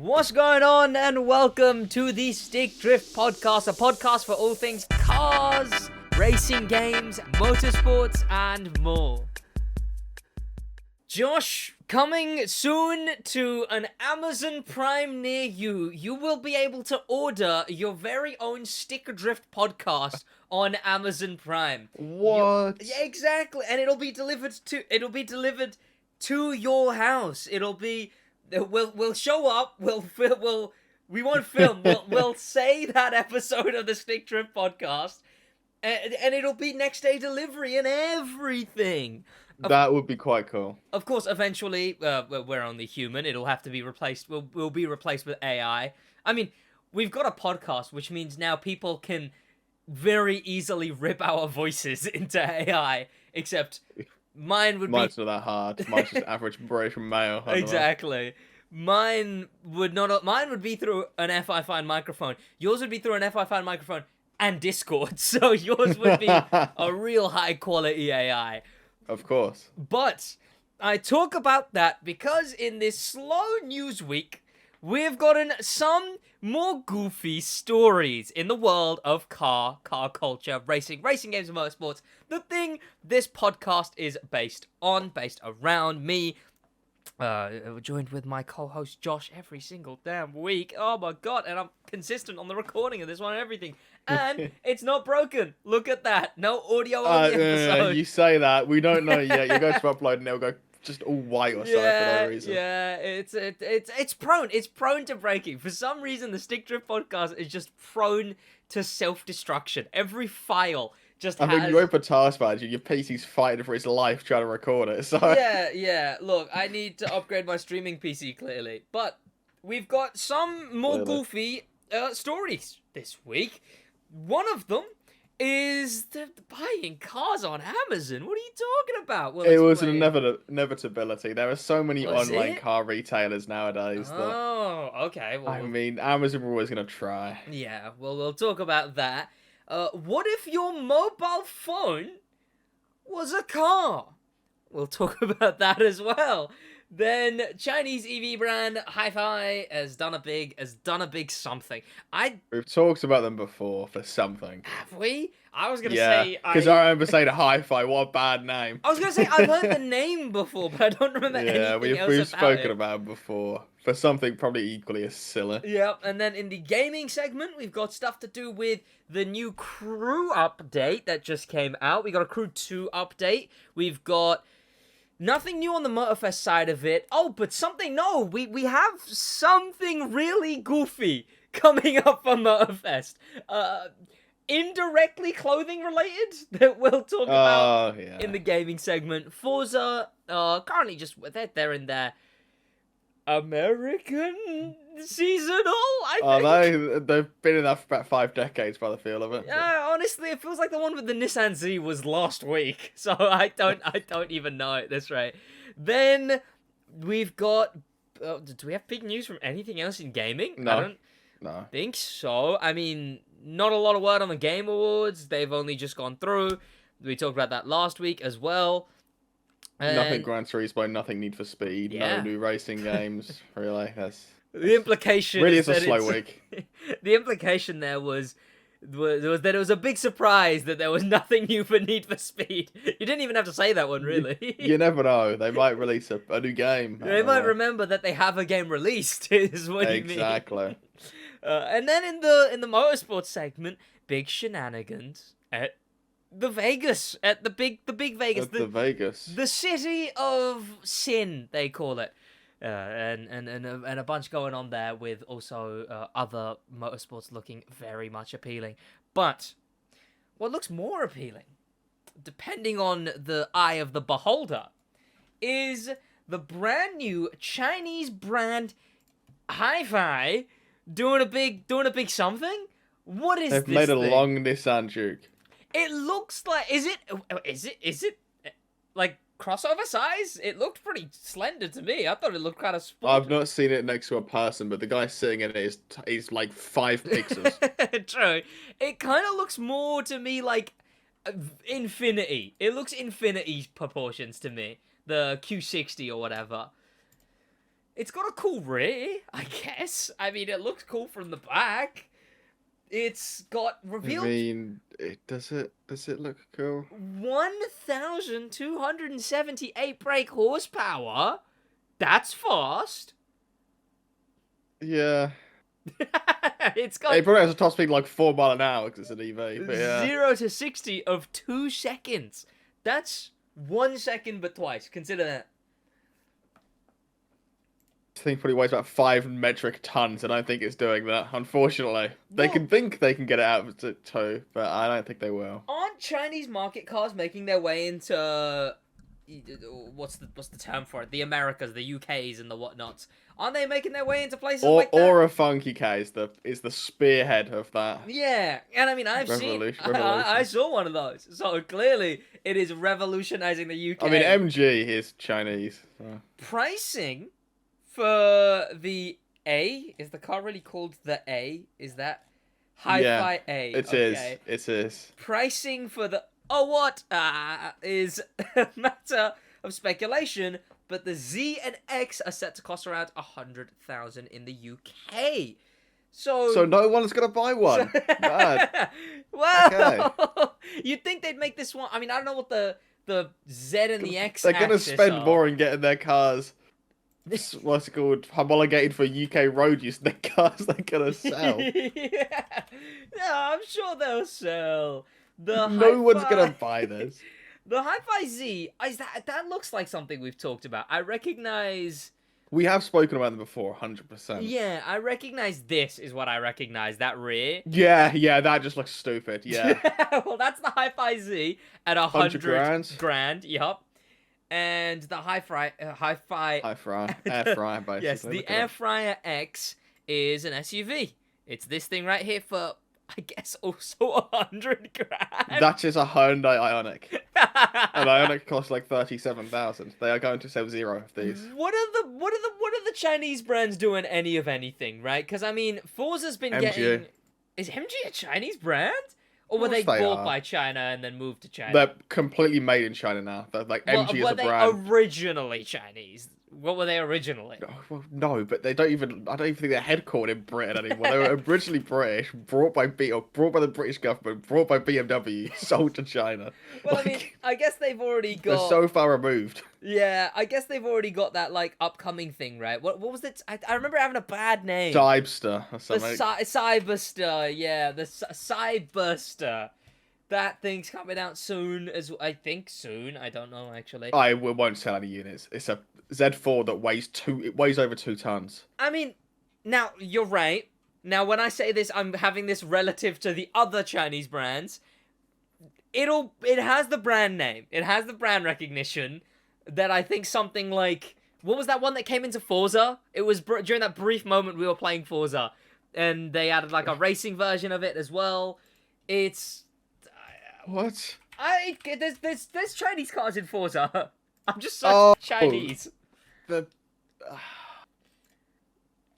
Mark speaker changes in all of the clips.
Speaker 1: What's going on, and welcome to the Stick Drift Podcast, a podcast for all things cars, racing games, motorsports, and more. Josh, coming soon to an Amazon Prime near you, you will be able to order your very own Stick Drift Podcast on Amazon Prime.
Speaker 2: What?
Speaker 1: Yeah, exactly, and it'll be delivered to your house. We'll show up. We won't film. We'll say that episode of the Stick Drift Podcast, and it'll be next day delivery and everything.
Speaker 2: That would be quite cool.
Speaker 1: Of course, eventually, we're only human. It'll have to be replaced. We'll be replaced with AI. I mean, we've got a podcast, which means now people can very easily rip our voices into AI. Except mine's
Speaker 2: not that hard. Mine's just average British male.
Speaker 1: Exactly. Mine would be through an FI5 microphone. Yours would be through an FI5 microphone and Discord. So yours would be a real high quality AI.
Speaker 2: Of course.
Speaker 1: But I talk about that because in this slow news week, we've gotten some more goofy stories in the world of car culture, racing games and motorsports. The thing this podcast is based around me. Joined with my co-host Josh every single damn week. Oh my god, and I'm consistent on the recording of this one and everything. And it's not broken. Look at that. No audio on the episode.
Speaker 2: You say that. We don't know yet. You go to upload and it'll go just all white or something for no reason.
Speaker 1: Yeah, it's prone to breaking. For some reason, the Stick Drift Podcast is just prone to self-destruction. Every file I mean,
Speaker 2: you open taskbar, your PC's fighting for its life trying to record it, so...
Speaker 1: Yeah, look, I need to upgrade my streaming PC, clearly. But we've got some more goofy stories this week. One of them is buying cars on Amazon. What are you talking about? Well,
Speaker 2: it was an inevitability. There are so many online car retailers nowadays
Speaker 1: okay. Well,
Speaker 2: I mean, Amazon were always going to try.
Speaker 1: Yeah, well, we'll talk about that. What if your mobile phone was a car? We'll talk about that as well. Then Chinese EV brand Hi-Fi has done a big something.
Speaker 2: We've talked about them before for something.
Speaker 1: Have we? I was gonna say
Speaker 2: because I remember saying Hi-Fi. What a bad name.
Speaker 1: I was gonna say I've heard the name before, but I don't remember anything else about it.
Speaker 2: We've spoken about it before for something probably equally as silly.
Speaker 1: Yep, and then in the gaming segment, we've got stuff to do with the new Crew update that just came out. We got a Crew 2 update. We've got nothing new on the Motorfest side of it. Oh, but we have something really goofy coming up for Motorfest. Indirectly clothing related that we'll talk about in the gaming segment. Forza, currently they're in their American seasonal, I think.
Speaker 2: They've been in that for about 5 decades by the feel of it.
Speaker 1: Yeah, honestly, it feels like the one with the Nissan Z was last week, so I don't even know at this rate. Then we've got, do we have big news from anything else in gaming?
Speaker 2: No.
Speaker 1: I don't think so. I mean, not a lot of word on the Game Awards. They've only just gone through. We talked about that last week as well.
Speaker 2: Nothing Gran Turismo, nothing Need for Speed, no new racing games. Really,
Speaker 1: the implication.
Speaker 2: Really, it's a slow week.
Speaker 1: The implication there was that it was a big surprise that there was nothing new for Need for Speed. You didn't even have to say that one, really.
Speaker 2: You never know. They might release a new game.
Speaker 1: They might remember that they have a game released. Is what you mean.
Speaker 2: Exactly.
Speaker 1: And then in the motorsports segment, big shenanigans at the Vegas, at the big Vegas,
Speaker 2: the Vegas,
Speaker 1: the city of sin, they call it, and a bunch going on there with also other motorsports looking very much appealing. But what looks more appealing, depending on the eye of the beholder, is the brand new Chinese brand Hi-Fi doing a big something. What is
Speaker 2: They've
Speaker 1: this
Speaker 2: made a
Speaker 1: thing?
Speaker 2: long Nissan Juke.
Speaker 1: It looks like is it like crossover size? It looked pretty slender to me. I thought it looked kind of sporty.
Speaker 2: I've not seen it next to a person, but the guy sitting in it is like 5 pixels.
Speaker 1: True. It kind of looks more to me like Infinity. It looks Infinity proportions to me. The Q60 or whatever. It's got a cool rear, I guess. I mean, it looks cool from the back. It's got revealed.
Speaker 2: I mean, does it look cool?
Speaker 1: 1,278 brake horsepower. That's fast.
Speaker 2: Yeah.
Speaker 1: It's got.
Speaker 2: It probably has a top speed like 4 miles an hour because it's an EV. But yeah.
Speaker 1: 0 to 60 of 2 seconds. That's 1 second, but twice. Consider that.
Speaker 2: This thing probably weighs about 5 metric tons, and I don't think it's doing that. Unfortunately, they can think they can get it out to 2, but I don't think they will.
Speaker 1: Aren't Chinese market cars making their way into what's the term for it? The Americas, the UKs, and the whatnots. Aren't they making their way into places like that?
Speaker 2: Or a Funky K is the spearhead of that.
Speaker 1: Yeah, and I mean I saw one of those, so clearly it is revolutionizing the UK.
Speaker 2: I mean MG is Chinese. So.
Speaker 1: Pricing for the A, is the car really called the A? Is that Hi-Fi A?
Speaker 2: It is. It is.
Speaker 1: Pricing for the is a matter of speculation, but the Z and X are set to cost around 100,000 in the UK. So
Speaker 2: no one's gonna buy one. Bad.
Speaker 1: Well, okay. You'd think they'd make this one. I mean, I don't know what the Z and the X.
Speaker 2: They're gonna spend more in getting their cars. What's it called? Homologated for UK road use. The cars they're gonna sell.
Speaker 1: Yeah, I'm sure they'll sell.
Speaker 2: No one's gonna buy this.
Speaker 1: The Hi-Fi Z, that looks like something we've talked about. I recognize.
Speaker 2: We have spoken about them before, 100%.
Speaker 1: Yeah, I recognize this is what I recognize, that rear.
Speaker 2: Yeah, that just looks stupid, yeah.
Speaker 1: Well, that's the Hi-Fi Z at 100 grand, yup. And the Air Fryer, basically. Yes, the Air Fryer X is an SUV. It's this thing right here for, I guess, also 100 grand.
Speaker 2: That is a Hyundai Ioniq. An Ioniq costs like 37,000. They are going to sell 0 of these.
Speaker 1: What are the Chinese brands doing any of anything, right? Because I mean, Forza's been getting. Is MG a Chinese brand? Or were they bought by China and then moved to China?
Speaker 2: They're completely made in China now. They're like MG is a brand.
Speaker 1: Were they originally Chinese? What were they originally?
Speaker 2: Well, no, but they don't even. I don't even think they're headquartered in Britain anymore. They were originally British, brought by the British government, brought by BMW, sold to China.
Speaker 1: Well, I mean, I guess they've already got.
Speaker 2: They're so far removed.
Speaker 1: Yeah, I guess they've already got that like upcoming thing, right? What was it? I remember having a bad name.
Speaker 2: Cybster or something.
Speaker 1: Cyberster, yeah, the Cyberster. That thing's coming out soon, I think soon. I don't know actually.
Speaker 2: I won't sell any units. It's a Z4 that weighs over 2 tons.
Speaker 1: I mean, now you're right. Now when I say this, I'm having this relative to the other Chinese brands. It has the brand name. It has the brand recognition that I think something like, what was that one that came into Forza? It was during that brief moment we were playing Forza, and they added like a racing version of it as well. It's
Speaker 2: what?
Speaker 1: There's Chinese cars in Forza. I'm just so Chinese.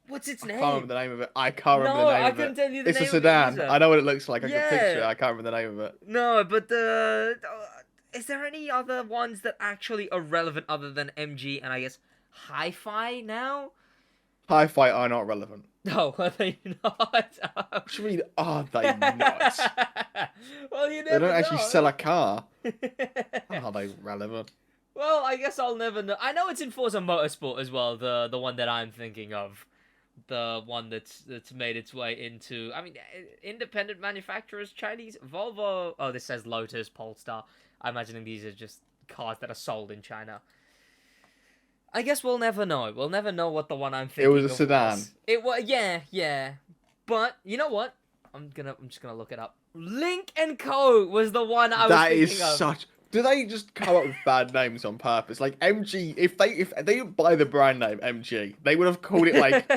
Speaker 1: What's its name?
Speaker 2: I can't remember the name of it. I can't remember the name of it.
Speaker 1: No, I couldn't tell you the name.
Speaker 2: It's a sedan. I know what it looks like. I can picture it. I can't remember the name of it.
Speaker 1: No, but is there any other ones that actually are relevant other than MG and I guess Hi-Fi now?
Speaker 2: Hi-Fi are not relevant.
Speaker 1: No, are they not?
Speaker 2: What do you mean, are they not?
Speaker 1: Well, you never know.
Speaker 2: They don't actually sell a car. Are they relevant?
Speaker 1: Well, I guess I'll never know. I know it's in Forza Motorsport as well, the one that I'm thinking of. The one that's made its way into, I mean, independent manufacturers, Chinese, Volvo. Oh, this says Lotus, Polestar. I'm imagining these are just cars that are sold in China. I guess we'll never know. We'll never know what the one I'm thinking of
Speaker 2: was. It was a sedan.
Speaker 1: It was, yeah. But, you know what? I'm just gonna look it up. Link & Co. was the one I was thinking of. That is such...
Speaker 2: Do they just come up with bad names on purpose? Like MG, if they didn't buy the brand name MG, they would have called it like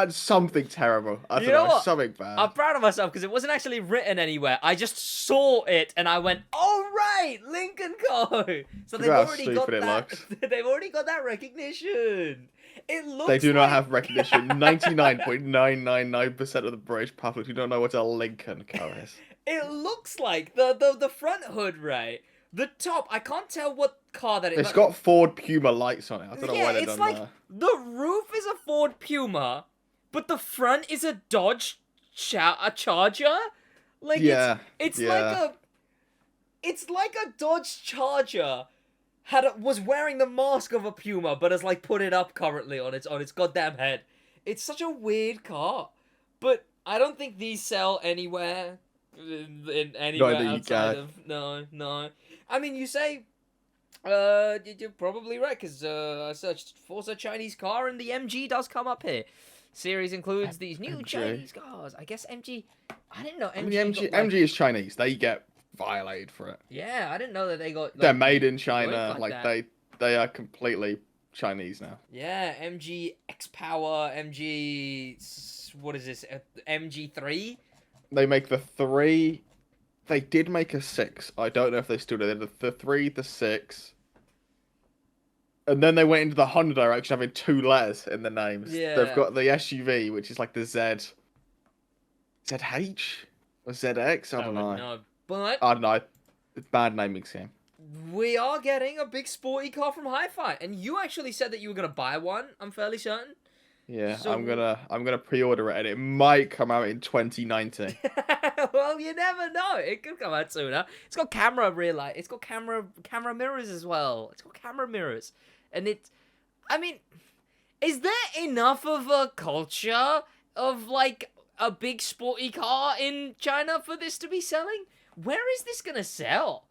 Speaker 2: something terrible. I don't know, something bad.
Speaker 1: I'm proud of myself because it wasn't actually written anywhere. I just saw it and I went, "Oh right, Link & Co." So they've already got that. They've already got that recognition. It looks.
Speaker 2: They do not have recognition. 99.999% of the British public do not know what a Link & Co is.
Speaker 1: It looks like the front hood, right? The top, I can't tell what car that is.
Speaker 2: It's got Ford Puma lights on it. I don't know
Speaker 1: Yeah,
Speaker 2: why they've
Speaker 1: it's
Speaker 2: done
Speaker 1: like
Speaker 2: that.
Speaker 1: the roof is a Ford Puma, but the front is a Dodge a Charger. Like
Speaker 2: Yeah,
Speaker 1: it's like
Speaker 2: yeah.
Speaker 1: a Dodge Charger was wearing the mask of a Puma, but has like put it up currently on its goddamn head. It's such a weird car, but I don't think these sell anywhere in
Speaker 2: Not in
Speaker 1: anywhere
Speaker 2: the
Speaker 1: outside
Speaker 2: UK.
Speaker 1: of no. I mean, you say you're probably right because I searched Forza Chinese car and the MG does come up here. Series includes these new
Speaker 2: MG.
Speaker 1: Chinese cars. I guess MG. I didn't know
Speaker 2: I mean,
Speaker 1: MG got like.
Speaker 2: MG is Chinese. They get violated for it.
Speaker 1: Yeah, I didn't know that they got
Speaker 2: They're
Speaker 1: like
Speaker 2: made in
Speaker 1: yoinked
Speaker 2: China.
Speaker 1: like
Speaker 2: Like
Speaker 1: that.
Speaker 2: they are completely Chinese now.
Speaker 1: Yeah, MG X Power, MG. What is this? MG3.
Speaker 2: They make the 3. They did make a 6. I don't know if they still do. They did the 3, the 6. And then they went into the Honda direction, having 2 letters in the names.
Speaker 1: Yeah.
Speaker 2: They've got the SUV, which is like the ZH or ZX. I don't know.
Speaker 1: No, but
Speaker 2: I don't know. It's bad naming scheme.
Speaker 1: we are getting a big sporty car from Hi-Fi, and you actually said that you were gonna buy one. I'm fairly certain.
Speaker 2: Yeah,
Speaker 1: So-
Speaker 2: I'm gonna pre-order it, and it might come out in 2019.
Speaker 1: Well, you never know. It could come out sooner. It's got camera rear light. It's got camera mirrors as well. It's got camera mirrors, and I mean, is there enough of a culture of like a big sporty car in China for this to be selling? Where is this gonna sell?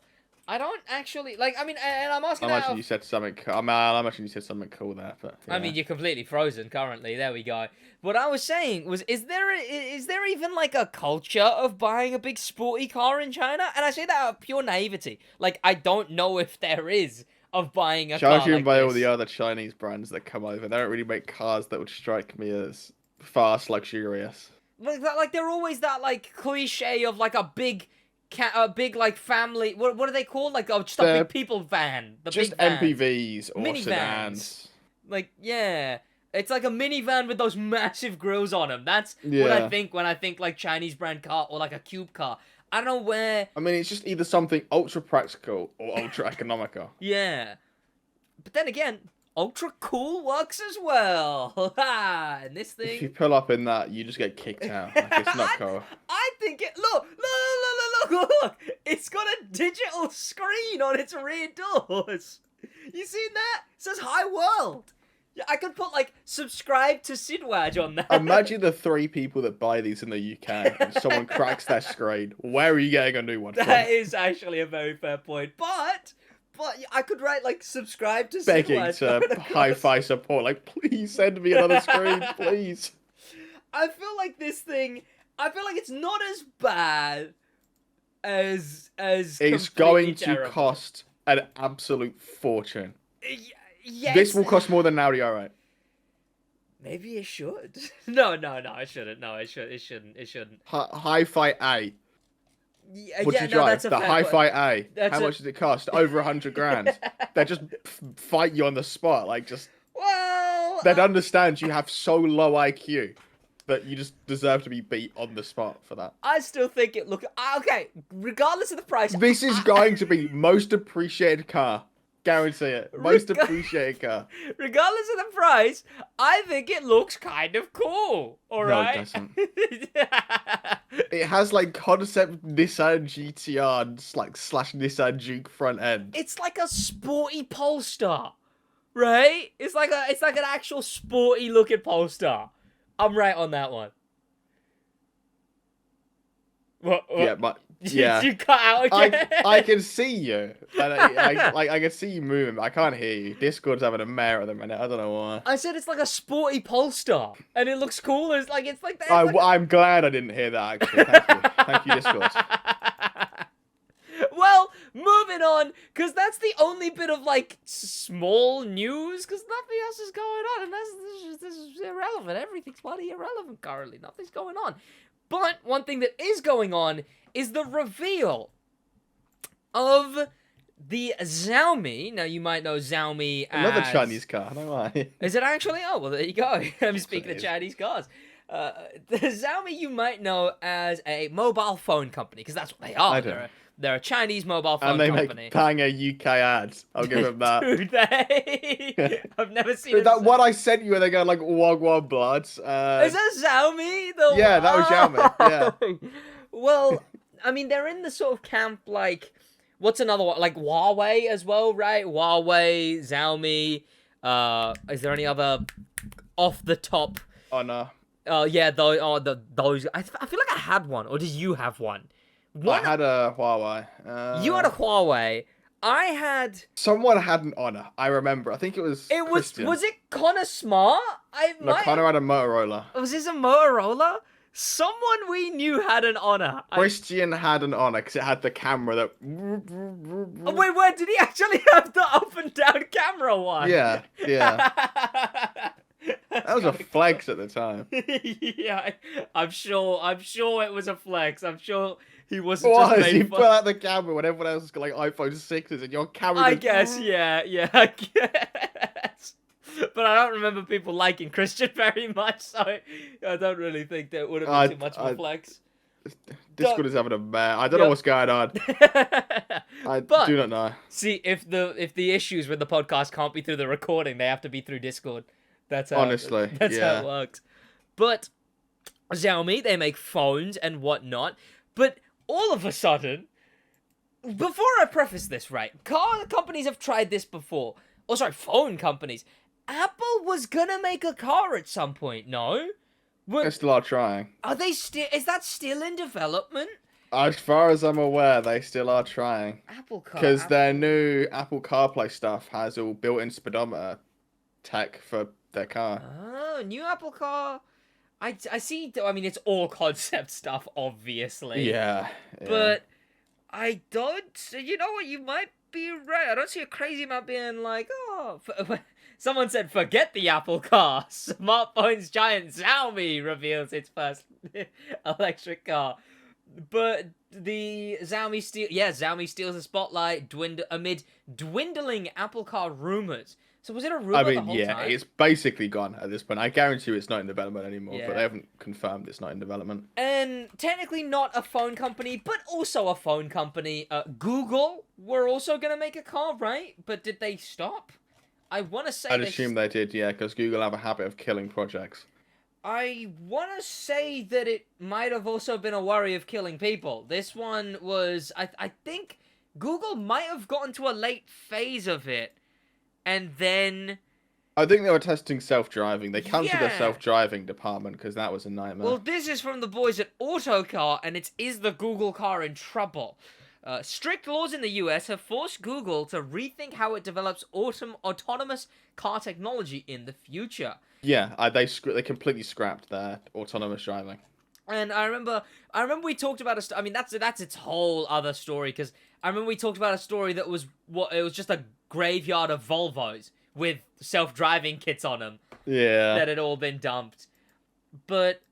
Speaker 1: I don't actually like. I mean, and I'm asking
Speaker 2: I
Speaker 1: that.
Speaker 2: imagine you said something. I imagine you said something cool there, but
Speaker 1: I
Speaker 2: yeah.
Speaker 1: mean, you're completely frozen currently. There we go. What I was saying was, is there even like a culture of buying a big sporty car in China? And I say that out of pure naivety. Like, I don't know if there is of buying a car
Speaker 2: Judging
Speaker 1: like
Speaker 2: by all
Speaker 1: this.
Speaker 2: the other Chinese brands that come over, they don't really make cars that would strike me as fast, luxurious.
Speaker 1: Like they're always that like cliche of like a big like family. What are they called? Like just a
Speaker 2: They're
Speaker 1: big people van. The
Speaker 2: Just
Speaker 1: big vans.
Speaker 2: MPVs or
Speaker 1: Minivans.
Speaker 2: sedans.
Speaker 1: Like, yeah. It's like a minivan with those massive grills on them. That's what
Speaker 2: Yeah.
Speaker 1: I think when I think like Chinese brand car or like a cube car. I don't know where.
Speaker 2: I mean, it's just either something ultra practical or ultra economical.
Speaker 1: Yeah. But then again, ultra cool works as well. And this
Speaker 2: If you
Speaker 1: thing.
Speaker 2: pull up in that, you just get kicked out. Like, it's not cool.
Speaker 1: I think it. Look. It's got a digital screen on its rear doors. You seen that? It says "Hi World." Yeah, I could put like subscribe to SidWaj on that.
Speaker 2: Imagine the 3 people that buy these in the UK and someone cracks their screen. Where are you getting a new one from?
Speaker 1: That is actually a very fair point. But I could write like subscribe to
Speaker 2: Begging
Speaker 1: SidWaj
Speaker 2: to
Speaker 1: going across.
Speaker 2: hi-fi support. Like, please send me another screen, please.
Speaker 1: I feel like this thing. I feel like it's not as bad as
Speaker 2: It's
Speaker 1: completely
Speaker 2: going to
Speaker 1: terrible.
Speaker 2: cost an absolute fortune.
Speaker 1: Yes.
Speaker 2: This will cost more than an Audi R8.
Speaker 1: Maybe it should. No, it shouldn't. No, it shouldn't.
Speaker 2: Hi-Fi A.
Speaker 1: Yeah,
Speaker 2: Would you
Speaker 1: no,
Speaker 2: drive?
Speaker 1: that's a
Speaker 2: The
Speaker 1: fair
Speaker 2: Hi-Fi
Speaker 1: point.
Speaker 2: A. How much does it cost? Over 100 grand. They just fight you on the spot. Like, just
Speaker 1: Well,
Speaker 2: they'd understand you have so low IQ that you just deserve to be beat on the spot for that.
Speaker 1: I still think it look okay. Regardless of the price,
Speaker 2: This is going to be most appreciated car. Guarantee it. Most
Speaker 1: Reg-
Speaker 2: appreciated car.
Speaker 1: regardless of the price, I think it looks kind of cool. All
Speaker 2: No, it
Speaker 1: right.
Speaker 2: doesn't. It has like concept Nissan GTR like slash Nissan Juke front end.
Speaker 1: It's like a sporty Polestar, right? It's like an actual sporty looking Polestar. I'm right on that one. What?
Speaker 2: Yeah, but yeah.
Speaker 1: You cut out again.
Speaker 2: I can see you. And I can see you moving, but I can't hear you. Discord's having a mare at the minute. I don't know why.
Speaker 1: I said it's like a sporty Polestar, and it looks cool. It's like that.
Speaker 2: I'm glad I didn't hear that, actually. Thank you. Thank you, Discord.
Speaker 1: Well, moving on, because that's the only bit of, like, small news, because nothing else is going on, and this is irrelevant. Everything's bloody irrelevant currently. Nothing's going on. But one thing that is going on is the reveal of the Xiaomi. Now, you might know Xiaomi as...
Speaker 2: Another Chinese car, I don't know why.
Speaker 1: Is it actually? Oh, well, there you go. I'm speaking of
Speaker 2: is.
Speaker 1: Chinese cars. The Xiaomi you might know as a mobile phone company, because that's what they are.
Speaker 2: I do.
Speaker 1: They're a Chinese mobile phone
Speaker 2: And they
Speaker 1: company.
Speaker 2: make banger UK ads. I'll give them that.
Speaker 1: Dude, I've never seen
Speaker 2: Dude,
Speaker 1: it.
Speaker 2: that one I sent you where they go like Wagwan Bloods.
Speaker 1: Is that Xiaomi?
Speaker 2: Yeah, that was Xiaomi. Yeah.
Speaker 1: Well, I mean, they're in the sort of camp like, what's another one? Like Huawei as well, right? Huawei, Xiaomi. Is there any other off the top?
Speaker 2: Oh no.
Speaker 1: Yeah, those. I feel like I had one, or did you have one?
Speaker 2: I had a Huawei.
Speaker 1: You had a Huawei. I had.
Speaker 2: Someone had an Honor. I remember. I think it was.
Speaker 1: It was.
Speaker 2: Christian.
Speaker 1: Was it Connor Smart?
Speaker 2: No, Connor had a Motorola.
Speaker 1: Was this a Motorola? Someone we knew had an Honor.
Speaker 2: Christian had an Honor because it had the camera that.
Speaker 1: Oh, wait, did he actually have the up and down camera one?
Speaker 2: Yeah, yeah. That was a flex at the time.
Speaker 1: Yeah, I'm sure it was a flex. I'm sure he wasn't
Speaker 2: Why?
Speaker 1: just
Speaker 2: You
Speaker 1: made
Speaker 2: pull out the camera when everyone else has got like iPhone 6s and your camera.
Speaker 1: I guess, yeah, I guess. But I don't remember people liking Christian very much, so I don't really think that would have been too much of a flex.
Speaker 2: Discord is having a mare. I don't know what's going on. I do not know.
Speaker 1: See, if the issues with the podcast can't be through the recording, they have to be through Discord. That's how,
Speaker 2: honestly,
Speaker 1: that's how it works. But Xiaomi, they make phones and whatnot. But all of a sudden, before I preface this, right, car companies have tried this before. Oh, sorry, phone companies. Apple was gonna make a car at some point, no?
Speaker 2: They still are trying.
Speaker 1: Are they still? Is that still in development?
Speaker 2: As far as I'm aware, they still are trying.
Speaker 1: Apple Car.
Speaker 2: Because their new Apple CarPlay stuff has all built-in speedometer tech for their car.
Speaker 1: Oh, new Apple Car. I see. I mean, it's all concept stuff, obviously.
Speaker 2: Yeah.
Speaker 1: But I don't. You know what? You might be right. I don't see a crazy amount being like, oh. Someone said, forget the Apple Car. Smartphone's giant Xiaomi reveals its first electric car. But the Xiaomi steals the spotlight amid dwindling Apple Car rumors. So was it a rumor the whole time?
Speaker 2: It's basically gone at this point. I guarantee you it's not in development anymore,
Speaker 1: Yeah.
Speaker 2: but they haven't confirmed it's not in development.
Speaker 1: And technically not a phone company, but also a phone company. Google were also going to make a car, right? But did they stop? I want to say
Speaker 2: I'd assume they did, yeah, because Google have a habit of killing projects.
Speaker 1: I want to say that it might have also been a worry of killing people. This one was, I think Google might have gotten to a late phase of it. And then...
Speaker 2: I think they were testing self-driving. They cancelled their
Speaker 1: Yeah.
Speaker 2: self-driving department because that was a nightmare.
Speaker 1: Well, this is from the boys at Autocar, and is the Google car in trouble? Strict laws in the US have forced Google to rethink how it develops autonomous car technology in the future.
Speaker 2: Yeah, they completely scrapped their autonomous driving.
Speaker 1: And I remember we talked about I mean, that's its whole other story, because I remember we talked about a story that was it was just a graveyard of Volvos with self-driving kits on them.
Speaker 2: Yeah.
Speaker 1: That had all been dumped. But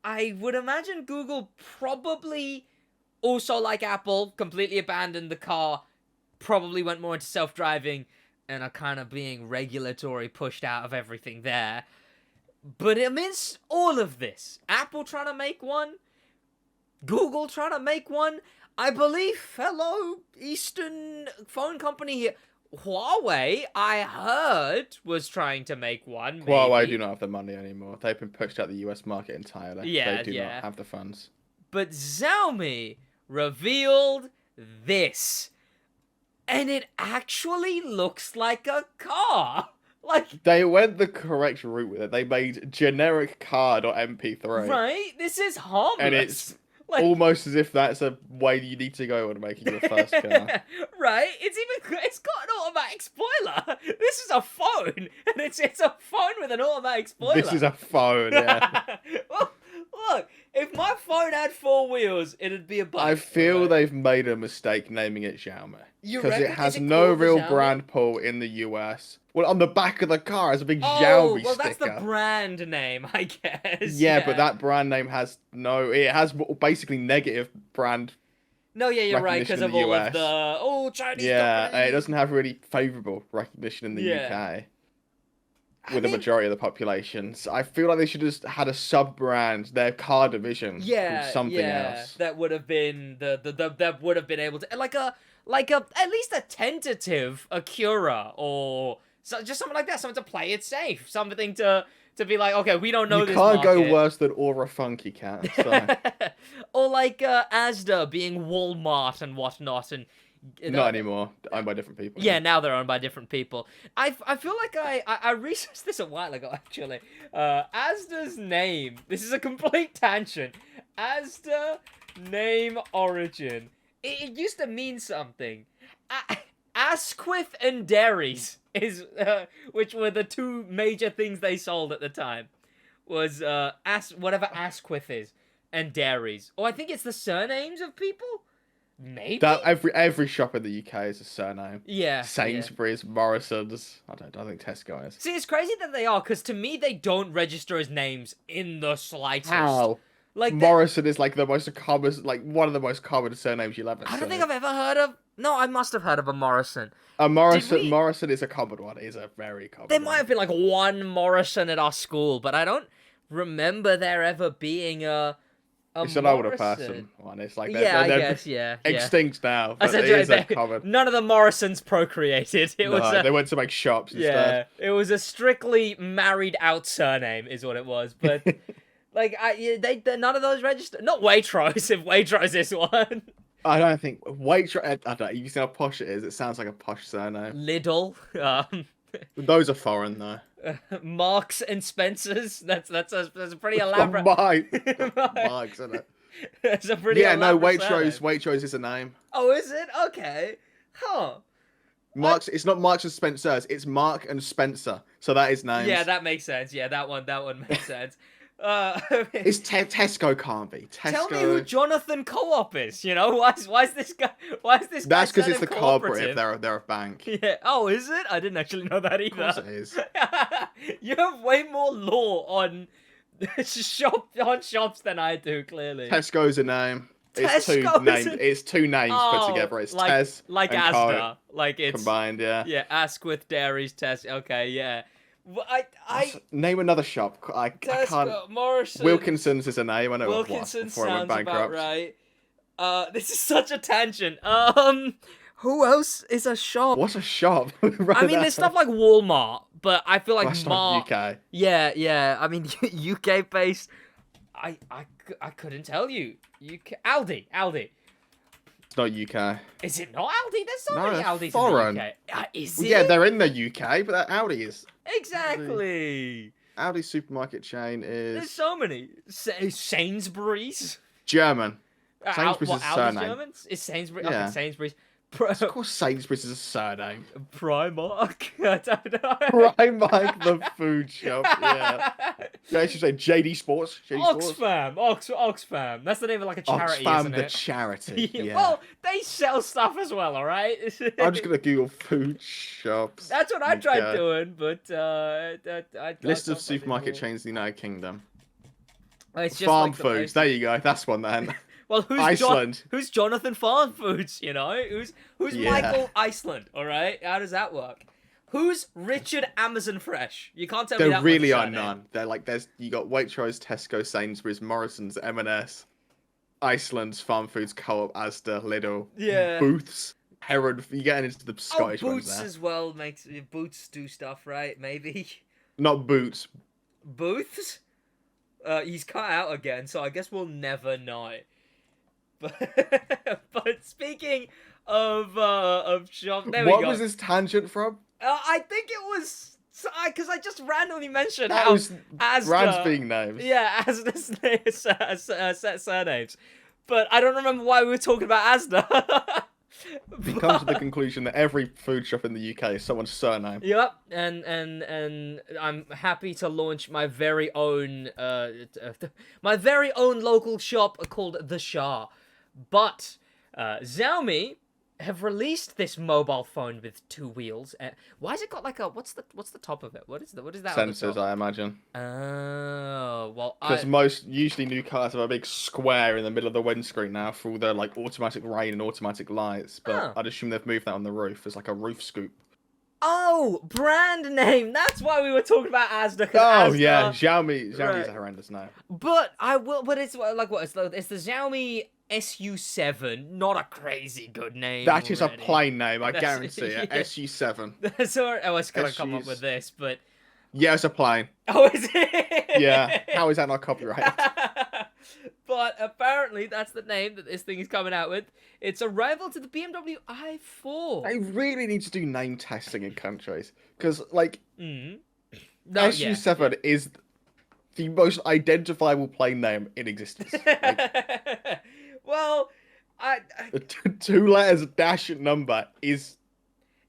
Speaker 1: I would imagine Google probably also, like Apple, completely abandoned the car, probably went more into self-driving, and are kind of being regulatory pushed out of everything there. But amidst all of this, Apple trying to make one, Google trying to make one, I believe fellow Eastern phone company here, Huawei, I heard, was trying to make one. Maybe.
Speaker 2: Huawei do not have the money anymore. They've been pushed out the US market entirely.
Speaker 1: Yeah,
Speaker 2: they do not have the funds.
Speaker 1: But Xiaomi revealed this. And it actually looks like a car. Like,
Speaker 2: they went the correct route with it. They made generic car.mp3.
Speaker 1: Right? This is harmless.
Speaker 2: And it's
Speaker 1: like,
Speaker 2: almost as if that's a way you need to go when making your first car.
Speaker 1: Right? It's got an automatic spoiler. This is a phone. And it's a phone with an automatic spoiler.
Speaker 2: This is a phone, yeah.
Speaker 1: Well, look, if my phone had 4 wheels, it'd be a bike.
Speaker 2: I feel
Speaker 1: right?
Speaker 2: they've made a mistake naming it Xiaomi. Because it has no
Speaker 1: called the
Speaker 2: real
Speaker 1: Xiaomi?
Speaker 2: brand pull in the US. Well, on the back of the car is a big
Speaker 1: Oh,
Speaker 2: Xiaomi
Speaker 1: well,
Speaker 2: sticker.
Speaker 1: that's the brand name, I guess.
Speaker 2: Yeah, but that brand name has it has basically negative brand.
Speaker 1: No, yeah, you're right, because
Speaker 2: recognition in
Speaker 1: of
Speaker 2: the
Speaker 1: all of
Speaker 2: US.
Speaker 1: the Chinese.
Speaker 2: Yeah,
Speaker 1: company.
Speaker 2: it doesn't have really favourable recognition in the UK. with the majority of the population. So I feel like they should have just had a sub-brand, their car division, called something else.
Speaker 1: that would have been the that would have been able to like a at least a tentative Acura or just something like that, something to play it safe, something to be like, okay, we don't know
Speaker 2: You
Speaker 1: this
Speaker 2: can't go
Speaker 1: market.
Speaker 2: worse than Aura Funky Cat. So.
Speaker 1: Or like Asda being Walmart and whatnot, and
Speaker 2: Not anymore. Owned by different people.
Speaker 1: yeah, now they're owned by different people. I feel like I researched this a while ago, actually. Asda's name, this is a complete tangent. Asda name origin. It used to mean something. Asquith and Dairies is, which were the two major things they sold at the time. Was, whatever Asquith is, and Dairies. Or I think it's the surnames of people? Maybe?
Speaker 2: That every shop in the UK is a surname.
Speaker 1: Yeah.
Speaker 2: Sainsbury's, Morrison's. I don't think Tesco is.
Speaker 1: See, it's crazy that they are, because to me, they don't register as names in the slightest.
Speaker 2: How?
Speaker 1: Like
Speaker 2: Morrison is like the most common, like one of the most common surnames you'll ever see.
Speaker 1: I don't think I've ever heard of... No, I must have heard of a Morrison.
Speaker 2: Morrison is a common one. It's a very common
Speaker 1: There
Speaker 2: one.
Speaker 1: might have been like one Morrison at our school, but I don't remember there ever being a
Speaker 2: It's an older person one. It's like
Speaker 1: yeah,
Speaker 2: they're
Speaker 1: I guess, yeah.
Speaker 2: extinct now,
Speaker 1: I
Speaker 2: but
Speaker 1: said,
Speaker 2: it is a common.
Speaker 1: none of the Morrisons procreated. It was
Speaker 2: they went to make shops
Speaker 1: yeah,
Speaker 2: instead.
Speaker 1: it was a strictly married out surname, is what it was. But like, they none of those registered. Not Waitrose, if Waitrose is one.
Speaker 2: I don't think Waitrose. I don't know. You see how posh it is. It sounds like a posh surname.
Speaker 1: Lidl,
Speaker 2: Those are foreign though.
Speaker 1: Marks and Spencers. That's a pretty elaborate.
Speaker 2: Marks, isn't it?
Speaker 1: It's a pretty elaborate surname.
Speaker 2: Waitrose is a name.
Speaker 1: Oh, is it? Okay. Huh.
Speaker 2: Marks. It's not Marks and Spencers. It's Mark and Spencer. So that is names.
Speaker 1: Yeah, that makes sense. Yeah, that one makes sense.
Speaker 2: It's Tesco can't be. Tesco.
Speaker 1: Tell me who Jonathan Co-op is. You know, why is this guy?
Speaker 2: That's because it's the
Speaker 1: cooperative.
Speaker 2: cooperative. They're a bank.
Speaker 1: Yeah. Oh, is it? I didn't actually know that either.
Speaker 2: Of course it is.
Speaker 1: You have way more lore on shops than I do. Clearly.
Speaker 2: Tesco's a name. It's two names put together. It's
Speaker 1: like,
Speaker 2: Tes
Speaker 1: like
Speaker 2: and
Speaker 1: Asda.
Speaker 2: Co.
Speaker 1: Like it's
Speaker 2: Combined, yeah.
Speaker 1: Yeah, Asquith Dairies Tes. Okay, yeah. Well,
Speaker 2: Name another shop. I can't.
Speaker 1: Morrison.
Speaker 2: Wilkinson's is a name. I know.
Speaker 1: Wilkinson
Speaker 2: before it went
Speaker 1: sounds about
Speaker 2: bankrupt.
Speaker 1: right. This is such a tangent. Who else is a shop?
Speaker 2: What's a shop?
Speaker 1: I mean, there's stuff like Walmart, but I feel like
Speaker 2: That's not UK.
Speaker 1: Yeah. I mean, UK based. I couldn't tell you. UK Aldi.
Speaker 2: It's not UK.
Speaker 1: Is it not Aldi? There's so many Aldis
Speaker 2: foreign.
Speaker 1: in the UK. Is it?
Speaker 2: Yeah, they're in the UK, but that Audi is.
Speaker 1: Exactly.
Speaker 2: Audi supermarket chain
Speaker 1: There's
Speaker 2: is
Speaker 1: so many. Sainsbury's.
Speaker 2: German. Sainsbury's is a
Speaker 1: Aldi's
Speaker 2: surname.
Speaker 1: German? Is Sainsbury's?
Speaker 2: Yeah.
Speaker 1: Okay, Sainsbury's.
Speaker 2: Of course, Sainsbury's is a surname.
Speaker 1: Primark. I don't know.
Speaker 2: Primark, the food shop. Yeah. Yeah, I should say JD Sports.
Speaker 1: Oxfam. Oxfam. That's the name of like a charity,
Speaker 2: Oxfam,
Speaker 1: isn't
Speaker 2: the
Speaker 1: it?
Speaker 2: charity. Yeah.
Speaker 1: Well, they sell stuff as well, all right?
Speaker 2: I'm just gonna Google food shops.
Speaker 1: That's what I tried doing, but I
Speaker 2: List of supermarket chains in the United Kingdom.
Speaker 1: It's just
Speaker 2: Farm
Speaker 1: like
Speaker 2: foods. There you go. That's one then.
Speaker 1: Well, who's
Speaker 2: Iceland?
Speaker 1: Who's Jonathan Farm Foods? You know, who's Michael Iceland? All right, how does that work? Who's Richard Amazon Fresh? You can't tell me that.
Speaker 2: There really are none. They're like you got Waitrose, Tesco, Sainsbury's, Morrison's, M&S, Iceland's, Farm Foods, Co-op, Asda, Lidl.
Speaker 1: Yeah.
Speaker 2: Booths, Herod. You're getting into the Scottish ones
Speaker 1: Boots
Speaker 2: there.
Speaker 1: as well makes Boots do stuff, right? Maybe.
Speaker 2: Not Boots.
Speaker 1: Booths? He's cut out again, so I guess we'll never know. But speaking of shop, there we go.
Speaker 2: What was this tangent from?
Speaker 1: I think it was because I just randomly mentioned
Speaker 2: That
Speaker 1: how
Speaker 2: was
Speaker 1: Asda,
Speaker 2: brands being names.
Speaker 1: Yeah, Asda's surnames, but I don't remember why we were talking about Asda.
Speaker 2: He comes to the conclusion that every food shop in the UK is someone's surname.
Speaker 1: Yep, and I'm happy to launch my very own local shop called The Shah. But Xiaomi have released this mobile phone with two wheels. Why has it got like a what's the top of it? What is that?
Speaker 2: Sensors, I imagine.
Speaker 1: Oh, well,
Speaker 2: Because usually new cars have a big square in the middle of the windscreen now for all the like automatic rain and automatic lights. But I'd assume they've moved that on the roof as like a roof scoop.
Speaker 1: Oh, brand name. That's why we were talking about Asda. 'Cause
Speaker 2: Oh
Speaker 1: Asda,
Speaker 2: yeah, Xiaomi's
Speaker 1: right.
Speaker 2: a horrendous name.
Speaker 1: But I will. But it's like what? It's the Xiaomi SU7. Not a crazy good name.
Speaker 2: That is a
Speaker 1: already.
Speaker 2: plain name, I
Speaker 1: That's-
Speaker 2: guarantee it.
Speaker 1: yeah.
Speaker 2: SU7.
Speaker 1: So I was gonna come up
Speaker 2: SUs.
Speaker 1: with this, but
Speaker 2: Yeah, it's a plane.
Speaker 1: oh, is it?
Speaker 2: Yeah. How is that not copyrighted?
Speaker 1: But apparently that's the name that this thing is coming out with. It's a rival to the BMW i4.
Speaker 2: They really need to do name testing in countries. Because, like,
Speaker 1: No,
Speaker 2: SU7 is the most identifiable plane name in existence. Like,
Speaker 1: well, I
Speaker 2: the two letters dash number is...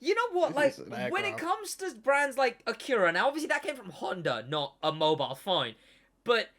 Speaker 1: you know what? Like,
Speaker 2: It's an
Speaker 1: when it
Speaker 2: aircraft.
Speaker 1: comes to brands like Acura, now obviously that came from Honda, not a mobile phone, but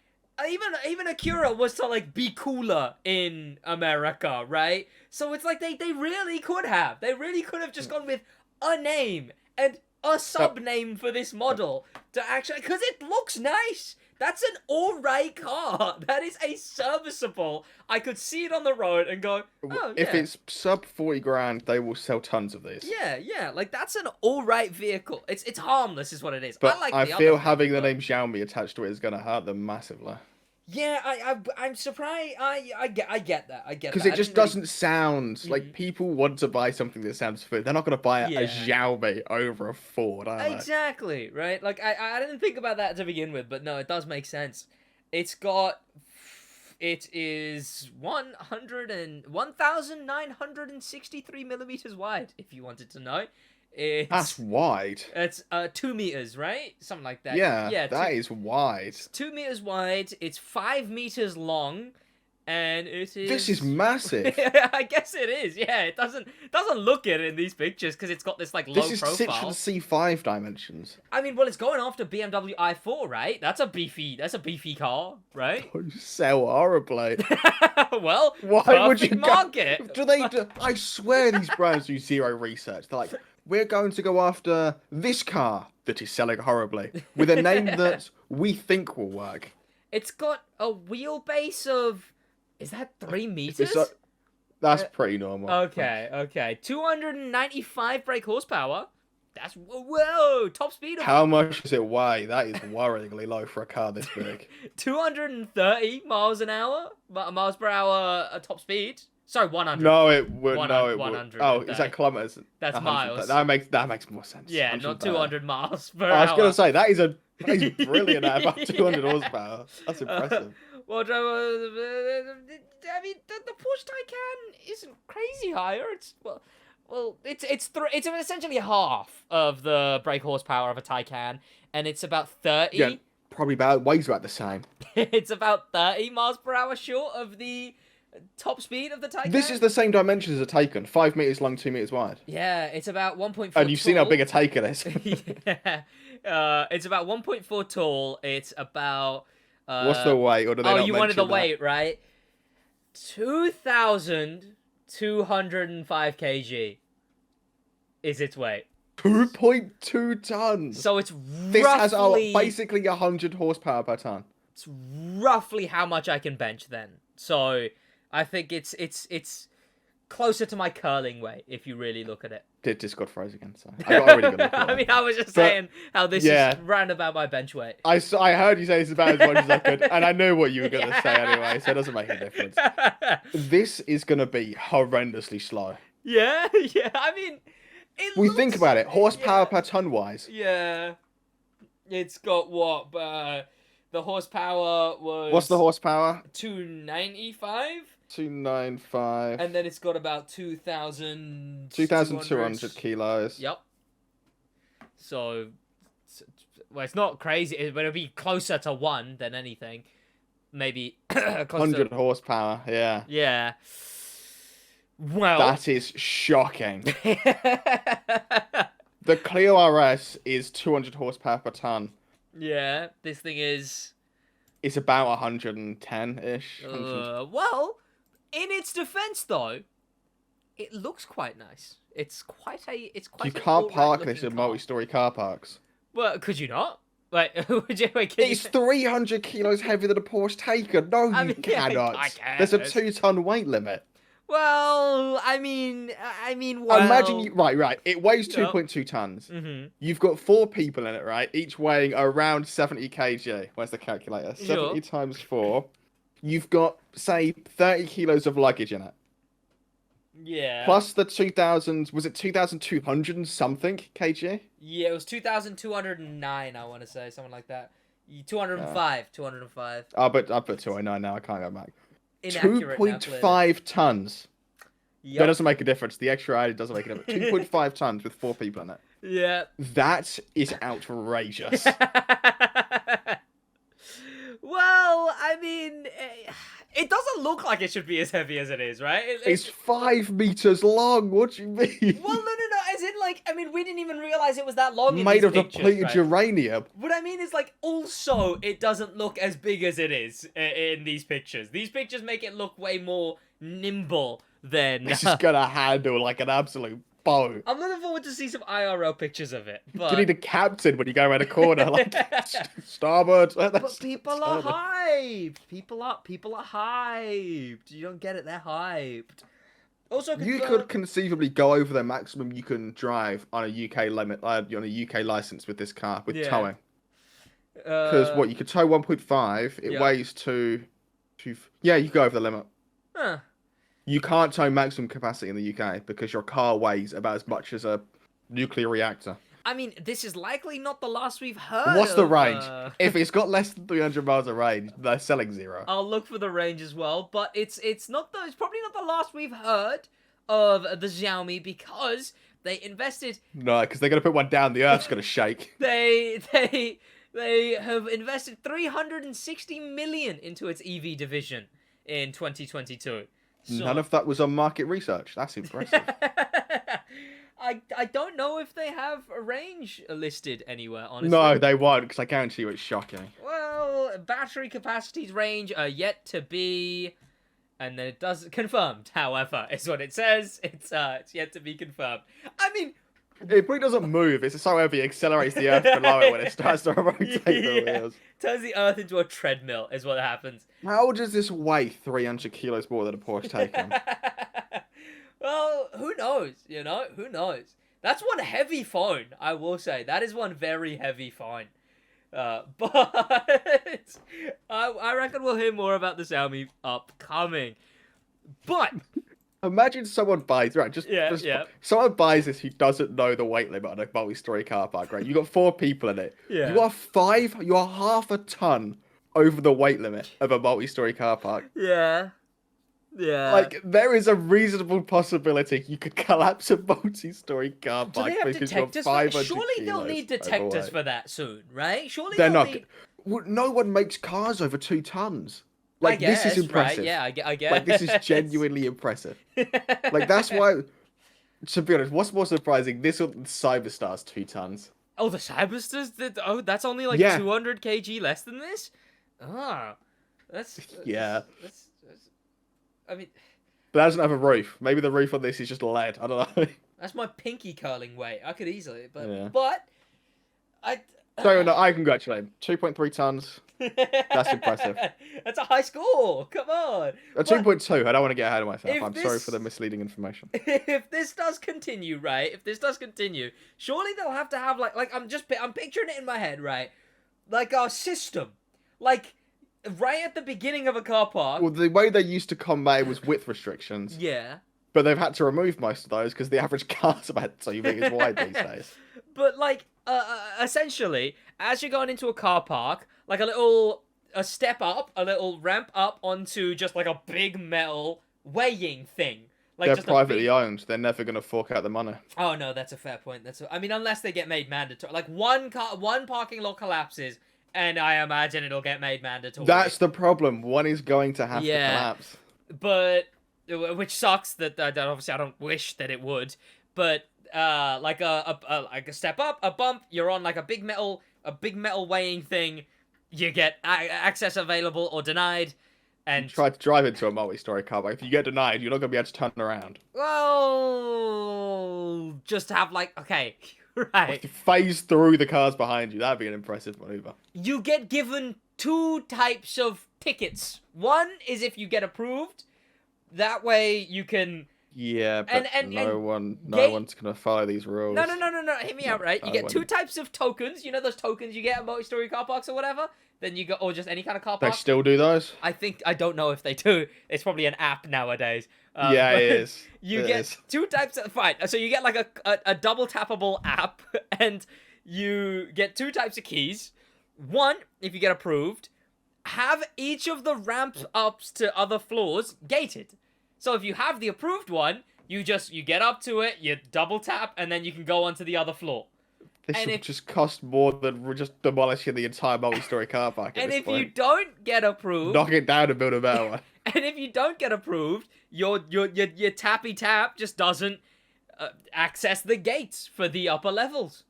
Speaker 1: even Acura was to like be cooler in America, right? So it's like they really could have. They really could have just gone with a name and a sub name for this model to actually, because it looks nice. That's an alright car. That is a serviceable. I could see it on the road and go, oh,
Speaker 2: If
Speaker 1: yeah.
Speaker 2: it's sub 40 grand, they will sell tons of these.
Speaker 1: Yeah, like that's an alright vehicle. It's harmless, is what it is.
Speaker 2: But
Speaker 1: I like
Speaker 2: I
Speaker 1: the
Speaker 2: feel
Speaker 1: other
Speaker 2: having the
Speaker 1: but-
Speaker 2: name Xiaomi attached to it is going to hurt them massively.
Speaker 1: Yeah, I'm surprised. I get that. I get
Speaker 2: Because
Speaker 1: that.
Speaker 2: it just doesn't sound like people want to buy something that sounds fit. They're not going to buy a Xiaomi over a Ford, are they?
Speaker 1: Exactly, right? Like I didn't think about that to begin with, but no, it does make sense. It is 1,963 millimeters wide, if you wanted to know.
Speaker 2: That's wide.
Speaker 1: It's 2 meters, right? Something like that.
Speaker 2: Yeah, that is wide.
Speaker 1: It's 2 meters wide. It's 5 meters long, and it is.
Speaker 2: This is massive.
Speaker 1: I guess it is. Yeah, it doesn't look it in these pictures because it's got this like low
Speaker 2: This is
Speaker 1: profile.
Speaker 2: Citroen C5 dimensions.
Speaker 1: I mean, well, it's going after BMW i4, right? That's a beefy car, right?
Speaker 2: You sell horribly.
Speaker 1: Well,
Speaker 2: Why would you
Speaker 1: perfect market.
Speaker 2: I swear these brands do zero research. They're like, we're going to go after this car that is selling horribly with a name that we think will work.
Speaker 1: It's got a wheelbase of, is that 3 meters?
Speaker 2: That's pretty normal.
Speaker 1: Okay. 295 brake horsepower. That's whoa. Top speed of
Speaker 2: How much does it weigh? That is worryingly low for a car this big.
Speaker 1: 230 miles an hour. Miles per hour top speed. Sorry, 100.
Speaker 2: No, it would.
Speaker 1: 100.
Speaker 2: Oh, is that kilometers?
Speaker 1: That's
Speaker 2: 100.
Speaker 1: miles.
Speaker 2: That makes more sense.
Speaker 1: Yeah, not 200 miles per hour.
Speaker 2: I was gonna say that is brilliant at about 200 horsepower. That's impressive.
Speaker 1: Well, I mean, the Porsche Taycan isn't crazy higher. It's essentially half of the brake horsepower of a Taycan, and it's about 30.
Speaker 2: Yeah, probably weighs about the same.
Speaker 1: It's about 30 miles per hour short of the top speed of the Taycan.
Speaker 2: This is the same dimensions as a Taycan. 5 meters long, 2 meters wide.
Speaker 1: Yeah, it's about 1.4.
Speaker 2: And you've seen how big a Taycan is.
Speaker 1: Yeah, it's about 1.4 tall. It's about.
Speaker 2: What's the weight? Or do they not
Speaker 1: you wanted the
Speaker 2: mention that?
Speaker 1: weight, right? 2,205 kg is its weight.
Speaker 2: 2.2 tons.
Speaker 1: So it's
Speaker 2: This has
Speaker 1: roughly
Speaker 2: basically 100 horsepower per ton.
Speaker 1: it's roughly how much I can bench then. So I think it's closer to my curling weight if you really look at it.
Speaker 2: Discord froze again, so I got a really good look at
Speaker 1: I
Speaker 2: it.
Speaker 1: mean, I was just saying how this
Speaker 2: yeah.
Speaker 1: is round about my bench weight.
Speaker 2: I heard you say it's about as much as I could, and I knew what you were going to say anyway, so it doesn't make a difference. This is going to be horrendously slow.
Speaker 1: Yeah. I mean,
Speaker 2: Think about it, horsepower per ton wise.
Speaker 1: Yeah. It's got what? The horsepower was.
Speaker 2: What's the horsepower?
Speaker 1: 295.
Speaker 2: 295.
Speaker 1: And then it's got about
Speaker 2: 2,200 kilos.
Speaker 1: Yep. So, well, it's not crazy, but it'll be closer to 1 than anything. Maybe
Speaker 2: 100 horsepower, yeah.
Speaker 1: Yeah. Well.
Speaker 2: That is shocking. The Clio RS is 200 horsepower per ton.
Speaker 1: Yeah, this thing is.
Speaker 2: It's about 110-ish.
Speaker 1: Well, in its defense, though, it looks quite nice. It's quite.
Speaker 2: You can't park this in multi-story car parks.
Speaker 1: Well, could you not? Like,
Speaker 2: it's 300 kilos heavier than a Porsche Taycan. No, you cannot.
Speaker 1: I can.
Speaker 2: There's a 2-ton weight limit.
Speaker 1: Well,
Speaker 2: Imagine
Speaker 1: well.
Speaker 2: you right. It weighs
Speaker 1: Yep.
Speaker 2: 2.2 tons.
Speaker 1: Mm-hmm.
Speaker 2: You've got 4 people in it, right? Each weighing around 70 kg. Where's the calculator? 70
Speaker 1: Sure.
Speaker 2: times 4. You've got, say, 30 kilos of luggage in it.
Speaker 1: Yeah.
Speaker 2: Plus the 2,000, was it 2,200 and something kg?
Speaker 1: Yeah, it was 2,209, I want to say, something like that.
Speaker 2: Yeah.
Speaker 1: 205, 205.
Speaker 2: I put 209 now, I can't go back.
Speaker 1: Inaccurate now, clearly.
Speaker 2: 2.5 tons. That
Speaker 1: Yep.
Speaker 2: doesn't make a difference. The extra added doesn't make a difference. 2.5 tons with 4 people in it.
Speaker 1: Yeah.
Speaker 2: That is outrageous.
Speaker 1: Well, it doesn't look like it should be as heavy as it is, right?
Speaker 2: It's 5 meters long. What do you mean?
Speaker 1: Well, no. As in, like, we didn't even realize it was that long in
Speaker 2: Made
Speaker 1: these
Speaker 2: of
Speaker 1: pictures,
Speaker 2: depleted
Speaker 1: right?
Speaker 2: uranium.
Speaker 1: What I mean is, like, also, it doesn't look as big as it is in these pictures. These pictures make it look way more nimble than...
Speaker 2: This is gonna handle like an absolute boat.
Speaker 1: I'm looking forward to see some IRL pictures of it, but...
Speaker 2: You need a captain when you go around a corner, like starboard.
Speaker 1: But people are hyped. People are hyped. You don't get it. They're hyped. Also,
Speaker 2: You could conceivably go over the maximum you can drive on a UK limit, on a UK license with this car with towing. Because what you could tow 1.5, it weighs yeah, you go over the limit.
Speaker 1: Huh.
Speaker 2: You can't tow maximum capacity in the UK because your car weighs about as much as a nuclear reactor.
Speaker 1: This is likely not the last we've heard.
Speaker 2: What's the range? If it's got less than 300 miles of range, they're selling 0.
Speaker 1: I'll look for the range as well, but it's probably not the last we've heard of the Xiaomi because they invested.
Speaker 2: No, because they're gonna put one down, the Earth's gonna shake.
Speaker 1: They have invested 360 million into its EV division in 2022. So...
Speaker 2: None of that was on market research. That's impressive.
Speaker 1: I don't know if they have a range listed anywhere, honestly.
Speaker 2: No, they won't, because I guarantee you it's shocking.
Speaker 1: Well, battery capacities range are yet to be... And then it does... Confirmed, however, is what it says. It's yet to be confirmed.
Speaker 2: It probably doesn't move. It's so heavy, it accelerates the Earth below it when it starts to rotate the wheels.
Speaker 1: Turns the Earth into a treadmill, is what happens.
Speaker 2: How does this weigh 300 kilos more than a Porsche Taycan?
Speaker 1: Well, who knows, Who knows? That's one heavy phone, I will say. That is one very heavy phone. But I reckon we'll hear more about the Xiaomi upcoming. But
Speaker 2: imagine someone buys someone buys this who doesn't know the weight limit on a multi-story car park, right? You got 4 people in it.
Speaker 1: Yeah.
Speaker 2: You are half a ton over the weight limit of a multi-story car park.
Speaker 1: Yeah. Yeah.
Speaker 2: Like, there is a reasonable possibility you could collapse a multi-story car park.
Speaker 1: Do they have
Speaker 2: because you're
Speaker 1: detectors?
Speaker 2: 500
Speaker 1: Surely they'll need detectors
Speaker 2: overweight.
Speaker 1: for that soon, right? Surely
Speaker 2: They're
Speaker 1: they'll
Speaker 2: not.
Speaker 1: need...
Speaker 2: Well, no one makes cars over 2 tons. Like,
Speaker 1: I guess,
Speaker 2: this is impressive.
Speaker 1: Right? Yeah, I guess.
Speaker 2: Like, this is genuinely impressive. Like, that's why, to be honest, what's more surprising, this or the Cyberstar's 2 tons?
Speaker 1: Oh, the Cyberstars? That's only like 200 kg less than this? Oh, that's
Speaker 2: Yeah.
Speaker 1: That's
Speaker 2: But that doesn't have a roof. Maybe the roof on this is just lead. I don't know.
Speaker 1: that's my pinky curling weight. I could easily, but
Speaker 2: So, no, I congratulate him. 2.3 tons. That's impressive.
Speaker 1: That's a high score. Come on.
Speaker 2: A 2.2. I don't want to get ahead of myself.
Speaker 1: If
Speaker 2: I'm sorry for the misleading information.
Speaker 1: If this does continue, right? If this does continue, surely they'll have to have I'm picturing it in my head, right? Like a system, like right at the beginning of a car park.
Speaker 2: Well, the way they used to combat was width restrictions.
Speaker 1: Yeah.
Speaker 2: But they've had to remove most of those because the average car's about 2 meters wide these days.
Speaker 1: But essentially, as you're going into a car park, like a step up, a little ramp up onto just like a big metal weighing thing. Like
Speaker 2: They're
Speaker 1: just
Speaker 2: privately owned. They're never going to fork out the money.
Speaker 1: Oh no, that's a fair point. Unless they get made mandatory. Like one parking lot collapses, and I imagine it'll get made mandatory.
Speaker 2: That's the problem. One is going to have to collapse.
Speaker 1: But which sucks that obviously I don't wish that it would. But like a step up, a bump, you're on like a big metal weighing thing. You get access available or denied. And
Speaker 2: try to drive into a multi-story car, but if you get denied, you're not going to be able to turn around.
Speaker 1: Well, just have okay, right.
Speaker 2: Phase through the cars behind you. That'd be an impressive maneuver.
Speaker 1: You get given 2 types of tickets. One is if you get approved. That way you can.
Speaker 2: Yeah,
Speaker 1: And
Speaker 2: but
Speaker 1: and
Speaker 2: no
Speaker 1: and
Speaker 2: one's gonna follow these rules.
Speaker 1: no. Hear me out, right? You
Speaker 2: No
Speaker 1: get two
Speaker 2: one.
Speaker 1: types of tokens. You know those tokens you get at multi-story car parks or whatever. Then you go, or just any kind of car
Speaker 2: They
Speaker 1: park.
Speaker 2: still do those?
Speaker 1: I don't know if they do. It's probably an app nowadays.
Speaker 2: Yeah,
Speaker 1: But
Speaker 2: it is.
Speaker 1: you
Speaker 2: It
Speaker 1: get
Speaker 2: is.
Speaker 1: two types of fine. So you get like a double tappable app, and you get two types of keys. One, if you get approved, have each of the ramps ups to other floors gated. So if you have the approved one, you get up to it, you double tap, and then you can go onto the other floor.
Speaker 2: This
Speaker 1: And
Speaker 2: will
Speaker 1: if
Speaker 2: just cost more than we're just demolishing the entire multi-story car park at
Speaker 1: and
Speaker 2: this
Speaker 1: if you
Speaker 2: point.
Speaker 1: don't get approved,
Speaker 2: Knock it down and build a better one.
Speaker 1: and if you don't get approved, your tappy tap just doesn't access the gates for the upper levels.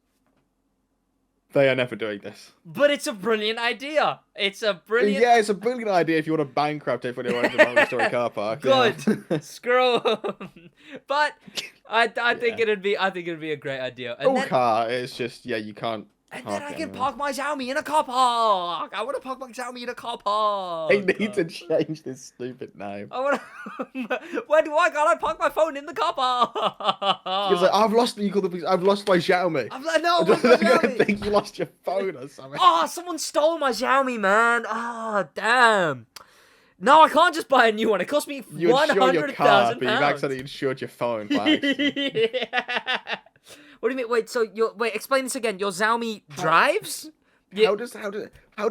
Speaker 2: They are never doing this.
Speaker 1: But it's a brilliant idea. It's a brilliant.
Speaker 2: Yeah, it's a brilliant idea if you want to bankrupt everyone in the multi-story car park.
Speaker 1: Good.
Speaker 2: Yeah.
Speaker 1: Screw 'em. But I think
Speaker 2: Yeah.
Speaker 1: it'd be a great idea. And then,
Speaker 2: car, it's just you can't.
Speaker 1: and
Speaker 2: park
Speaker 1: then I
Speaker 2: it
Speaker 1: can
Speaker 2: anywhere.
Speaker 1: park my Xiaomi in a car park. I want to park my Xiaomi in a car park.
Speaker 2: They need to change this stupid name.
Speaker 1: I want to. Why can't I park my phone in the car park?
Speaker 2: He's like, I've lost my Xiaomi.
Speaker 1: I'm like, no,
Speaker 2: I
Speaker 1: where's my Xiaomi?
Speaker 2: think you lost your phone or something.
Speaker 1: Oh, someone stole my Xiaomi, man. Oh, damn. No, I can't just buy a new one. It cost me
Speaker 2: You insure your car, but you've
Speaker 1: £100,000.
Speaker 2: accidentally insured your phone by accident.
Speaker 1: Yeah. What do you mean? Wait, explain this again. Your Xiaomi drives? Yeah.
Speaker 2: How does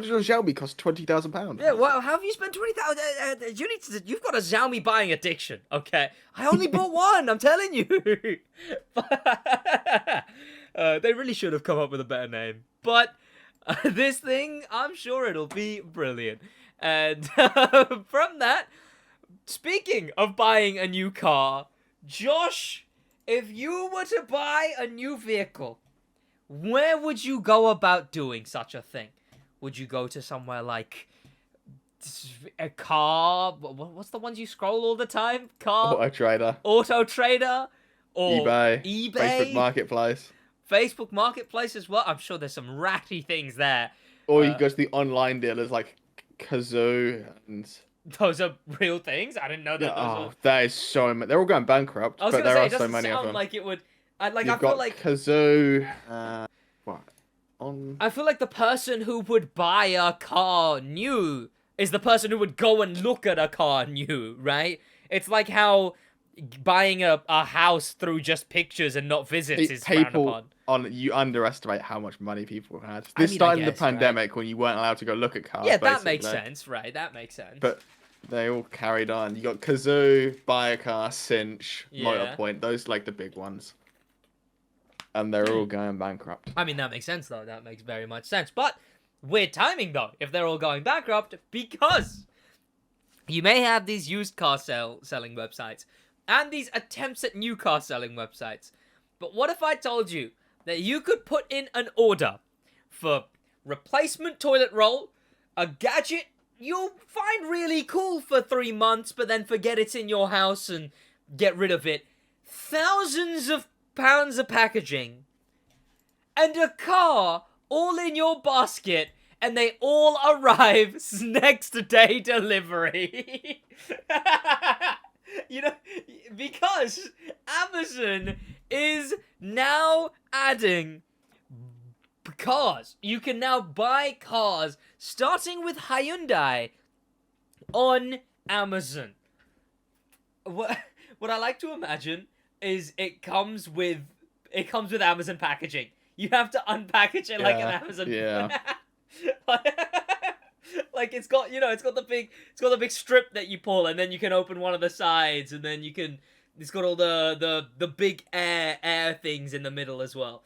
Speaker 2: your Xiaomi cost £20,000?
Speaker 1: Yeah, well, how have you spent 20,000? You've got a Xiaomi buying addiction, okay? I only bought one, I'm telling you. They really should have come up with a better name. But this thing, I'm sure it'll be brilliant. And from that, speaking of buying a new car, Josh, if you were to buy a new vehicle, where would you go about doing such a thing? Would you go to somewhere like a car? What's the ones you scroll all the time?
Speaker 2: Auto Trader,
Speaker 1: Auto Trader, or
Speaker 2: eBay, Facebook Marketplace.
Speaker 1: Facebook Marketplace as well. I'm sure there's some ratty things there.
Speaker 2: Or you go to the online dealers like Kazoo and...
Speaker 1: Those are real things. I didn't know that.
Speaker 2: That is so many. They're all going bankrupt,
Speaker 1: I was
Speaker 2: but
Speaker 1: gonna
Speaker 2: there
Speaker 1: say,
Speaker 2: are
Speaker 1: it
Speaker 2: so
Speaker 1: doesn't
Speaker 2: many of
Speaker 1: sound
Speaker 2: them.
Speaker 1: like it would. I
Speaker 2: You've
Speaker 1: feel
Speaker 2: got
Speaker 1: like
Speaker 2: Kazoo. What?
Speaker 1: I feel like the person who would buy a car new is the person who would go and look at a car new, right? It's like how buying a house through just pictures and not visits is frowned upon.
Speaker 2: You underestimate how much money people had.
Speaker 1: I
Speaker 2: This
Speaker 1: mean,
Speaker 2: started in
Speaker 1: I
Speaker 2: the
Speaker 1: guess, right?
Speaker 2: pandemic when you weren't allowed to go look at cars.
Speaker 1: Yeah, that makes
Speaker 2: basically.
Speaker 1: sense, right? That makes sense.
Speaker 2: But they all carried on. You got Kazoo, Buy a Car, Cinch,
Speaker 1: Yeah.
Speaker 2: Motorpoint. Those like the big ones. And they're all going bankrupt.
Speaker 1: I mean, that makes sense, though. That makes very much sense. But weird timing, though, if they're all going bankrupt, because you may have these used car selling websites and these attempts at new car selling websites. But what if I told you that you could put in an order for replacement toilet roll, a gadget you'll find really cool for 3 months, but then forget it's in your house and get rid of it, thousands of pounds of packaging, and a car all in your basket, and they all arrive next day delivery. You know, because Amazon is now adding cars. You can now buy cars starting with Hyundai on Amazon. What I like to imagine is it comes with Amazon packaging. You have to unpackage it like an Amazon.
Speaker 2: Yeah.
Speaker 1: Like it's got the big strip that you pull, and then you can open one of the sides, and then it's got all the big air things in the middle as well,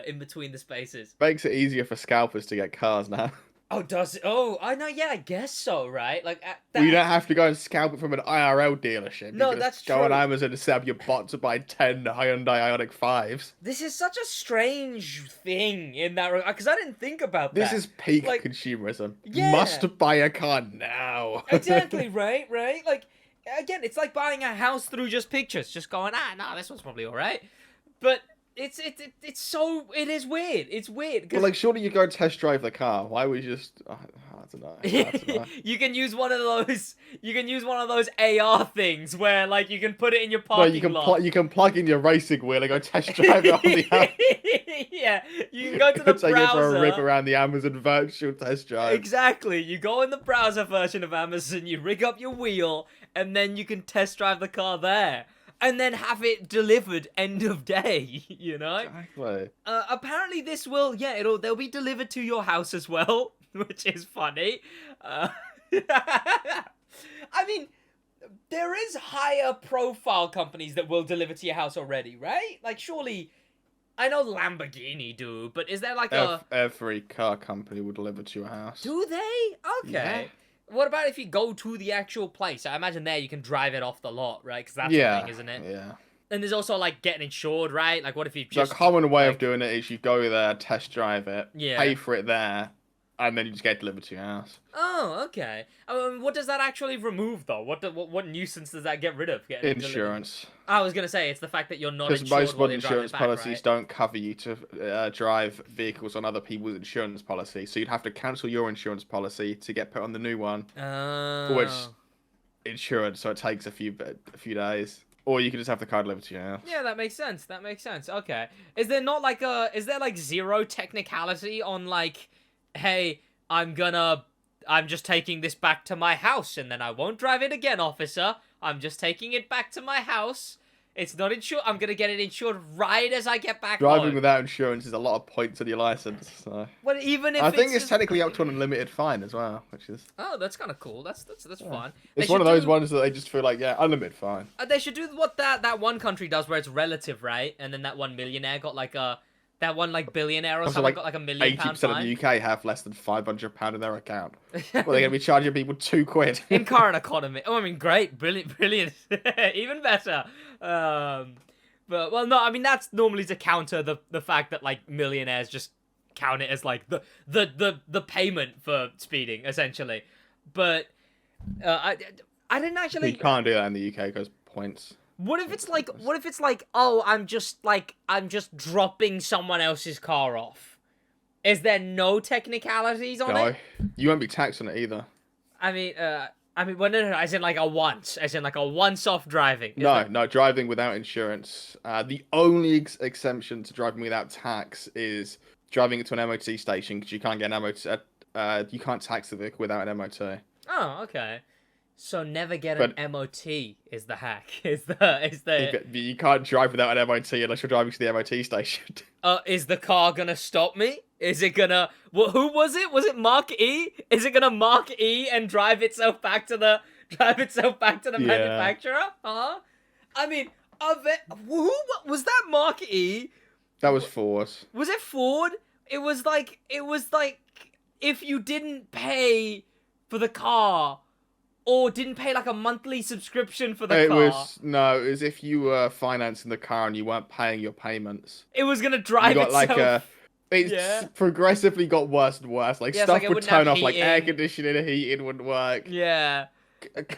Speaker 1: in between the spaces.
Speaker 2: Makes it easier for scalpers to get cars now.
Speaker 1: Oh, does it? Oh, I know. Yeah, I guess so. Right? Like
Speaker 2: You don't have to go and scalp it from an IRL dealership.
Speaker 1: No,
Speaker 2: you can
Speaker 1: that's
Speaker 2: just go on
Speaker 1: true.
Speaker 2: Amazon and set up your bot to buy 10 Hyundai Ioniq 5s.
Speaker 1: This is such a strange thing in that regard, because I didn't think about
Speaker 2: This
Speaker 1: that.
Speaker 2: is peak
Speaker 1: Like,
Speaker 2: consumerism.
Speaker 1: yeah.
Speaker 2: Must buy a car now.
Speaker 1: Exactly, right? Like, again, it's like buying a house through just pictures. Just going, no, this one's probably alright. But it is weird. It's weird
Speaker 2: Well,
Speaker 1: because
Speaker 2: like, surely you go test drive the car. Why would you just? I don't know. I don't know.
Speaker 1: you can use one of those. You can use one of those AR things where like you can put it in your
Speaker 2: No, you
Speaker 1: parking
Speaker 2: can
Speaker 1: lot.
Speaker 2: you can plug in your racing wheel and go test drive it on the app.
Speaker 1: Yeah, you can go to
Speaker 2: Go
Speaker 1: the
Speaker 2: take it for a rip
Speaker 1: browser.
Speaker 2: around the Amazon virtual test drive.
Speaker 1: Exactly. You go in the browser version of Amazon, you rig up your wheel, and then you can test drive the car there. And then have it delivered end of day, you know?
Speaker 2: Exactly.
Speaker 1: Apparently this will, yeah, they'll be delivered to your house as well, which is funny. I mean, there is higher profile companies that will deliver to your house already, right? Like, surely, I know Lamborghini do, but is there like
Speaker 2: Every car company will deliver to your house.
Speaker 1: Do they? Okay. What about if you go to the actual place? I imagine there you can drive it off the lot, right? Because that's a thing, isn't it?
Speaker 2: Yeah.
Speaker 1: And there's also like getting insured, right? Like, what if you
Speaker 2: The
Speaker 1: just
Speaker 2: common way
Speaker 1: like,
Speaker 2: of doing it is you go there, test drive it,
Speaker 1: Yeah.
Speaker 2: pay for it there, and then you just get it delivered to your house.
Speaker 1: Oh, okay. What does that actually remove though? What nuisance does that get rid of? Getting it delivered?
Speaker 2: Insurance.
Speaker 1: I was gonna say it's the fact that you're not
Speaker 2: Because
Speaker 1: insured
Speaker 2: most
Speaker 1: while
Speaker 2: modern
Speaker 1: you're driving
Speaker 2: insurance
Speaker 1: back,
Speaker 2: policies
Speaker 1: right?
Speaker 2: don't cover you to drive vehicles on other people's insurance policy, so you'd have to cancel your insurance policy to get put on the new one, for which
Speaker 1: Oh.
Speaker 2: insurance, so it takes a few days. Or you can just have the car delivered to your house.
Speaker 1: Yeah, that makes sense. That makes sense. Okay. Is there is there like zero technicality on like, hey, I'm just taking this back to my house and then I won't drive it again, officer. I'm just taking it back to my house. It's not insured. I'm gonna get it insured right as I get back
Speaker 2: Driving
Speaker 1: home.
Speaker 2: without insurance is a lot of points on your license. So.
Speaker 1: Well, even if
Speaker 2: I think it's
Speaker 1: just...
Speaker 2: technically up to an unlimited fine as well, which is.
Speaker 1: Oh, that's kind of cool. That's fun.
Speaker 2: It's
Speaker 1: They
Speaker 2: one of
Speaker 1: should
Speaker 2: those
Speaker 1: do-
Speaker 2: ones that they just feel like, yeah, unlimited fine.
Speaker 1: They should do what that one country does, where it's relative, right? And then that one millionaire got like that one like billionaire or
Speaker 2: Also,
Speaker 1: something
Speaker 2: like,
Speaker 1: got like £1 million
Speaker 2: 80% of
Speaker 1: fine.
Speaker 2: the UK have less than £500 in their account. Well, they're going to be charging people £2.
Speaker 1: In current economy. Oh, I mean, great, brilliant, even better. But well, no, I mean that's normally to counter the fact that like millionaires just count it as like the payment for speeding essentially. But I didn't actually.
Speaker 2: You can't do that in the UK because points.
Speaker 1: What if it's like, oh, I'm just dropping someone else's car off? Is there no technicalities on it?
Speaker 2: You won't be taxed on it either.
Speaker 1: I mean, well, no, as in like a once-off driving.
Speaker 2: No, driving without insurance. The only exemption to driving without tax is driving it to an MOT station because you can't get an MOT. You can't tax the vehicle without an MOT.
Speaker 1: Oh, okay. So never get an MOT is the hack. Is the
Speaker 2: You can't drive without an MOT unless you're driving to the MOT station.
Speaker 1: Is the car gonna stop me? Is it gonna? Who was it? Was it Mark E? Is it gonna Mark E and drive itself back to the manufacturer? Huh? I mean, who was that? Mark E?
Speaker 2: That was Ford.
Speaker 1: Was it Ford? It was like if you didn't pay for the car. Or didn't pay like a monthly subscription for the car.
Speaker 2: It was if you were financing the car and you weren't paying your payments.
Speaker 1: It was gonna drive itself.
Speaker 2: It's progressively got worse and worse. Like stuff would turn off, like air conditioning and heating wouldn't work.
Speaker 1: Yeah.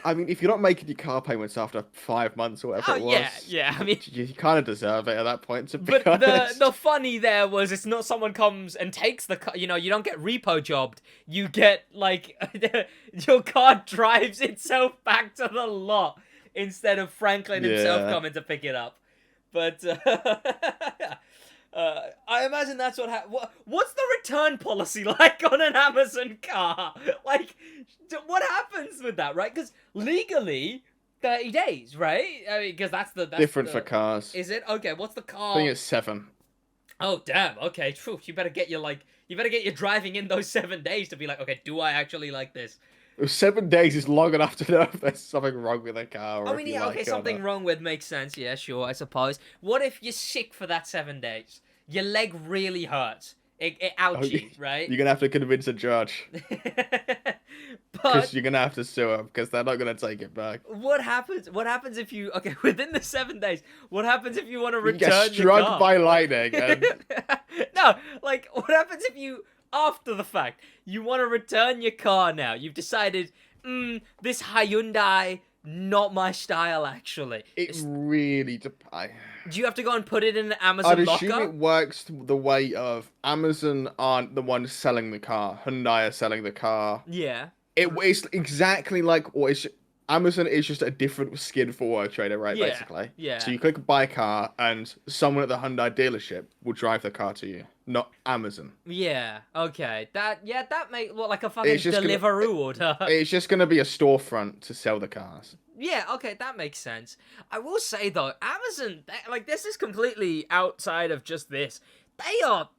Speaker 2: I mean, if you're not making your car payments after 5 months or whatever it was,
Speaker 1: yeah. I mean,
Speaker 2: you kind of deserve it at that point. To be
Speaker 1: but
Speaker 2: honest.
Speaker 1: the funny there was it's not someone comes and takes the car. You know, you don't get repo jobbed. You get like your car drives itself back to the lot instead of Franklin himself coming to pick it up. But I imagine that's what's the return policy like on an Amazon car? Like, what happens with that, right? Because legally, 30 days, right? I mean, because that's
Speaker 2: different for cars.
Speaker 1: Is it? Okay, what's the car?
Speaker 2: I think it's 7.
Speaker 1: Oh, damn. Okay, true. You better get your driving in those 7 days to be like, okay, do I actually like this?
Speaker 2: 7 days is long enough to know if there's something wrong with the car. Or
Speaker 1: I mean, yeah, okay, something wrong with makes sense. Yeah, sure, I suppose. What if you're sick for that 7 days? Your leg really hurts. It ouchie, right?
Speaker 2: You're gonna have to convince a judge. Because you're gonna have to sue them because they're not gonna take it back.
Speaker 1: What happens? What happens if you within the 7 days? What happens if you want to return
Speaker 2: You get
Speaker 1: your car?
Speaker 2: struck by lightning. And...
Speaker 1: No, like what happens if you after the fact you want to return your car now? You've decided, this Hyundai not my style, actually.
Speaker 2: It really depends.
Speaker 1: Do you have to go and put it in an Amazon
Speaker 2: I'd assume
Speaker 1: locker?
Speaker 2: it works the way of Amazon aren't the ones selling the car. Hyundai are selling the car.
Speaker 1: Yeah.
Speaker 2: It's exactly like what is Amazon is just a different skin for Auto Trader, right?
Speaker 1: Yeah.
Speaker 2: Basically.
Speaker 1: Yeah.
Speaker 2: So you click buy car, and someone at the Hyundai dealership will drive the car to you, not Amazon.
Speaker 1: Yeah. Okay. That make look like a fucking
Speaker 2: It's just gonna-
Speaker 1: Deliveroo order.
Speaker 2: It's just going to be a storefront to sell the cars.
Speaker 1: Yeah, okay, that makes sense. I will say though, Amazon, like this is completely outside of just this. They are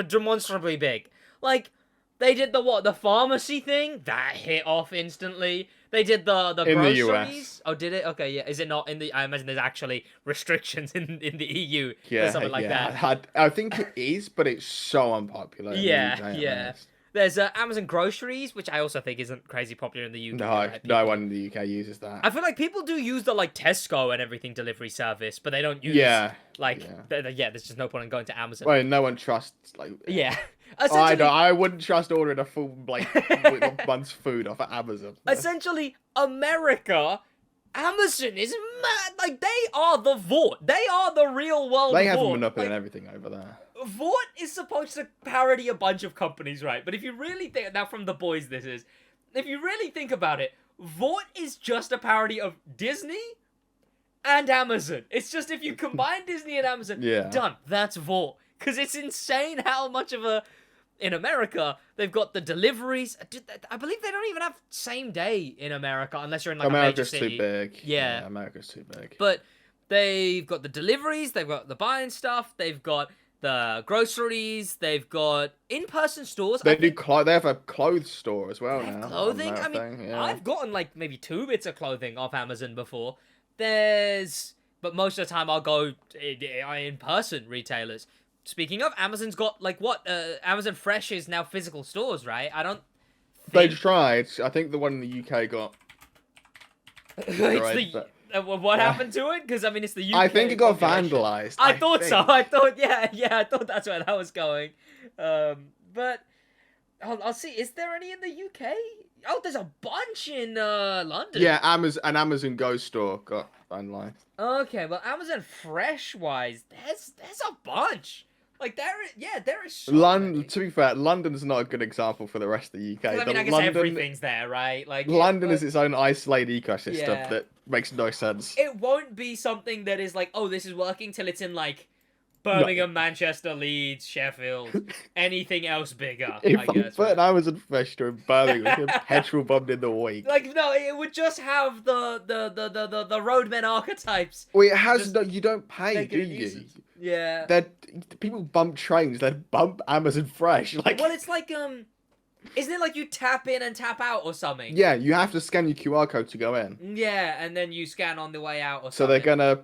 Speaker 1: demonstrably big. Like they did the pharmacy thing that hit off instantly. They did the
Speaker 2: In the
Speaker 1: groceries.
Speaker 2: US.
Speaker 1: Oh, did it? Okay, yeah. Is it not in the? I imagine there's actually restrictions in the EU
Speaker 2: Yeah,
Speaker 1: or something like that.
Speaker 2: I think it is, but it's so unpopular. In
Speaker 1: Yeah,
Speaker 2: the UK, at
Speaker 1: yeah.
Speaker 2: least.
Speaker 1: There's Amazon groceries, which I also think isn't crazy popular in the UK.
Speaker 2: No,
Speaker 1: right?
Speaker 2: no
Speaker 1: People-
Speaker 2: one in the UK uses that.
Speaker 1: I feel like people do use the like Tesco and everything delivery service, but they don't use
Speaker 2: Yeah,
Speaker 1: like
Speaker 2: yeah.
Speaker 1: there's just no point in going to Amazon.
Speaker 2: Well, no one trusts like.
Speaker 1: Yeah,
Speaker 2: I wouldn't trust ordering a full like month's food off of Amazon.
Speaker 1: essentially, America, Amazon is mad. Like they are the Vought. They are the real world.
Speaker 2: They have a
Speaker 1: Vought.
Speaker 2: monopoly
Speaker 1: Like,
Speaker 2: on everything over there.
Speaker 1: Vought is supposed to parody a bunch of companies, right? But if you really think now from the boys, if you really think about it, Vought is just a parody of Disney and Amazon. It's just if you combine Disney and Amazon,
Speaker 2: Yeah.
Speaker 1: done. That's Vought. Because it's insane how much of a... In America, they've got the deliveries. I believe they don't even have same day in America, unless you're in like
Speaker 2: America's
Speaker 1: a major city.
Speaker 2: too big.
Speaker 1: Yeah.
Speaker 2: America's too big.
Speaker 1: But they've got the deliveries, they've got the buying stuff, they've got the groceries, they've got in-person stores.
Speaker 2: They They have a clothes store as well
Speaker 1: They have
Speaker 2: now.
Speaker 1: clothing.
Speaker 2: on
Speaker 1: I
Speaker 2: that
Speaker 1: mean,
Speaker 2: thing, yeah.
Speaker 1: I've gotten like maybe 2 bits of clothing off Amazon before. But most of the time I'll go in person retailers. Speaking of, Amazon's got like what? Amazon Fresh is now physical stores, right? I don't.
Speaker 2: They
Speaker 1: Think...
Speaker 2: tried. I think the one in the UK got.
Speaker 1: It's
Speaker 2: but-
Speaker 1: what happened to it? Because I mean, it's the UK.
Speaker 2: I think it got
Speaker 1: population.
Speaker 2: vandalized.
Speaker 1: I thought
Speaker 2: think.
Speaker 1: so. I thought, yeah, I thought that's where that was going. But I'll see. Is there any in the UK? Oh, there's a bunch in London.
Speaker 2: Yeah, an Amazon Go store got vandalized.
Speaker 1: Okay, well, Amazon Fresh wise, there's a bunch. Like there is. So
Speaker 2: London.
Speaker 1: many.
Speaker 2: To be fair, London's not a good example for the rest of the UK.
Speaker 1: 'Cause, I mean, I guess
Speaker 2: London,
Speaker 1: everything's there, right? Like
Speaker 2: London is
Speaker 1: but
Speaker 2: its own isolated ecosystem
Speaker 1: Yeah.
Speaker 2: that makes no sense.
Speaker 1: It won't be something that is like, oh, this is working till it's in like Birmingham, Manchester, Leeds, Sheffield, anything else bigger.
Speaker 2: If
Speaker 1: I
Speaker 2: I
Speaker 1: guess.
Speaker 2: put
Speaker 1: Right?
Speaker 2: an Amazon Fresh store in Birmingham, with petrol bombed in the week.
Speaker 1: Like no, it would just have the roadmen archetypes.
Speaker 2: Well, it has
Speaker 1: just
Speaker 2: no. You don't pay,
Speaker 1: Make
Speaker 2: do
Speaker 1: it
Speaker 2: you?
Speaker 1: uses. Yeah.
Speaker 2: People bump trains. They bump Amazon Fresh. Like,
Speaker 1: Well, it's like isn't it like you tap in and tap out or something?
Speaker 2: yeah, you have to scan your QR code to go in.
Speaker 1: Yeah, and then you scan on the way out or
Speaker 2: So
Speaker 1: something.
Speaker 2: they're gonna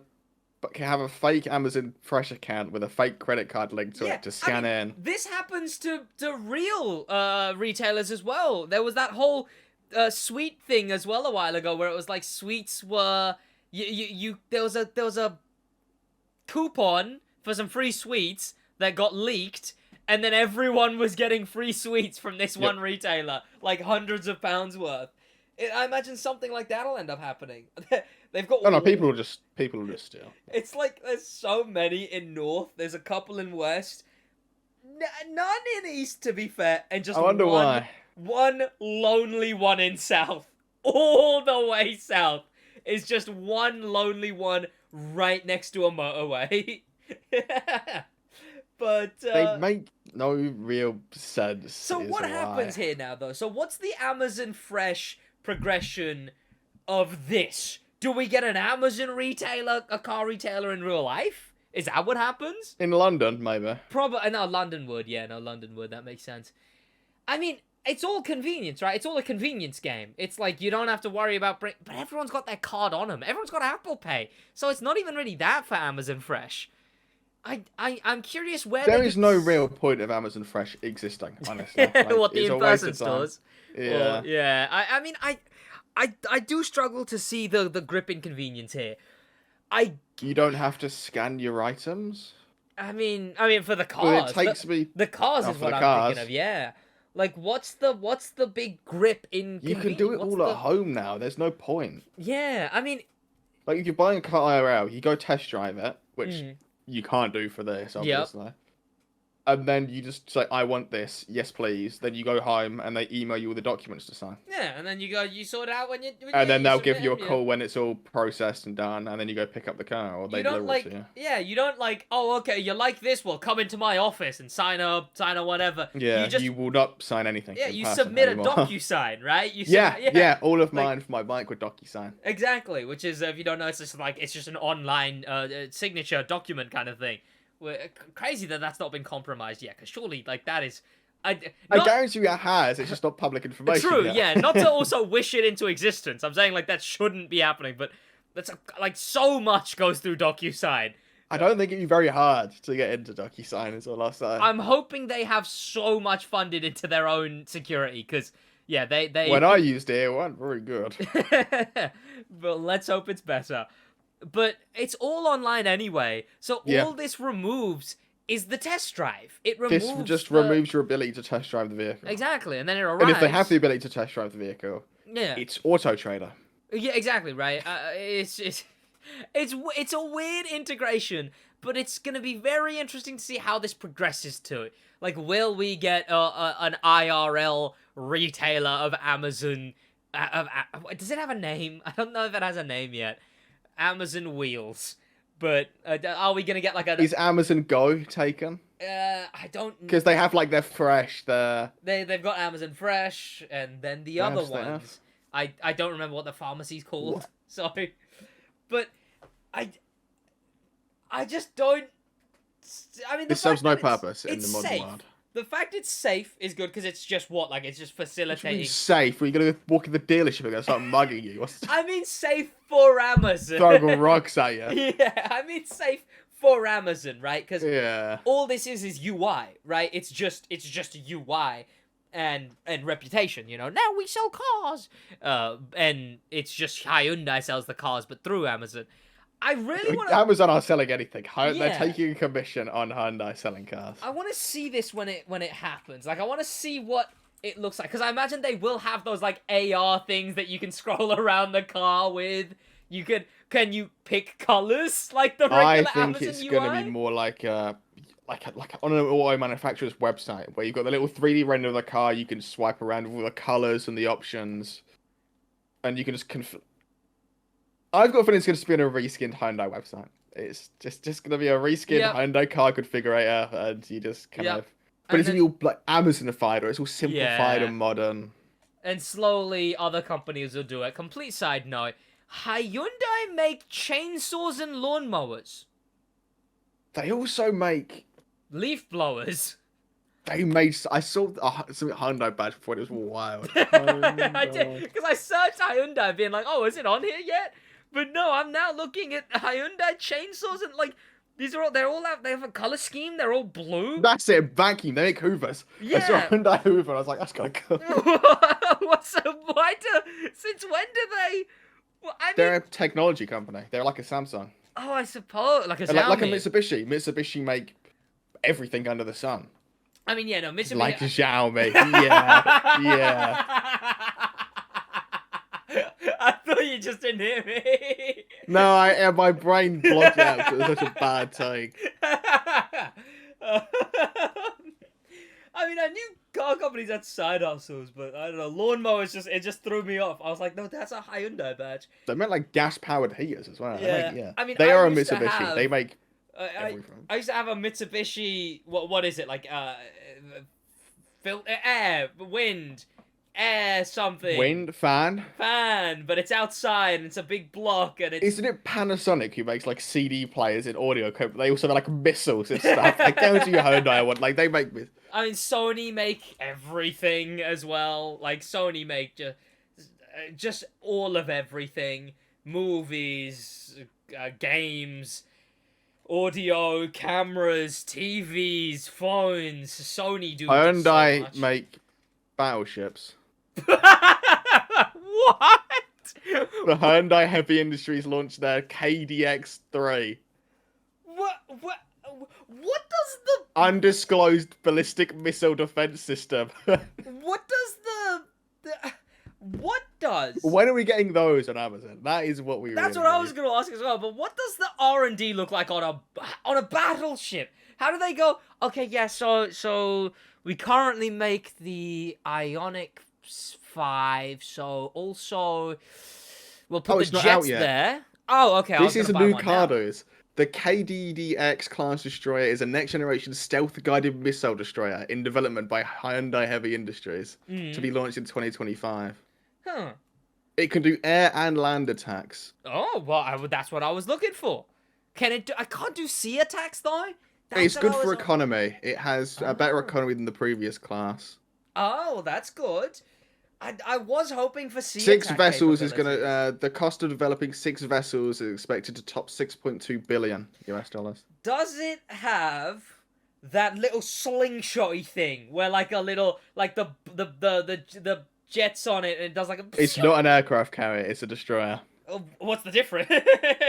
Speaker 2: have a fake Amazon Fresh account with a fake credit card linked to
Speaker 1: Yeah,
Speaker 2: it to scan
Speaker 1: I mean,
Speaker 2: in.
Speaker 1: This happens to real retailers as well. There was that whole sweet thing as well a while ago where it was like sweets were there was a coupon for some free sweets that got leaked, and then everyone was getting free sweets from this one retailer, like hundreds of pounds worth. I imagine something like that'll end up happening. They've got.
Speaker 2: Oh no, people will just steal.
Speaker 1: It's like there's so many in North. There's a couple in West. None in East, to be fair, and just
Speaker 2: I wonder why.
Speaker 1: one lonely one in South. All the way south is just one lonely one right next to a motorway. But
Speaker 2: They make no real sense.
Speaker 1: so
Speaker 2: is
Speaker 1: what
Speaker 2: why.
Speaker 1: happens here now, though? So what's the Amazon Fresh progression of this? Do we get an Amazon retailer, a car retailer in real life? Is that what happens?
Speaker 2: In London, maybe.
Speaker 1: Probably. No, London would. Yeah, no, London would. That makes sense. I mean, it's all convenience, right? It's all a convenience game. It's like you don't have to worry about... But everyone's got their card on them. Everyone's got Apple Pay. So it's not even really that for Amazon Fresh. I'm curious where
Speaker 2: There is no real point of Amazon Fresh existing, honestly. Like,
Speaker 1: what, the
Speaker 2: it's a
Speaker 1: in-person
Speaker 2: waste of time.
Speaker 1: stores?
Speaker 2: Yeah.
Speaker 1: Or, yeah. I mean, I do struggle to see the grip inconvenience here.
Speaker 2: You don't have to scan your items.
Speaker 1: I mean, for the cars.
Speaker 2: Well, it takes me.
Speaker 1: The cars
Speaker 2: Oh,
Speaker 1: is
Speaker 2: for
Speaker 1: what
Speaker 2: the
Speaker 1: I'm
Speaker 2: cars.
Speaker 1: thinking of, yeah. Like, what's the big grip in
Speaker 2: You can
Speaker 1: convenience?
Speaker 2: do it
Speaker 1: What's
Speaker 2: all at home now. There's no point.
Speaker 1: Yeah, I mean,
Speaker 2: Like if you're buying a car IRL, you go test drive it, which
Speaker 1: mm,
Speaker 2: you can't do for this,
Speaker 1: yep.
Speaker 2: obviously. And then you just say, I want this, yes please. Then you go home and they email you all the documents to sign.
Speaker 1: Yeah, and then you sort it out when
Speaker 2: And then
Speaker 1: you
Speaker 2: they'll give
Speaker 1: submit
Speaker 2: you a
Speaker 1: 'em, yeah.
Speaker 2: call when it's all processed and done, and then you go pick up the car, or they
Speaker 1: You don't
Speaker 2: deliver it to
Speaker 1: like,
Speaker 2: you.
Speaker 1: yeah, you don't like, oh, okay, you like this, well, come into my office and sign a whatever.
Speaker 2: Yeah,
Speaker 1: You just,
Speaker 2: you will not sign anything
Speaker 1: yeah,
Speaker 2: in
Speaker 1: you
Speaker 2: person
Speaker 1: submit a
Speaker 2: anymore.
Speaker 1: DocuSign, right?
Speaker 2: Yeah, yeah, all of
Speaker 1: like,
Speaker 2: mine for my bike with DocuSign.
Speaker 1: exactly, which is, if you don't know, it's just an online signature document kind of thing. Crazy that that's not been compromised yet, because surely, like, that is...
Speaker 2: I
Speaker 1: not,
Speaker 2: guarantee you it has, it's just not public information
Speaker 1: true,
Speaker 2: yet.
Speaker 1: yeah, not to also wish it into existence. I'm saying, like, that shouldn't be happening, but that's, like, so much goes through DocuSign.
Speaker 2: I don't think it'd be very hard to get into DocuSign, is all I'll say.
Speaker 1: I'm hoping they have so much funded into their own security, because, yeah, they...
Speaker 2: When I used it, it wasn't very good.
Speaker 1: But let's hope it's better. But it's all online anyway, so all this removes is the test drive. It removes
Speaker 2: This just removes your ability to test drive the vehicle.
Speaker 1: Exactly, and then it arrives...
Speaker 2: And if they have the ability to test drive the vehicle,
Speaker 1: yeah,
Speaker 2: it's Auto Trader.
Speaker 1: Yeah, exactly, right? It's a weird integration, but it's gonna be very interesting to see how this progresses to it. Like, will we get an IRL retailer of Amazon? Does it have a name? I don't know if it has a name yet. Amazon Wheels, but are we gonna get like a?
Speaker 2: Is Amazon Go taken?
Speaker 1: I don't.
Speaker 2: Because they have like their Fresh, their...
Speaker 1: They've got Amazon Fresh, and then the other ones. I don't remember what the pharmacy's called. What? Sorry, but I just don't. I mean,
Speaker 2: this serves no purpose in the modern world.
Speaker 1: The fact it's safe is good because it's just what, like, it's just facilitating.
Speaker 2: It's safe. Are you gonna walk in the dealership and gonna start mugging you?
Speaker 1: I mean, safe for Amazon.
Speaker 2: Throwing rocks at you.
Speaker 1: Yeah, I mean, safe for Amazon, right? Because
Speaker 2: yeah,
Speaker 1: all this is UI, right? It's just UI and reputation. You know, now we sell cars, and it's just Hyundai sells the cars, but through Amazon. I really want to...
Speaker 2: Amazon are selling anything.
Speaker 1: Yeah.
Speaker 2: They're taking a commission on Hyundai selling cars.
Speaker 1: I want to see this when it happens. Like, I want to see what it looks like, because I imagine they will have those like AR things that you can scroll around the car with. Can you pick colors like the regular Amazon UI?
Speaker 2: I think it's going to be more like on an auto manufacturer's website where you've got the little 3D render of the car. You can swipe around with all the colors and the options, and you can just I've got a feeling it's going to be on a reskinned Hyundai website. It's just going to be a reskinned Hyundai car configurator, and you just kind of... But it's all like Amazonified, or it's all simplified and modern.
Speaker 1: And slowly, other companies will do it. Complete side note: Hyundai make chainsaws and lawnmowers.
Speaker 2: They also make
Speaker 1: leaf blowers.
Speaker 2: They made... I saw some Hyundai badge before. It was wild.
Speaker 1: I did, because I searched Hyundai, being like, "Oh, is it on here yet?" But no, I'm now looking at Hyundai chainsaws, and like, they have a color scheme. They're all blue.
Speaker 2: That's it. Vacuum. They make Hoovers.
Speaker 1: Yeah.
Speaker 2: I saw a Hyundai Hoover. I was like, that's kind of cool.
Speaker 1: Since when do they? Well, I mean,
Speaker 2: they're a technology company. They're like a Samsung.
Speaker 1: Oh, I suppose like a Xiaomi.
Speaker 2: Like a Mitsubishi. Mitsubishi make everything under the sun.
Speaker 1: I mean, yeah, no, Mitsubishi.
Speaker 2: Like a Xiaomi. Yeah. Yeah.
Speaker 1: I thought you just didn't hear me.
Speaker 2: No, my brain blocked out. It was such a bad take.
Speaker 1: I mean, I knew car companies had side hustles, but I don't know. Lawnmowers just threw me off. I was like, no, that's a Hyundai badge.
Speaker 2: They meant like gas-powered heaters as well.
Speaker 1: Yeah. I mean,
Speaker 2: they are a Mitsubishi. They make everything.
Speaker 1: I used to have a Mitsubishi. What is it like? Air, wind. Air something.
Speaker 2: Wind, fan,
Speaker 1: but it's outside and it's a big block and it's...
Speaker 2: Isn't it Panasonic who makes like CD players in audio equipment? They also have like missiles and stuff. Like go to your Hyundai one, like they make this.
Speaker 1: I mean, Sony make everything as well. Like Sony make just all of everything. Movies, games, audio, cameras, TVs, phones. Sony do
Speaker 2: Hyundai
Speaker 1: so much.
Speaker 2: make battleships.
Speaker 1: What?
Speaker 2: The Hyundai Heavy Industries launched their KDX3.
Speaker 1: What does the
Speaker 2: undisclosed ballistic missile defense system.
Speaker 1: what does the what does?
Speaker 2: When are we getting those on Amazon? That is what we.
Speaker 1: That's
Speaker 2: really
Speaker 1: what I
Speaker 2: need.
Speaker 1: was going to ask as well. But what does the R&D look like on a battleship? How do they go? Okay, yeah. So we currently make the Ionic 5. So also we'll put the
Speaker 2: it's not out
Speaker 1: jets
Speaker 2: yet.
Speaker 1: there. Oh, okay.
Speaker 2: This is a new
Speaker 1: card.
Speaker 2: Cardos. The KDDX class destroyer is a next generation stealth guided missile destroyer in development by Hyundai Heavy Industries to be launched in 2025.
Speaker 1: Huh.
Speaker 2: It can do air and land attacks.
Speaker 1: Oh, well, that's what I was looking for. Can it do? I can't do sea attacks though.
Speaker 2: It's good for economy. It has a better economy than the previous class.
Speaker 1: Oh, that's good. I was hoping for sea
Speaker 2: Six
Speaker 1: attack
Speaker 2: vessels is
Speaker 1: capabilities.
Speaker 2: gonna. The cost of developing 6 vessels is expected to top $6.2 billion US dollars.
Speaker 1: Does it have that little slingshot-y thing where like a little the jets on it and it does like a?
Speaker 2: It's not an aircraft carrier. It's a destroyer.
Speaker 1: Oh, what's the difference?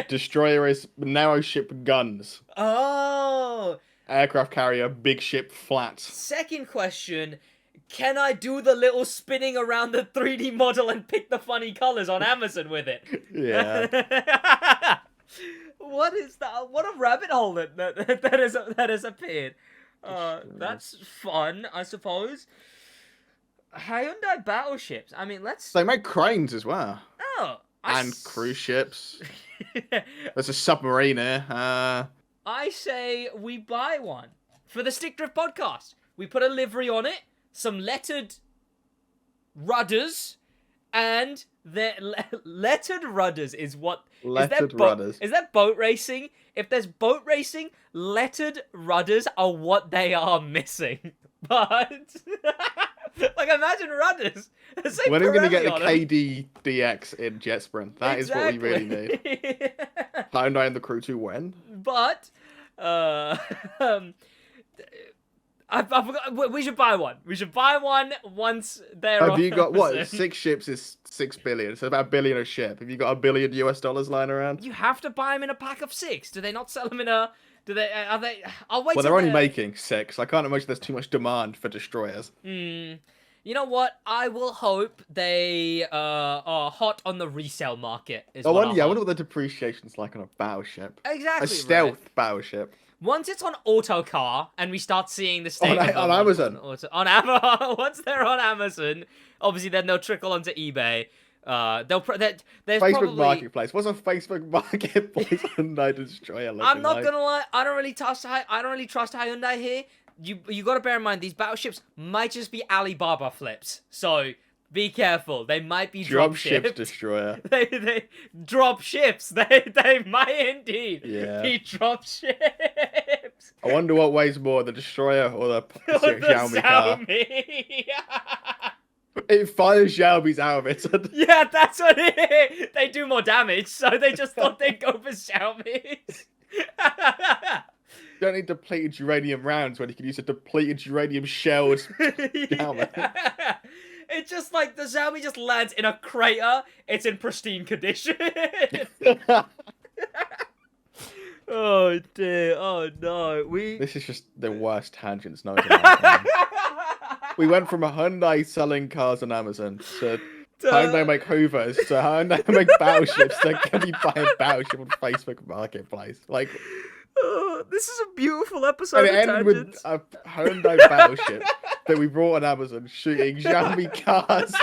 Speaker 2: Destroyer is narrow ship guns.
Speaker 1: Oh.
Speaker 2: Aircraft carrier, big ship, flat.
Speaker 1: Second question. Can I do the little spinning around the 3D model and pick the funny colors on Amazon with it?
Speaker 2: Yeah.
Speaker 1: What is that? What a rabbit hole that has appeared. That's fun, I suppose. Hyundai battleships. I mean, let's.
Speaker 2: They make cranes as well.
Speaker 1: Oh.
Speaker 2: And cruise ships. There's a submarine here.
Speaker 1: I say we buy one for the Stick Drift podcast. We put a livery on it, some lettered rudders, and the lettered rudders is what
Speaker 2: lettered rudders.
Speaker 1: Is that boat racing? If there's boat racing, lettered rudders are what they are missing. But like, imagine rudders.
Speaker 2: When are we gonna get the KDDX in Jet Sprint? That is what we really need. Hyundai and the Crew 2 when?
Speaker 1: But I forgot. We should buy one. We should buy one once they're.
Speaker 2: Have you got what? 6 ships is $6 billion. So about $1 billion a ship. Have you got $1 billion US dollars lying around?
Speaker 1: You have to buy them in a pack of 6. Do they not sell them in a? Do they? Are they? I'll wait.
Speaker 2: Well, they're only making 6. I can't imagine there's too much demand for destroyers.
Speaker 1: You know what? I will hope they are hot on the resale market.
Speaker 2: I wonder what the depreciation's like on a battleship.
Speaker 1: Exactly.
Speaker 2: A stealth battleship.
Speaker 1: Once it's on Autocar and we start seeing the state
Speaker 2: on Amazon.
Speaker 1: On Amazon. Once they're on Amazon, obviously then they'll trickle onto eBay. There's
Speaker 2: Facebook
Speaker 1: probably...
Speaker 2: Marketplace. What's a Facebook Marketplace Hyundai destroyer looking
Speaker 1: I'm not
Speaker 2: like?
Speaker 1: gonna lie. I don't really trust Hyundai here. You got to bear in mind these battleships might just be Alibaba flips. So be careful. They might be drop ships.
Speaker 2: Destroyer.
Speaker 1: They drop ships. They might indeed be drop ships.
Speaker 2: I wonder what weighs more, the destroyer or the Xaomi car. It fires Xiaomi's out of it.
Speaker 1: Yeah, that's what it is. They do more damage, so they just thought they'd go for Xiaomi's.
Speaker 2: You don't need depleted uranium rounds when you can use a depleted uranium shelled Xiaomi.
Speaker 1: Yeah. It's just like the Xiaomi just lands in a crater. It's in pristine condition. Oh dear. Oh no.
Speaker 2: This is just the worst tangents known. We went from a Hyundai selling cars on Amazon to Hyundai make Hoovers to Hyundai make battleships. So can you buy a battleship on Facebook Marketplace? Like,
Speaker 1: this is a beautiful episode.
Speaker 2: And it ended with a Hyundai battleship that we brought on Amazon shooting Xaomi cars.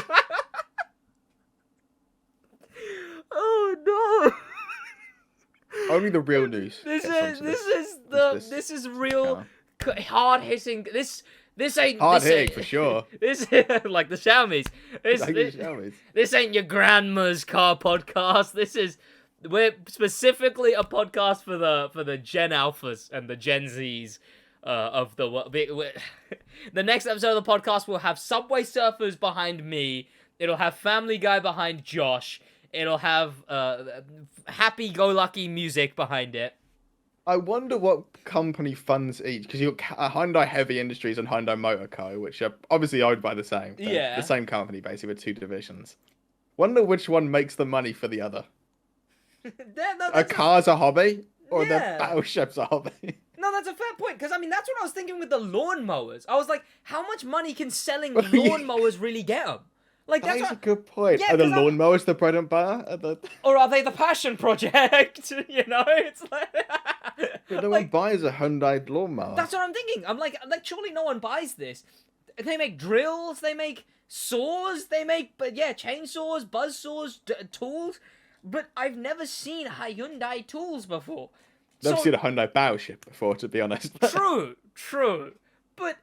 Speaker 1: Oh no.
Speaker 2: Only the real news.
Speaker 1: This is real hard hitting. This ain't
Speaker 2: hard hitting for sure.
Speaker 1: This like the Xiaomi's. This ain't your grandma's car podcast. We're specifically a podcast for the Gen Alphas and the Gen Zs of the world. The next episode of the podcast will have Subway Surfers behind me. It'll have Family Guy behind Josh. It'll have happy-go-lucky music behind it.
Speaker 2: I wonder what company funds each, because you've got Hyundai Heavy Industries and Hyundai Motor Co, which are obviously owned by the same. The same company, basically, with 2 divisions. Wonder which one makes the money for the other. Are cars a hobby? Or the battleships a hobby?
Speaker 1: No, that's a fair point, because, I mean, that's what I was thinking with the lawnmowers. I was like, how much money can selling
Speaker 2: Well, yeah.
Speaker 1: lawnmowers really get them? Like,
Speaker 2: That
Speaker 1: that's
Speaker 2: is a
Speaker 1: what...
Speaker 2: good point.
Speaker 1: Yeah,
Speaker 2: Are the
Speaker 1: 'cause I'm-
Speaker 2: lawnmowers the bread and butter? Are the...
Speaker 1: Or are they the passion project? You know, it's like...
Speaker 2: No one
Speaker 1: like,
Speaker 2: buys a Hyundai lawnmower.
Speaker 1: that's what I'm thinking. I'm like, surely no one buys this. They make drills, they make saws, they make, but yeah, chainsaws, buzzsaws, tools. But I've never seen Hyundai tools before.
Speaker 2: Never
Speaker 1: So-
Speaker 2: seen a Hyundai battleship before, to be honest.
Speaker 1: True. But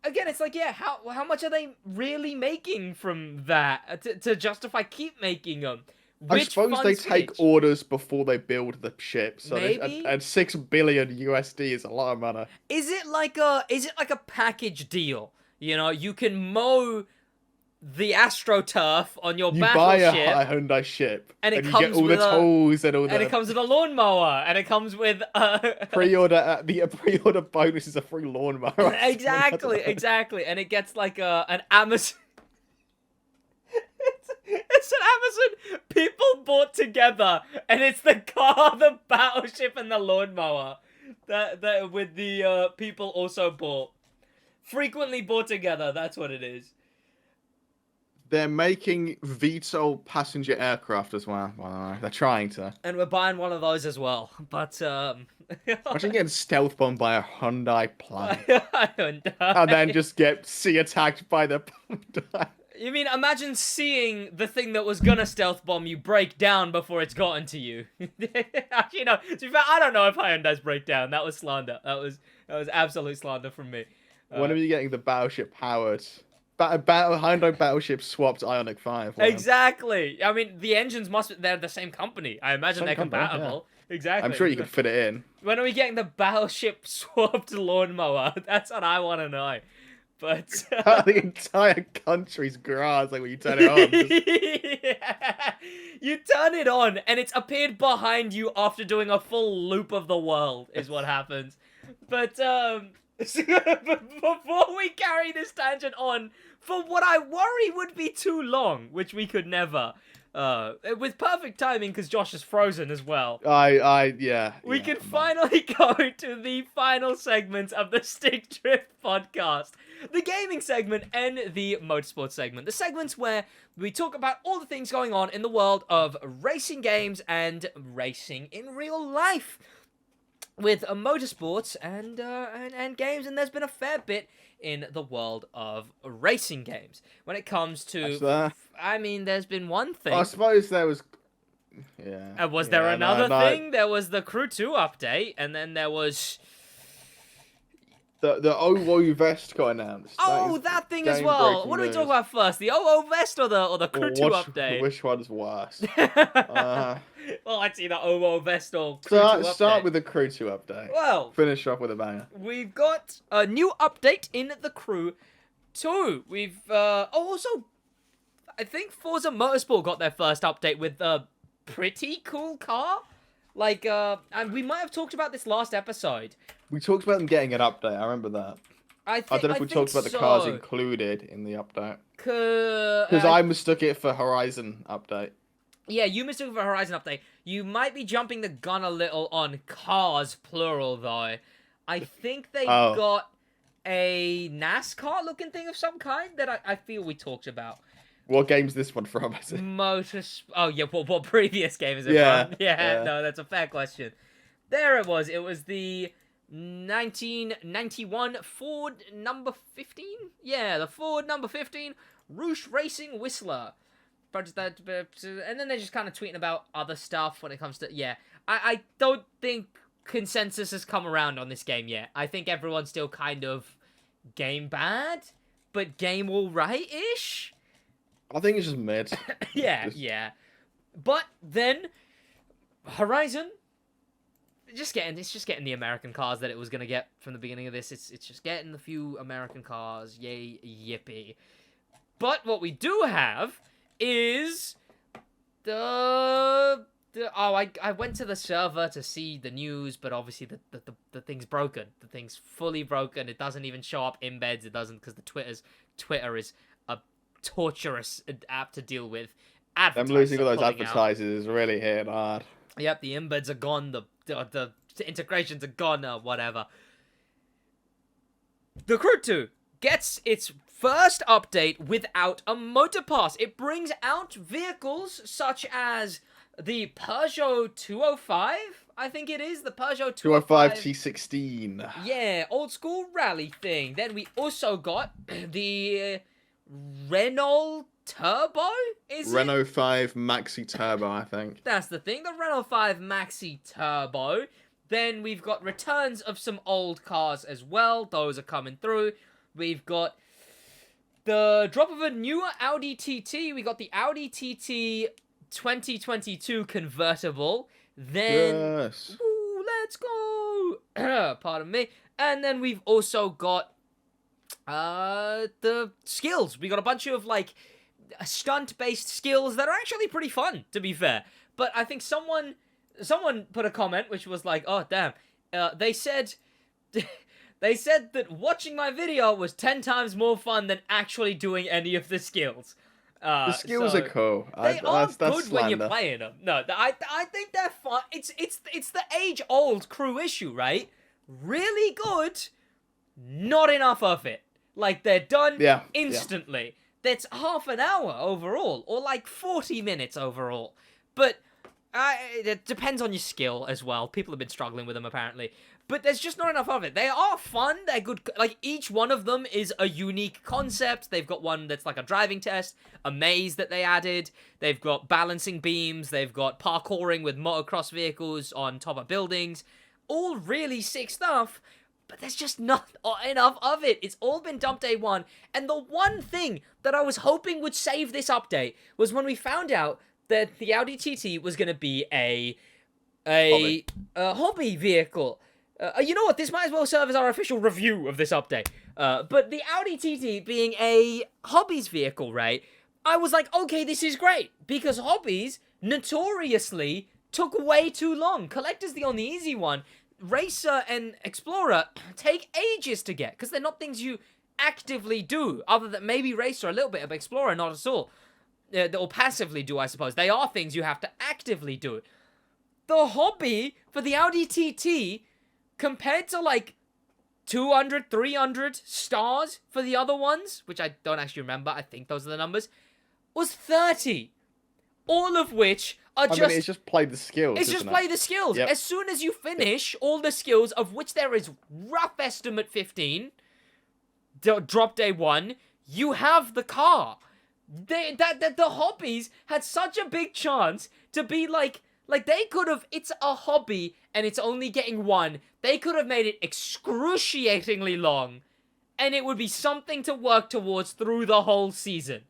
Speaker 1: again, it's like, yeah, how much are they really making from that to justify keep making them?
Speaker 2: I suppose they take orders before they build the ship, so
Speaker 1: Maybe?
Speaker 2: and 6 billion USD is a lot of money.
Speaker 1: Is it like a package deal? You know, you can mow the AstroTurf on your
Speaker 2: You buy a
Speaker 1: battleship,
Speaker 2: Hyundai ship,
Speaker 1: and it
Speaker 2: you
Speaker 1: comes
Speaker 2: get all
Speaker 1: with
Speaker 2: the tools and all
Speaker 1: and it
Speaker 2: the
Speaker 1: comes with a lawnmower, and it comes with
Speaker 2: pre-order. The pre-order bonus is a free lawnmower.
Speaker 1: exactly, and it gets like an Amazon. It's an Amazon people bought together, and it's the car, the battleship, and the lawnmower that with the people also bought, frequently bought together. That's what it is.
Speaker 2: They're making VTOL passenger aircraft as well. They're trying to.
Speaker 1: And we're buying one of those as well. But
Speaker 2: Imagine getting stealth bombed by a Hyundai plane,
Speaker 1: Hyundai.
Speaker 2: and then just get sea attacked by the Hyundai.
Speaker 1: You mean, imagine seeing the thing that was gonna stealth bomb you break down before it's gotten to you. Actually, no. To be fair, I don't know if Hyundai's break down. That was slander. That was absolute slander from me.
Speaker 2: When are you getting the battleship powered? Hyundai battleship swapped Ioniq 5. Wow.
Speaker 1: Exactly. I mean, the engines they're the same company. I imagine they're
Speaker 2: company,
Speaker 1: compatible. Exactly.
Speaker 2: I'm sure you can fit it in.
Speaker 1: When are we getting the battleship swapped lawnmower? That's what I want to know. But
Speaker 2: The entire country's grass, like when you turn it on.
Speaker 1: Yeah. You turn it on, and it's appeared behind you after doing a full loop of the world, is what happens. But before we carry this tangent on for what I worry would be too long, which we could never, with perfect timing because Josh is frozen as well.
Speaker 2: Yeah.
Speaker 1: We can finally go to the final segment of the Stick Drift podcast. The gaming segment and the motorsports segment. The segments where we talk about all the things going on in the world of racing games and racing in real life. With motorsports and games, and there's been a fair bit in the world of racing games. When it comes to... I mean, there's been one thing...
Speaker 2: I suppose there was... Yeah.
Speaker 1: Was there another thing? There was the Crew 2 update, and then there was...
Speaker 2: The OWO vest got announced.
Speaker 1: That thing as well. What do we talk about first? The OWO vest or the Crew 2 update?
Speaker 2: Which one's worse?
Speaker 1: Well, I'd see the OWO vest or Crew 2 update.
Speaker 2: Start with the Crew 2 update.
Speaker 1: Well,
Speaker 2: finish off with a banger.
Speaker 1: We've got a new update in the Crew 2. We've also, I think Forza Motorsport got their first update with a pretty cool car. Like, and we might have talked about this last episode.
Speaker 2: We talked about them getting an update. I remember that. I don't know if we talked about the cars included in the update. Because I mistook it for Horizon update.
Speaker 1: Yeah, you mistook it for Horizon update. You might be jumping the gun a little on cars, plural, though. I think they got a NASCAR-looking thing of some kind that I feel we talked about.
Speaker 2: What game's this one from?
Speaker 1: Oh, yeah, what previous game is it from? Yeah, no, that's a fair question. There it was. It was the 1991 Ford number 15? Yeah, the Ford number 15 Rouge Racing Whistler. And then they're just kind of tweeting about other stuff when it comes to... Yeah, I don't think consensus has come around on this game yet. I think everyone's still kind of game bad, but game alright-ish.
Speaker 2: I think it's just mid.
Speaker 1: Yeah. But then Horizon, it's just getting the American cars that it was gonna get from the beginning of this. It's just getting the few American cars. Yay, yippee. But what we do have is I went to the server to see the news, but obviously the thing's broken. The thing's fully broken. It doesn't even show up embeds. It doesn't because Twitter is a torturous app to deal with.
Speaker 2: Them losing all those advertisers is really hitting hard.
Speaker 1: Yep, the embeds are gone. The integrations are gone or whatever. The Crew 2 gets its first update without a motor pass. It brings out vehicles such as the Peugeot 205, I think it is, the Peugeot
Speaker 2: 205
Speaker 1: 205
Speaker 2: T16.
Speaker 1: Yeah, old school rally thing. Then we also got the Renault Turbo, is
Speaker 2: Renault
Speaker 1: it?
Speaker 2: 5 Maxi Turbo, I think.
Speaker 1: That's the thing, the Renault 5 Maxi Turbo. Then we've got returns of some old cars as well. Those are coming through. We've got the drop of a newer Audi TT. We got the Audi TT 2022 convertible. Then,
Speaker 2: Yes.
Speaker 1: ooh, let's go. Pardon me. And then we've also got the skills. We got a bunch of like stunt-based skills that are actually pretty fun, to be fair. But I think someone put a comment which was like, "Oh damn," they said. They said that watching my video was 10 times more fun than actually doing any of the skills.
Speaker 2: The skills
Speaker 1: so
Speaker 2: are cool.
Speaker 1: They are
Speaker 2: that's
Speaker 1: good when you're
Speaker 2: slander.
Speaker 1: playing them. No, I think they're fun. It's the age-old Crew issue, right? Really good, not enough of it. Like, they're done instantly. That's half an hour overall, or like 40 minutes overall. But it depends on your skill as well. People have been struggling with them, apparently. But there's just not enough of it. They are fun. They're good. Like, each one of them is a unique concept. They've got one that's like a driving test, a maze that they added. They've got balancing beams. They've got parkouring with motocross vehicles on top of buildings. All really sick stuff. But there's just not enough of it. It's all been dumped day one. And the one thing that I was hoping would save this update was when we found out that the Audi TT was going to be a hobby vehicle. You know what? This might as well serve as our official review of this update. But the Audi TT being a hobbies vehicle, right? I was like, okay, this is great. Because hobbies notoriously took way too long. Collector's the only easy one. Racer and Explorer take ages to get. Because they're not things you actively do. Other than maybe Racer a little bit, but Explorer not at all. Or passively do, I suppose. They are things you have to actively do. The hobby for the Audi TT, compared to like 200, 300 stars for the other ones, which I don't actually remember, I think those are the numbers, was 30. All of which are
Speaker 2: I mean, it's just play the skills.
Speaker 1: It's just play the skills.
Speaker 2: Yep.
Speaker 1: As soon as you finish all the skills, of which there is rough estimate 15, drop day one, you have the car. The hobbies had such a big chance to be like they could have, it's a hobby and it's only getting one. They could have made it excruciatingly long and it would be something to work towards through the whole season.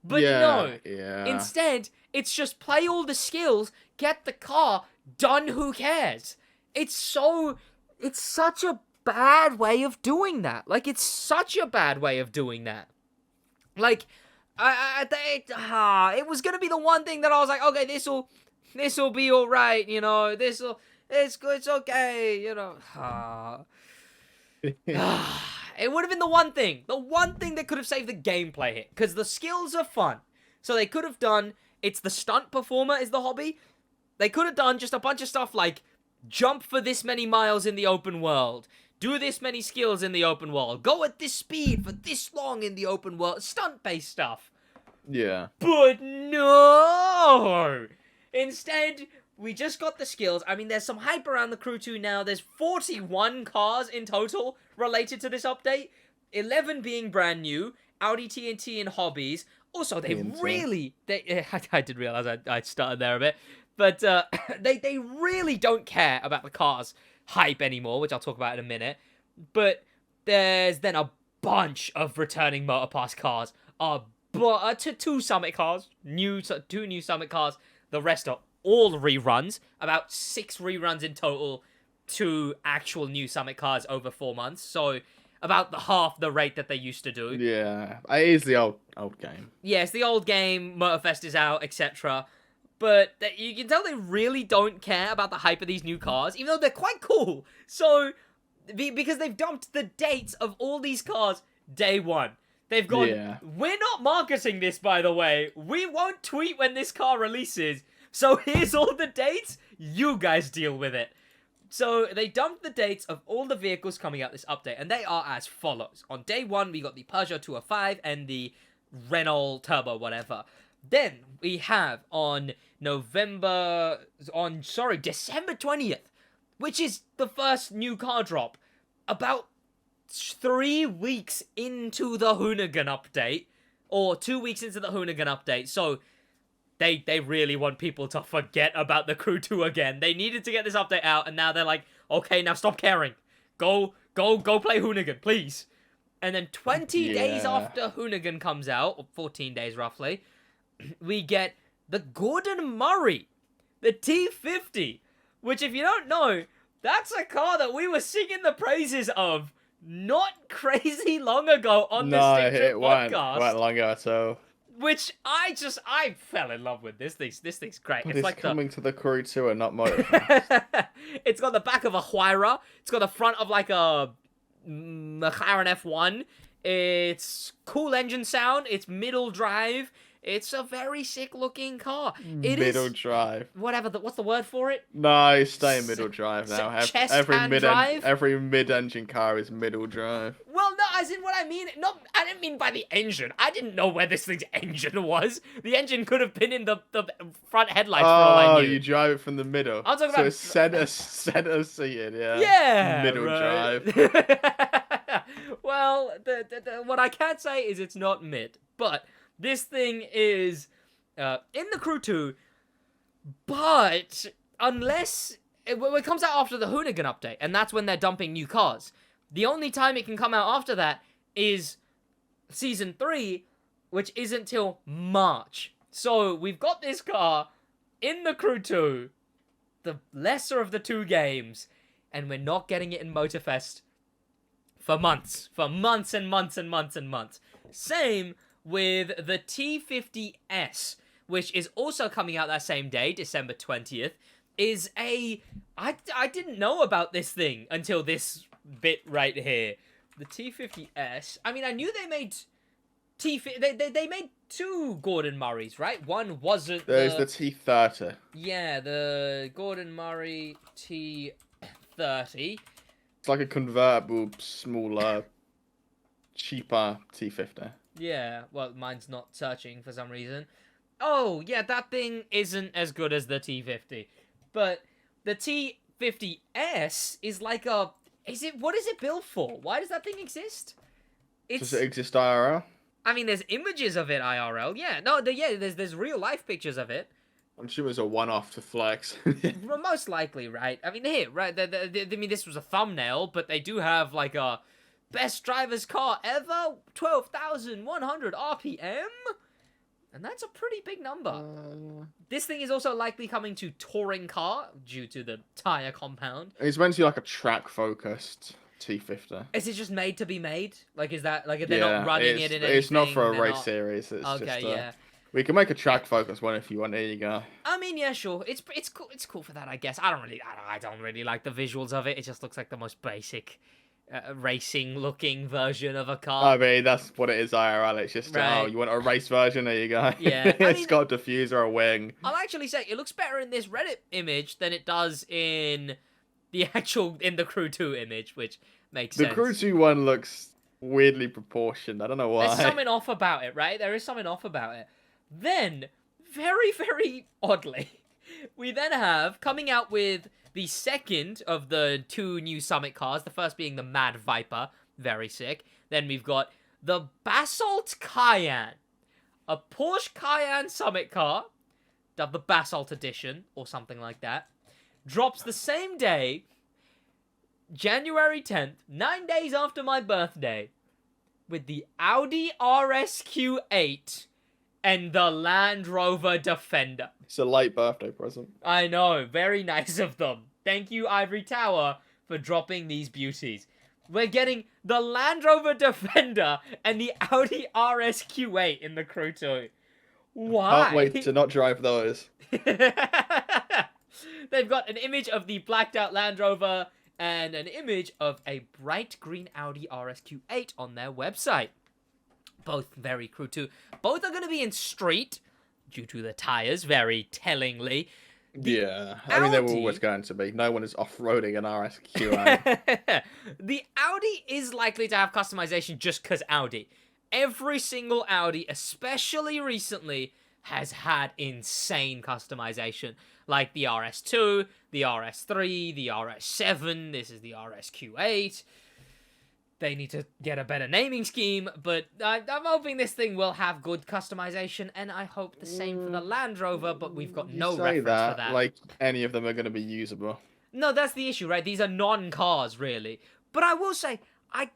Speaker 1: But no. Instead, it's just play all the skills, get the car, done, who cares? It's such a bad way of doing that. Like, it's such a bad way of doing that. Like, it was gonna be the one thing that I was like, okay, this'll be alright, you know, it's good, it's okay, you know. It would have been the one thing that could have saved the gameplay hit, because the skills are fun. So they could have done, it's the stunt performer is the hobby. They could have done just a bunch of stuff like jump for this many miles in the open world, do this many skills in the open world, go at this speed for this long in the open world, stunt-based stuff.
Speaker 2: Yeah.
Speaker 1: But no! Instead, we just got the skills. I mean, there's some hype around the Crew 2 now. There's 41 cars in total related to this update. 11 being brand new. Audi TNT and hobbies. Also, I did realize I stuttered there a bit. But they really don't care about the cars hype anymore, which I'll talk about in a minute. But there's then a bunch of returning Motorpass cars. Two Summit cars. Two new Summit cars. The rest are all reruns. About 6 reruns in total. 2 actual new Summit cars over 4 months. So about half the rate that they used to do.
Speaker 2: Yeah, it is the old game.
Speaker 1: Yeah, it's the old game. Motorfest is out, etc. But you can tell they really don't care about the hype of these new cars, even though they're quite cool. So, because they've dumped the dates of all these cars day one. They've gone, we're not marketing this, by the way. We won't tweet when this car releases. So here's all the dates. You guys deal with it. So they dumped the dates of all the vehicles coming out this update, and they are as follows. On day 1, we got the Peugeot 205 and the Renault Turbo whatever. Then we have on December 20th, which is the first new car drop, about 3 weeks into the Hoonigan update, or 2 weeks into the Hoonigan update, so they really want people to forget about the Crew 2 again. They needed to get this update out, and now they're like, okay, now stop caring. Go play Hoonigan, please. And then 20 days after Hoonigan comes out, or 14 days roughly, we get the Gordon Murray, the T50, which if you don't know, that's a car that we were singing the praises of not crazy long ago on the Stick Trip podcast.
Speaker 2: It weren't long ago, so...
Speaker 1: Which I fell in love with. This thing's great.
Speaker 2: But
Speaker 1: it's like
Speaker 2: coming to the Crew 2 and not Motorsports.
Speaker 1: It's got the back of a Huayra. It's got the front of like a McLaren F1. It's cool engine sound. It's middle drive. It's a very sick looking car.
Speaker 2: Middle drive.
Speaker 1: Whatever. What's the word for it?
Speaker 2: No, stay middle drive now.
Speaker 1: Drive?
Speaker 2: Every mid-engine car is middle drive.
Speaker 1: Well, no, as in what I mean. I didn't mean by the engine. I didn't know where this thing's engine was. The engine could have been in the front headlights for all I knew.
Speaker 2: Oh, you drive it from the middle.
Speaker 1: I'm talking about...
Speaker 2: So it's center seated, yeah.
Speaker 1: Yeah,
Speaker 2: middle drive.
Speaker 1: Well, what I can't say is it's not mid, but this thing is in the Crew 2, but unless... It comes out after the Hoonigan update, and that's when they're dumping new cars. The only time it can come out after that is Season 3, which isn't till March. So, we've got this car in the Crew 2, the lesser of the two games, and we're not getting it in Motorfest for months. For months and months and months and months. Same with the T50S, which is also coming out that same day, December 20th, is a... I didn't know about this thing until this bit right here. The T50S... I mean, I knew they made... They made two Gordon Murrays, right? One wasn't
Speaker 2: There's the T30.
Speaker 1: Yeah, the Gordon Murray T30.
Speaker 2: It's like a convertible, smaller, cheaper T50.
Speaker 1: Yeah, well, mine's not searching for some reason. Oh, yeah, that thing isn't as good as the T50. But the T50S is like a... What is it built for? Why does that thing exist?
Speaker 2: Does it exist IRL?
Speaker 1: I mean, there's images of it IRL. Yeah, no, there's real life pictures of it.
Speaker 2: I'm sure it's a one-off to flex.
Speaker 1: Well, most likely, right? I mean, here, right? I mean, this was a thumbnail, but they do have like a best driver's car ever, 12,100 RPM, and that's a pretty big number. This thing is also likely coming to touring car due to the tire compound.
Speaker 2: It's meant to be like a track-focused T50.
Speaker 1: Is it just made to be made? Like, is that like they're not running it in anything?
Speaker 2: It's not for a race series. It's
Speaker 1: okay,
Speaker 2: just,
Speaker 1: yeah.
Speaker 2: We can make a track-focused one if you want. There you go.
Speaker 1: I mean, yeah, sure. It's cool. It's cool for that, I guess. I don't really like the visuals of it. It just looks like the most basic racing-looking version of a car.
Speaker 2: I mean, that's what it is IRL. It's just,
Speaker 1: right.
Speaker 2: Oh, you want a race version? There you go.
Speaker 1: Yeah.
Speaker 2: It's got a diffuser, a wing.
Speaker 1: I'll actually say it looks better in this Reddit image than it does in the Crew 2 image, which makes sense.
Speaker 2: The Crew 2 one looks weirdly proportioned. I don't know why.
Speaker 1: There's something off about it, right? There is something off about it. Then, very, very oddly, we then have, coming out with the second of the two new Summit cars, the first being the Mad Viper, very sick. Then we've got the Basalt Cayenne, a Porsche Cayenne Summit car, dubbed the Basalt Edition, or something like that, drops the same day, January 10th, 9 days after my birthday, with the Audi RSQ8 and the Land Rover Defender.
Speaker 2: It's a late birthday present.
Speaker 1: I know, very nice of them. Thank you, Ivory Tower, for dropping these beauties. We're getting the Land Rover Defender and the Audi RSQ8 in the Crew 2. Why?
Speaker 2: Can't wait to not drive those.
Speaker 1: They've got an image of the blacked out Land Rover and an image of a bright green Audi RSQ8 on their website. Both very Crew 2. Both are going to be in street, due to the tires, very tellingly.
Speaker 2: Yeah, I mean, they were
Speaker 1: Audi
Speaker 2: always going to be. No one is off-roading an RSQA.
Speaker 1: the Audi is likely to have customization just because Audi. Every single Audi, especially recently, has had insane customization. Like the RS2, the RS3, the RS7, this is the RSQ8. They need to get a better naming scheme, but I'm hoping this thing will have good customization, and I hope the same for the Land Rover, but we've got no reference for that.
Speaker 2: Like any of them are going to be usable.
Speaker 1: No, that's the issue, right? These are non-cars, really. But I will say, I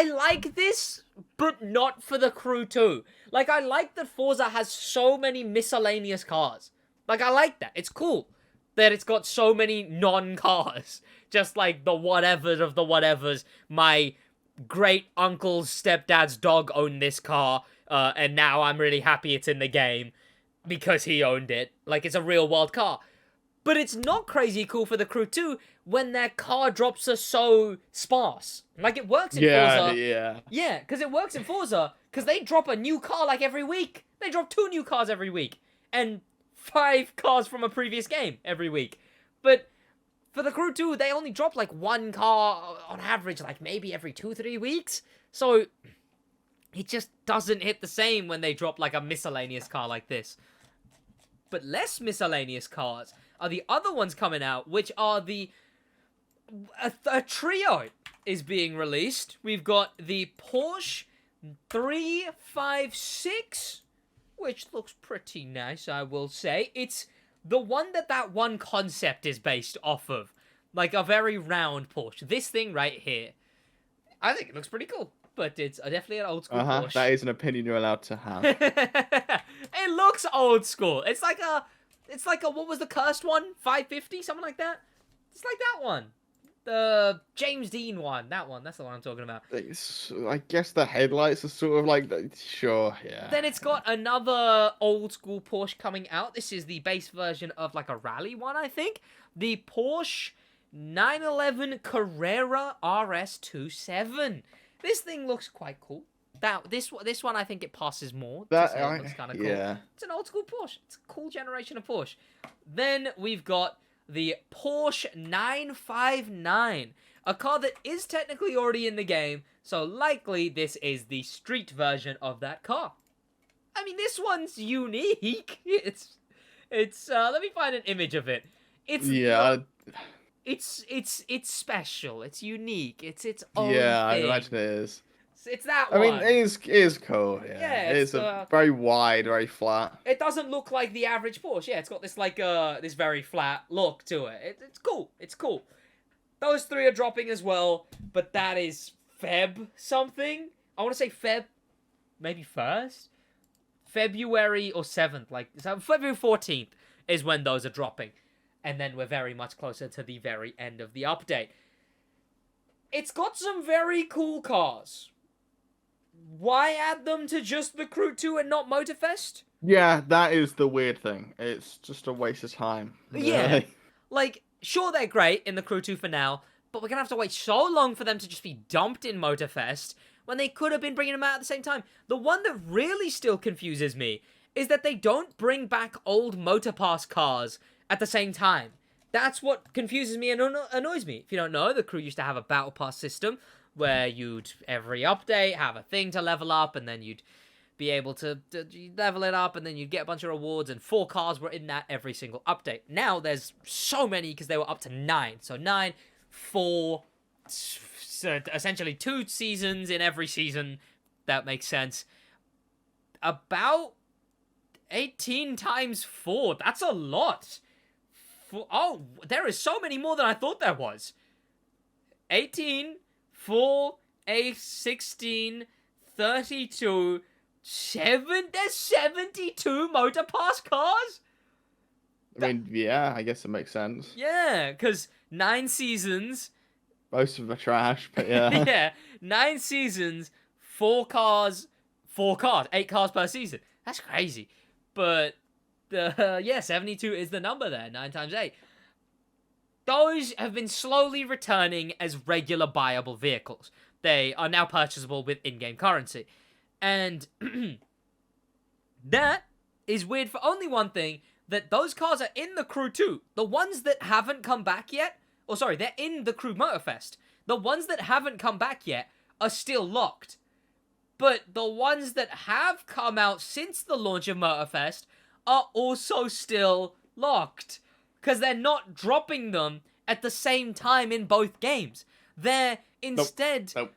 Speaker 1: like this, but not for the Crew 2. Like, I like that Forza has so many miscellaneous cars. Like, I like that. It's cool that it's got so many non-cars. Just like the whatever of the whatevers. My great uncle's stepdad's dog owned this car, and now I'm really happy it's in the game because he owned it. Like, it's a real world car. But it's not crazy cool for the Crew 2 when their car drops are so sparse. Like, it works in Forza. Yeah, because it works in Forza, because they drop a new car, like, every week. They drop 2 new cars every week. And 5 cars from a previous game every week. But for the Crew 2, they only drop, like, 1 car on average, like, maybe every 2-3 weeks. So, it just doesn't hit the same when they drop, like, a miscellaneous car like this. But less miscellaneous cars are the other ones coming out, which are a trio is being released. We've got the Porsche 356, which looks pretty nice, I will say. It's the one that one concept is based off of. Like a very round Porsche. This thing right here, I think it looks pretty cool. But it's definitely an old school Porsche.
Speaker 2: That is an opinion you're allowed to have.
Speaker 1: It looks old school. It's like a, what was the cursed one? 550? Something like that? It's like that one. The James Dean one. That one. That's the one I'm talking about.
Speaker 2: I guess the headlights are sort of like, sure, yeah.
Speaker 1: Then it's got another old school Porsche coming out. This is the base version of like a rally one, I think. The Porsche 911 Carrera RS27. This thing looks quite cool. This one I think it passes more. It looks kind of cool.
Speaker 2: Yeah.
Speaker 1: It's an old school Porsche. It's a cool generation of Porsche. Then we've got the Porsche 959, a car that is technically already in the game, so likely this is the street version of that car. I mean, this one's unique. It's let me find an image of it. It's special. It's unique. It's its own thing.
Speaker 2: I imagine it is.
Speaker 1: It's that one.
Speaker 2: I mean, it is cool. Yeah, it's a very wide, very flat.
Speaker 1: It doesn't look like the average Porsche. Yeah, it's got this like this very flat look to it. It's cool. It's cool. Those 3 are dropping as well, but that is Feb something. I want to say Feb, maybe 1st, February or 7th. Like February 14th is when those are dropping. And then we're very much closer to the very end of the update. It's got some very cool cars. Why add them to just the Crew 2 and not Motorfest?
Speaker 2: Yeah, that is the weird thing. It's just a waste of time.
Speaker 1: Yeah. Like, sure, they're great in the Crew 2 for now, but we're going to have to wait so long for them to just be dumped in Motorfest when they could have been bringing them out at the same time. The one that really still confuses me is that they don't bring back old Motorpass cars at the same time. That's what confuses me and annoys me. If you don't know, the Crew used to have a Battle Pass system where you'd, every update, have a thing to level up, and then you'd be able to level it up, and then you'd get a bunch of rewards, and 4 cars were in that every single update. Now, there's so many, because they were up to 9. So 9, 4, so essentially 2 seasons in every season. That makes sense. About 18 times 4. That's a lot. Oh, there is so many more than I thought there was. 18, 4, 8, 16, 32, 7. There's 72 Motorpass cars?
Speaker 2: I mean, yeah, I guess it makes sense.
Speaker 1: Yeah, because 9 seasons.
Speaker 2: Most of them are trash, but yeah.
Speaker 1: Yeah, 9 seasons, 4 cars, 8 cars per season. That's crazy. But, 72 is the number there, 9 times 8. Those have been slowly returning as regular buyable vehicles. They are now purchasable with in-game currency. And that is weird for only one thing. that those cars are in the Crew 2. The ones that haven't come back yet, or sorry, they're in the Crew Motorfest. The ones that haven't come back yet are still locked. But the ones that have come out since the launch of Motorfest are also still locked. Because they're not dropping them at the same time in both games. They're instead...
Speaker 2: Nope.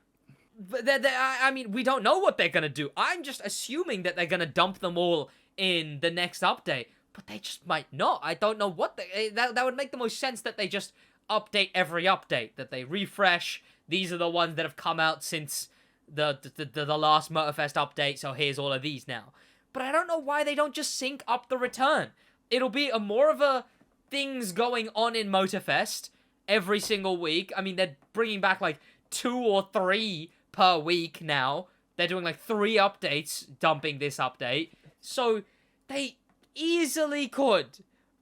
Speaker 1: I mean, we don't know what they're going to do. I'm just assuming that they're going to dump them all in the next update. But they just might not. I don't know what they... That would make the most sense that they just update every update. That they refresh. These are the ones that have come out since the last Motorfest update. So here's all of these now. But I don't know why they don't just sync up the return. It'll be more of a things going on in Motorfest every single week. I mean, they're bringing back like 2 or 3 per week now. They're doing like 3 updates, dumping this update. So they easily could,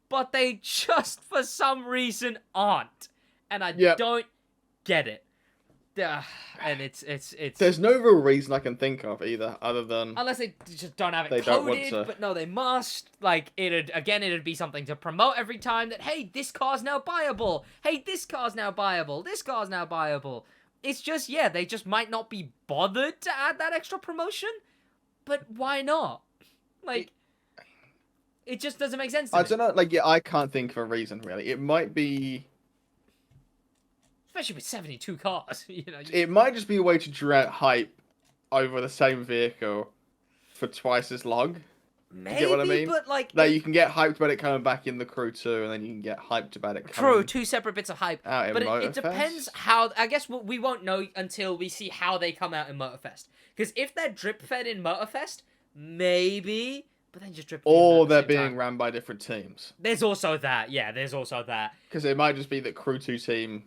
Speaker 1: but they just for some reason aren't. And I don't get it. And it's
Speaker 2: there's no real reason I can think of either, other than
Speaker 1: unless they just don't have it
Speaker 2: they
Speaker 1: coded.
Speaker 2: don't want to.
Speaker 1: But no, they must. Like it'd be something to promote every time that hey, this car's now buyable. Hey, this car's now buyable. This car's now buyable. It's just they just might not be bothered to add that extra promotion. But why not? Like, it just doesn't make sense to me.
Speaker 2: I don't know. Like, I can't think of a reason really. It might be.
Speaker 1: Especially with 72 cars,
Speaker 2: It might just be a way to draw out hype over the same vehicle for twice as long.
Speaker 1: Maybe,
Speaker 2: you get what I mean?
Speaker 1: But like
Speaker 2: you can get hyped about it coming back in the Crew 2, and then you can get hyped about it coming
Speaker 1: True, 2 separate bits of hype.
Speaker 2: out in
Speaker 1: But
Speaker 2: Motorfest.
Speaker 1: it depends how... I guess we won't know until we see how they come out in Motorfest. Because if they're drip-fed in Motorfest, maybe... But then just drip.
Speaker 2: Or they're being ran by different teams.
Speaker 1: There's also that. Yeah, there's also that.
Speaker 2: Because it might just be that Crew 2 team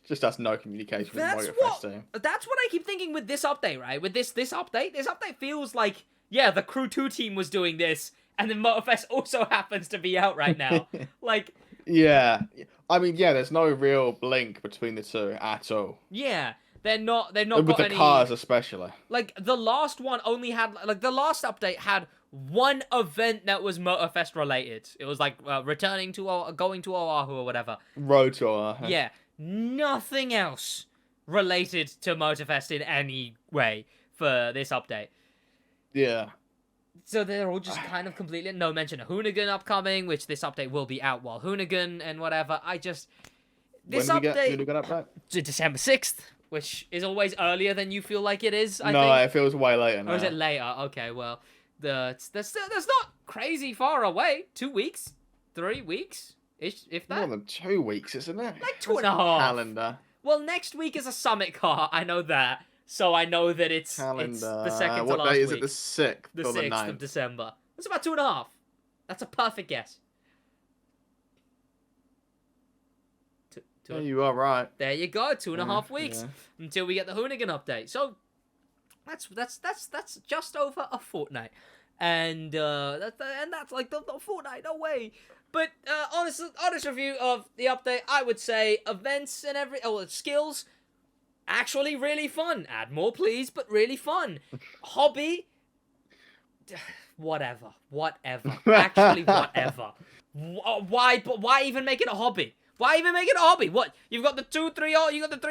Speaker 2: just has no communication with the Motorfest team.
Speaker 1: That's what I keep thinking with this update, right? With this update feels like, the Crew 2 team was doing this, and then Motorfest also happens to be out right now. Like...
Speaker 2: Yeah. I mean, there's no real link between the two at all.
Speaker 1: Yeah. They're not
Speaker 2: with
Speaker 1: got
Speaker 2: the
Speaker 1: any...
Speaker 2: cars especially.
Speaker 1: Like, the last one only had... Like, the last update had one event that was Motorfest related. It was, like, returning to... going to Oahu or whatever.
Speaker 2: Road to Oahu.
Speaker 1: Yeah. Nothing else related to Motorfest in any way for this update.
Speaker 2: Yeah.
Speaker 1: So they're all just kind of completely... No mention of Hoonigan upcoming, which this update will be out while Hoonigan and whatever. I just... This
Speaker 2: when
Speaker 1: update...
Speaker 2: When do we get update?
Speaker 1: To December 6th, which is always earlier than you feel like it is, I think.
Speaker 2: No, it feels way later now.
Speaker 1: Or is it later? Okay, well... That's not crazy far away. 2 weeks? 3 weeks? If that...
Speaker 2: More than 2 weeks, isn't it?
Speaker 1: Like 2.5.
Speaker 2: Calendar.
Speaker 1: Well, next week is a Summit Car. I know that. So I know that it's the second to last week.
Speaker 2: What day is it? The 6th
Speaker 1: The
Speaker 2: or the
Speaker 1: 6th
Speaker 2: 9th?
Speaker 1: of December. That's about 2.5. That's a perfect guess.
Speaker 2: Yeah, you are right.
Speaker 1: There you go. 2.5 weeks until we get the Hoonigan update. So that's just over a fortnight, and that's like the fortnight away. But honest review of the update, I would say events and skills, actually really fun. Add more, please, but really fun. Hobby, whatever. Actually, whatever. Why even make it a hobby? Why even make it a hobby? What? You've got the 3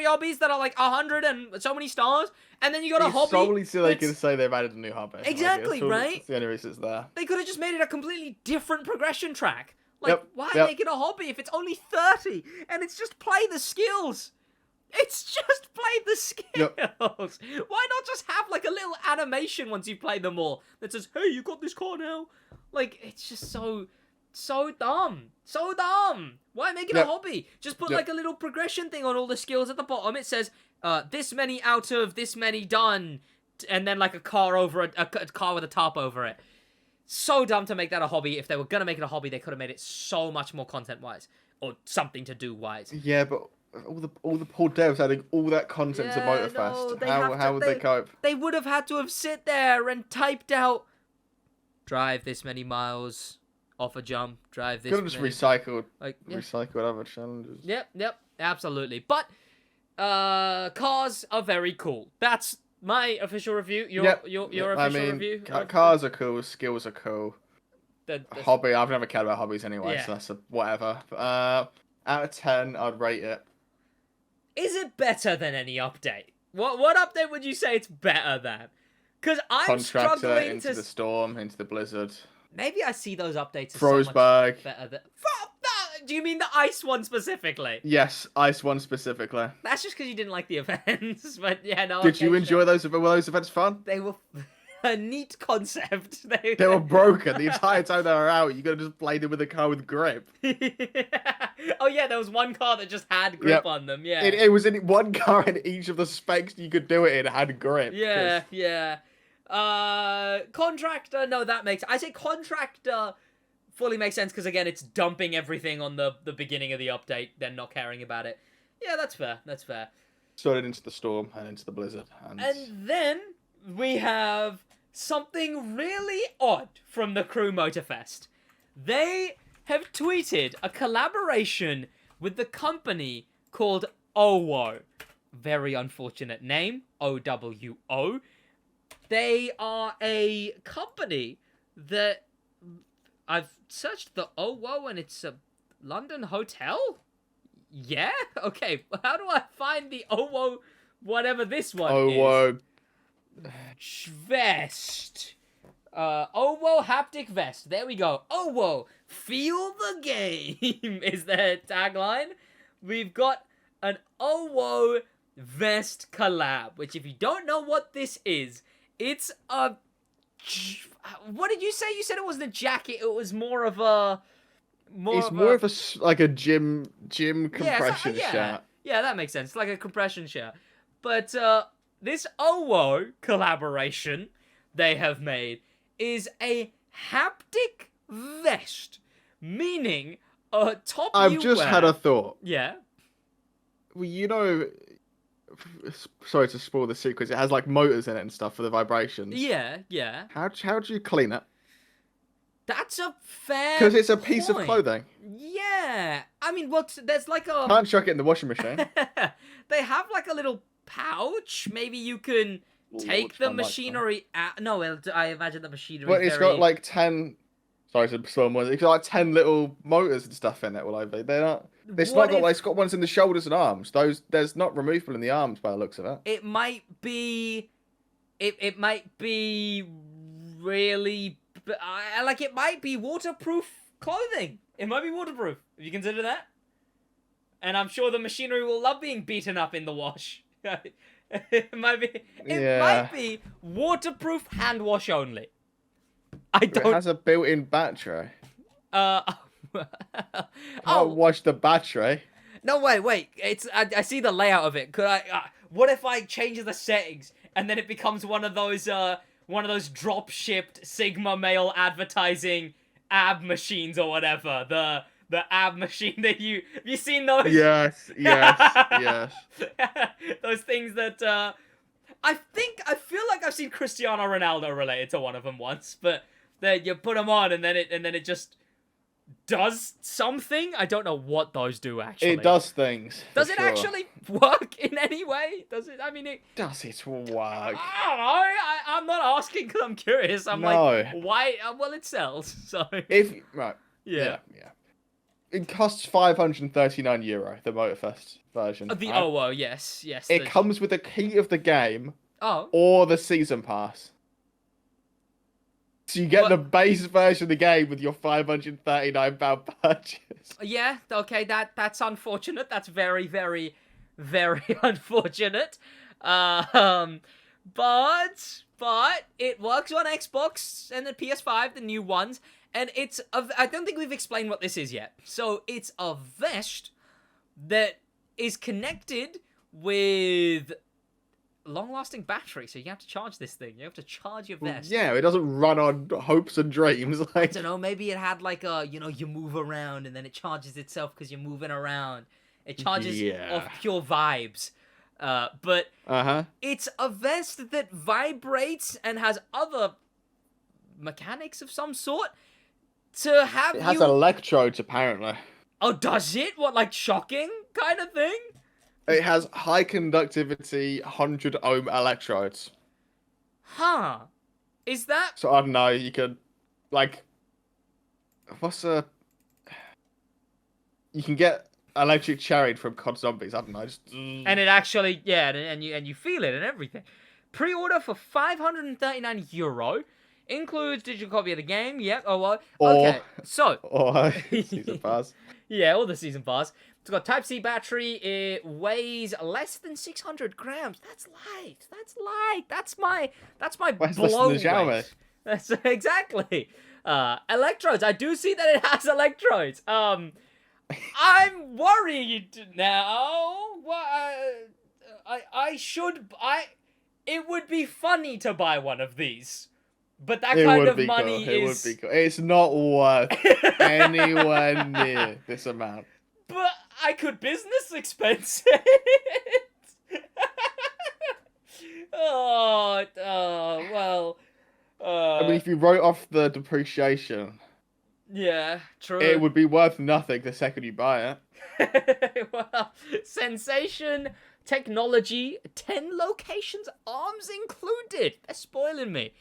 Speaker 1: hobbies that are like 100 and so many stars, and then you got a hobby.
Speaker 2: Solely so they can say they've added a new hobby.
Speaker 1: Exactly, right?
Speaker 2: That's the only reason it's there.
Speaker 1: They could have just made it a completely different progression track. Like, why
Speaker 2: Yep.
Speaker 1: make it a hobby if it's only 30 and it's just play the skills? It's just play the skills.
Speaker 2: Yep.
Speaker 1: Why not just have like a little animation once you play them all that says, "Hey, you got this car now"? Like, it's just so dumb. So dumb. Why make it a hobby? Just put like a little progression thing on all the skills at the bottom. It says, this many out of this many done, and then like a car over a car with a top over it. So dumb to make that a hobby. If they were gonna make it a hobby, they could have made it so much more content-wise or something to do wise.
Speaker 2: Yeah, but all the poor devs adding all that content to Motorfest.
Speaker 1: No,
Speaker 2: how would they cope?
Speaker 1: They would have had to have sit there and typed out, drive this many miles off a jump, drive this.
Speaker 2: Could have just recycled other challenges.
Speaker 1: Yep, absolutely. But cars are very cool. That's my official review. Your official review.
Speaker 2: Cars are cool. Skills are cool. Hobby. I've never cared about hobbies anyway,
Speaker 1: Yeah.
Speaker 2: so that's a whatever. Out of 10, I'd rate it.
Speaker 1: Is it better than any update? What update would you say it's better than? Because I'm
Speaker 2: Contractor,
Speaker 1: struggling
Speaker 2: Into the Storm, Into the Blizzard.
Speaker 1: Maybe I see those updates as so much
Speaker 2: Frostbag.
Speaker 1: better than... Do you mean the ice one specifically?
Speaker 2: Yes, Ice one specifically.
Speaker 1: That's just because you didn't like the events, but yeah, no.
Speaker 2: Did
Speaker 1: okay,
Speaker 2: you enjoy
Speaker 1: sure.
Speaker 2: those? Were those events fun?
Speaker 1: They were a neat concept.
Speaker 2: They were broken the entire time they were out. You could have just played it with a car with grip.
Speaker 1: Oh yeah, there was one car that just had grip
Speaker 2: Yep.
Speaker 1: on them. Yeah.
Speaker 2: It was in one car in each of the specs you could do it in had grip.
Speaker 1: Yeah, yeah. Contractor. No, that makes. I say contractor fully makes sense because again, it's dumping everything on the beginning of the update, then not caring about it. Yeah, that's fair. That's fair.
Speaker 2: Started Into the Storm and Into the Blizzard.
Speaker 1: And then we have something really odd from the Crew Motorfest. They have tweeted a collaboration with the company called OWO. Very unfortunate name, OWO. They are a company that I've searched the OWO and it's a London hotel? Yeah? Okay, how do I find the OWO, whatever this one is?
Speaker 2: OWO.
Speaker 1: Vest. OWO haptic vest. There we go. OWO, feel the game is their tagline. We've got an OWO vest collab, which if you don't know what this is, it's a... What did you say? You said it wasn't a jacket. It was more of a...
Speaker 2: It's more of a like a gym compression
Speaker 1: yeah,
Speaker 2: shirt.
Speaker 1: Yeah, that makes sense. It's like a compression shirt. But this OWO collaboration they have made is a haptic vest, meaning top
Speaker 2: I've
Speaker 1: you
Speaker 2: just
Speaker 1: wear...
Speaker 2: had a thought.
Speaker 1: Yeah.
Speaker 2: Well, you know, sorry to spoil the secrets. It has like motors in it and stuff for the vibrations.
Speaker 1: Yeah, yeah.
Speaker 2: How do you clean it?
Speaker 1: That's a fair
Speaker 2: Because it's a piece of
Speaker 1: point.
Speaker 2: clothing.
Speaker 1: Yeah. I mean, there's like a...
Speaker 2: Can't chuck it in the washing machine.
Speaker 1: They have like a little pouch. Maybe you can take the machinery out. No, I imagine the machinery.
Speaker 2: But it's got like 10. Sorry to slow more. It's got like 10 little motors and stuff in it. All over. They're not. It's not got. It's got ones in the shoulders and arms. There's not removable in the arms by the looks of it.
Speaker 1: It might be. It might be really. Like it might be waterproof clothing. It might be waterproof. If you consider that. And I'm sure the machinery will love being beaten up in the wash. It might be. It might be waterproof hand wash only. I don't.
Speaker 2: It has a built-in battery.
Speaker 1: Oh.
Speaker 2: Can't wash the battery.
Speaker 1: No, wait. It's I see the layout of it. Could I? What if I change the settings and then it becomes one of those drop-shipped Sigma male advertising ab machines or whatever. The ab machine that have you seen those?
Speaker 2: Yes.
Speaker 1: Those things that I feel like I've seen Cristiano Ronaldo related to one of them once, but that you put them on and then it just does something. I don't know what those do actually.
Speaker 2: It does things.
Speaker 1: Does it actually work in any way? Does it? I mean,
Speaker 2: does it work?
Speaker 1: I don't know. I'm not asking because I'm curious. I'm like, why? Well, it sells. So
Speaker 2: Yeah. It costs €539, the Motorfest version.
Speaker 1: The
Speaker 2: right?
Speaker 1: OWO, yes.
Speaker 2: It comes with a key of the game.
Speaker 1: Oh.
Speaker 2: Or the season pass. So you get the base version of the game with your £539 purchase.
Speaker 1: Yeah, okay, that's unfortunate. That's very, very, very unfortunate. But it works on Xbox and the PS5, the new ones, and I don't think we've explained what this is yet. So it's a vest that is connected with long-lasting battery, so you have to charge this thing. You have to charge your vest.
Speaker 2: Yeah, it doesn't run on hopes and dreams. Like...
Speaker 1: I don't know, maybe it had like you move around and then it charges itself because you're moving around. It charges off pure vibes. But it's a vest that vibrates and has other mechanics of some sort to have
Speaker 2: It has electrodes, apparently.
Speaker 1: Oh, does it? What, like shocking kind of thing?
Speaker 2: It has high conductivity 100 ohm electrodes.
Speaker 1: Huh. Is that...
Speaker 2: So I don't know, you could, like, What's a? You can get electric chariot from COD Zombies. I don't know. Just...
Speaker 1: And it actually, yeah, and you feel it and everything. Pre-order for €539. Includes digital copy of the game. Yep. Oh well. Okay. So.
Speaker 2: Or season pass.
Speaker 1: Yeah, all the season pass. It's got Type-C battery. It weighs less than 600 grams. That's light. That's light. That's my
Speaker 2: Where's
Speaker 1: blow
Speaker 2: the Xiaomi?
Speaker 1: weight. That's exactly. Electrodes. I do see that it has electrodes. I'm worried now. It would be funny to buy one of these. But that kind of money is...
Speaker 2: It would be cool. It's not worth anywhere near this amount.
Speaker 1: But I could business expense it. Well.
Speaker 2: I mean, if you wrote off the depreciation...
Speaker 1: Yeah, true.
Speaker 2: It would be worth nothing the second you buy
Speaker 1: it. Well, sensation, technology, 10 locations, arms included. They're spoiling me.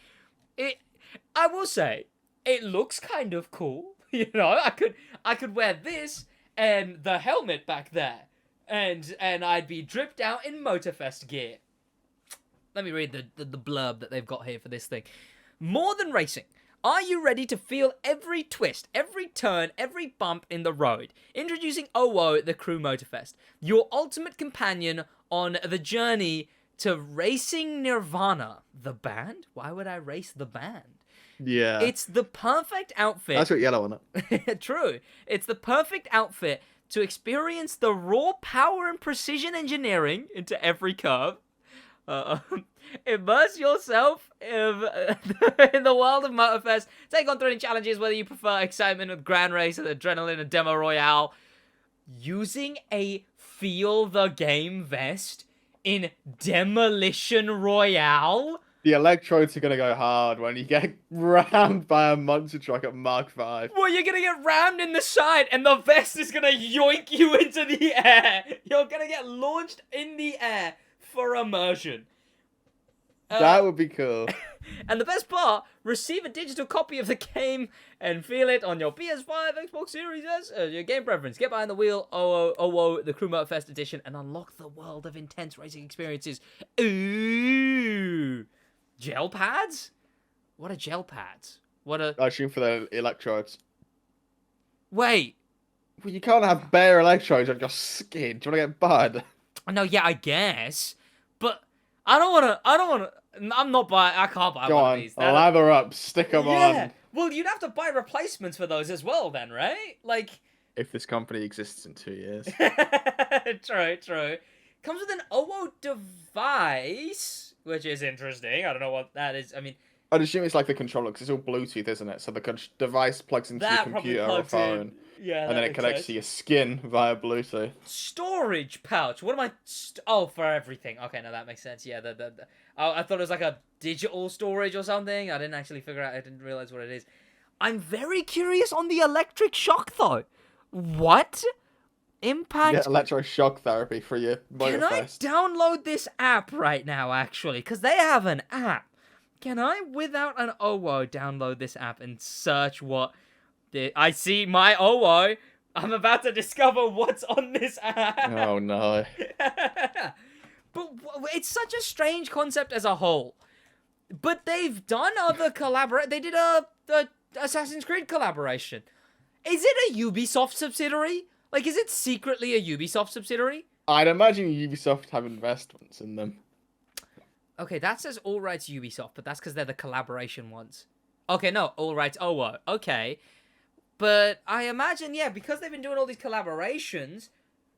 Speaker 1: I will say, it looks kind of cool. You know, I could wear this and the helmet back there, and I'd be dripped out in Motorfest gear. Let me read the blurb that they've got here for this thing. More than racing. Are you ready to feel every twist, every turn, every bump in the road? Introducing OWO, the Crew Motorfest, your ultimate companion on the journey to Racing Nirvana. The band? Why would I race the band?
Speaker 2: Yeah.
Speaker 1: It's the perfect outfit.
Speaker 2: That's got yellow on
Speaker 1: it. True. It's the perfect outfit to experience the raw power and precision engineering into every curve. Immerse yourself in the world of Motorfest. Take on thrilling challenges, whether you prefer excitement of Grand Race or adrenaline and Demo Royale. Using a Feel the Game vest in Demolition Royale.
Speaker 2: The electrodes are going to go hard when you get rammed by a monster truck at Mark 5.
Speaker 1: Well, you're going to get rammed in the side and the vest is going to yoink you into the air. You're going to get launched in the air for immersion.
Speaker 2: That would be cool.
Speaker 1: And the best part, receive a digital copy of the game and feel it on your PS5, Xbox Series S, your game preference. Get behind the wheel, OWO, the Crew Motorfest edition, and unlock the world of intense racing experiences. Ooh. Gel pads? What are gel pads?
Speaker 2: I assume for the electrodes.
Speaker 1: Wait.
Speaker 2: Well, you can't have bare electrodes on your skin. Do you want to get burned?
Speaker 1: No, yeah, I guess. But I don't want to, I'm not buying, I can't buy one of these.
Speaker 2: Lather up, stick them on.
Speaker 1: Well, you'd have to buy replacements for those as well then, right? Like...
Speaker 2: If this company exists in 2 years.
Speaker 1: True. Comes with an OWO device, which is interesting. I don't know what that is. I mean...
Speaker 2: I'd assume it's like the controller, because it's all Bluetooth, isn't it? So the device plugs into your computer or phone.
Speaker 1: Yeah,
Speaker 2: and then it connects to your skin via Bluetooth.
Speaker 1: Storage pouch. What am I... Oh, for everything. Okay, no, that makes sense. Yeah, I thought it was like a digital storage or something. I didn't actually figure out. I didn't realize what it is. I'm very curious on the electric shock, though. What? Impact...
Speaker 2: Get electroshock therapy for your Motorfest.
Speaker 1: Can I download this app right now, actually? Because they have an app. Can I, without an OWO, download this app and search what... I see my OWO. I'm about to discover what's on this app.
Speaker 2: Oh, no.
Speaker 1: But it's such a strange concept as a whole. But they've done other They did a Assassin's Creed collaboration. Is it a Ubisoft subsidiary? Like, is it secretly a Ubisoft subsidiary?
Speaker 2: I'd imagine Ubisoft have investments in them.
Speaker 1: Okay, that says All Rights Ubisoft, but that's because they're the collaboration ones. Okay, no, All Rights OWO. Okay. But I imagine, yeah, because they've been doing all these collaborations,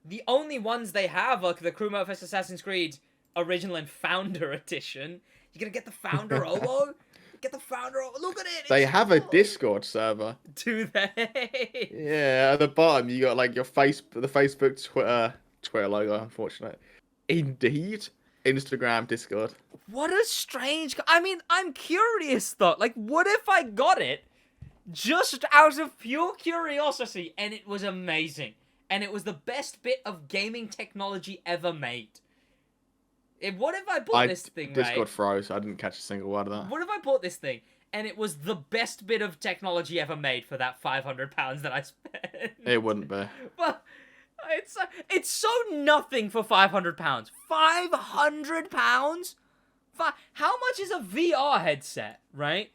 Speaker 1: the only ones they have are the Crew Motorfest Assassin's Creed Original and Founder Edition. You're gonna get the Founder OWO? Get the Founder OWO. Look at it!
Speaker 2: They have a Discord server.
Speaker 1: Do they?
Speaker 2: Yeah, at the bottom you got like your the Facebook, Twitter logo, unfortunately. Indeed. Instagram, Discord.
Speaker 1: What a strange... I mean, I'm curious, though. Like, what if I got it just out of pure curiosity and it was amazing? And it was the best bit of gaming technology ever made. What if I bought this thing, right?
Speaker 2: Discord froze. I didn't catch a single word of that.
Speaker 1: What if I bought this thing and it was the best bit of technology ever made for that £500 that I spent.
Speaker 2: It wouldn't be.
Speaker 1: Well, it's so nothing for £500. £500? How much is a VR headset, right?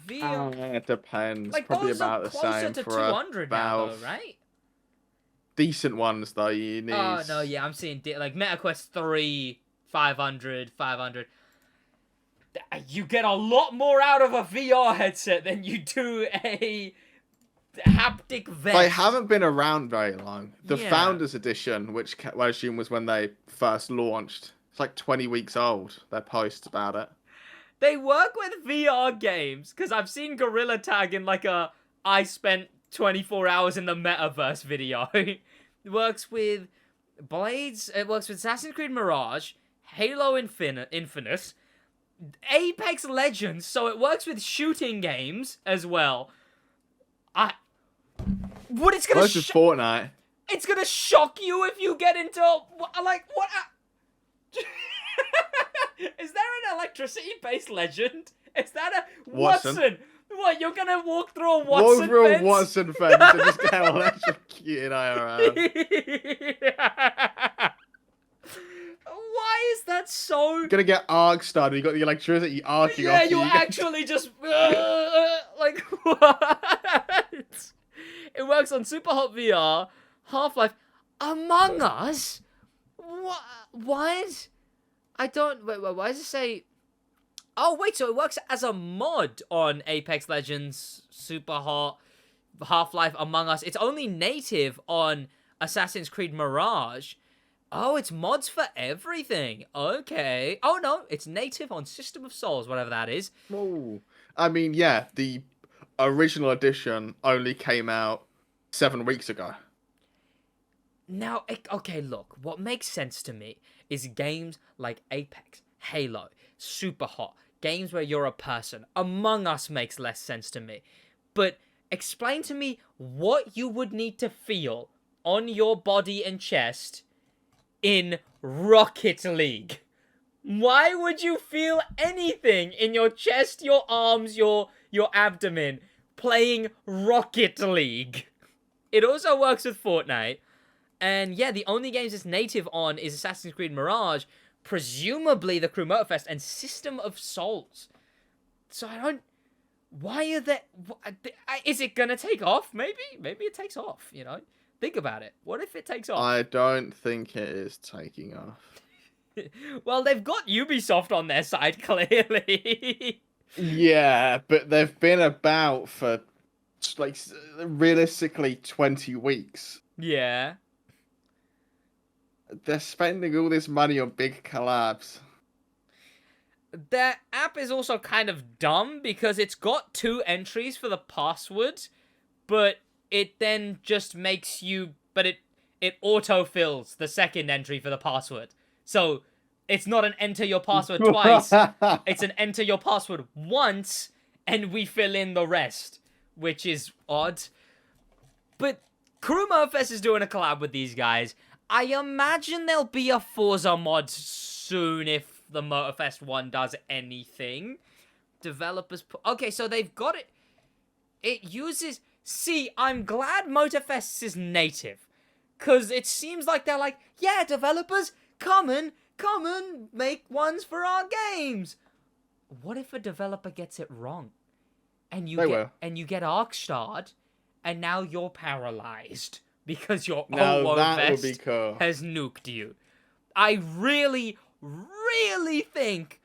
Speaker 1: VR.
Speaker 2: It depends.
Speaker 1: Like
Speaker 2: Probably
Speaker 1: those
Speaker 2: about
Speaker 1: are
Speaker 2: the
Speaker 1: closer
Speaker 2: same
Speaker 1: to
Speaker 2: for
Speaker 1: 200 now,
Speaker 2: about
Speaker 1: though, right?
Speaker 2: decent ones though. You need.
Speaker 1: Oh no, yeah, I'm seeing like MetaQuest 3, 500. You get a lot more out of a VR headset than you do a haptic vest.
Speaker 2: They haven't been around very long. The
Speaker 1: Yeah.
Speaker 2: Founders Edition, which I assume was when they first launched, it's like 20 weeks old. Their posts about it.
Speaker 1: They work with VR games, because I've seen Gorilla Tag in like I spent 24 hours in the metaverse video. It works with Blades, it works with Assassin's Creed Mirage, Halo Infinite, Apex Legends, so it works with shooting games as well. What it's gonna
Speaker 2: Versus Fortnite.
Speaker 1: It's gonna shock you if you get into like what? Is there an electricity-based legend? Is that a Watson? What, you're gonna walk through a Watson
Speaker 2: Walk through
Speaker 1: fence?
Speaker 2: a Watson fence and just get electrocuted IRL.
Speaker 1: Why is that so?
Speaker 2: You're gonna get arc started. You got the electricity arcing
Speaker 1: Yeah,
Speaker 2: off
Speaker 1: you
Speaker 2: you.
Speaker 1: actually just like what? It works on Super Hot VR, Half-Life, Among Us. What? I don't. Wait. Why does it say? Oh wait, so it works as a mod on Apex Legends, Super Hot, Half-Life, Among Us. It's only native on Assassin's Creed Mirage. Oh, it's mods for everything. Okay. Oh no, it's native on System of Souls, whatever that is.
Speaker 2: Oh, I mean, yeah, the original edition only came out 7 weeks ago.
Speaker 1: Now, okay, look, what makes sense to me is games like Apex, Halo, Super Hot, games where you're a person. Among Us makes less sense to me. But explain to me what you would need to feel on your body and chest in Rocket League. Why would you feel anything in your chest, your arms, your abdomen playing Rocket League? It also works with Fortnite. And yeah, the only games it's native on is Assassin's Creed Mirage, presumably the Crew Motorfest, and System of Souls. So I don't... Why are they... Is it gonna take off? Maybe it takes off, you know? Think about it. What if it takes off?
Speaker 2: I don't think it is taking off.
Speaker 1: Well, they've got Ubisoft on their side, clearly.
Speaker 2: Yeah, but they've been about for, like, realistically 20 weeks.
Speaker 1: Yeah.
Speaker 2: They're spending all this money on big collabs.
Speaker 1: Their app is also kind of dumb because it's got 2 entries for the password, but it then just makes you... But it auto-fills the second entry for the password. So it's not an enter your password twice. It's an enter your password once, and we fill in the rest, which is odd. But Crew Motorfest is doing a collab with these guys. I imagine there'll be a Forza mod soon if the Motorfest one does anything. Developers... Okay, so they've got it. It uses... See, I'm glad Motorfest is native. Because it seems like they're like, yeah, developers, come and make ones for our games. What if a developer gets it wrong? And you get arc-starred, and now you're paralyzed. Because your OWO-Vest
Speaker 2: cool.
Speaker 1: has nuked you. I really, really think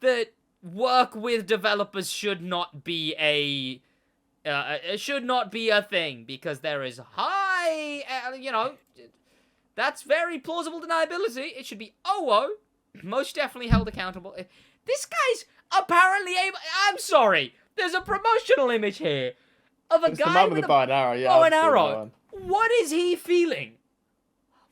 Speaker 1: that work with developers should not be a thing, because there is high, that's very plausible deniability. It should be OWO, most definitely held accountable. This guy's apparently able... I'm sorry, there's a promotional image here of a guy with a
Speaker 2: bow and arrow. Yeah,
Speaker 1: bow and arrow. What is he feeling?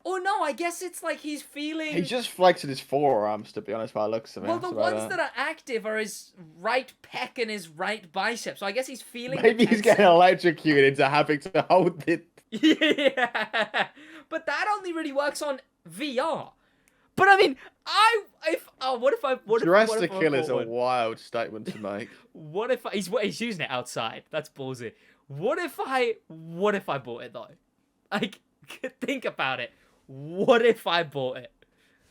Speaker 1: Oh no, I guess it's like he's feeling...
Speaker 2: He's just flexing his forearms, to be honest, by the looks of it.
Speaker 1: Well, the ones that are active are his right pec and his right bicep, so I guess he's feeling...
Speaker 2: Maybe he's getting electrocuted into having to hold it.
Speaker 1: Yeah, but that only really works on VR. But I mean, what if I
Speaker 2: Dress to
Speaker 1: bought
Speaker 2: kill is a
Speaker 1: one?
Speaker 2: wild statement to make.
Speaker 1: What if he's using it outside? That's ballsy. What if I bought it though? Like, think about it. What if I bought it?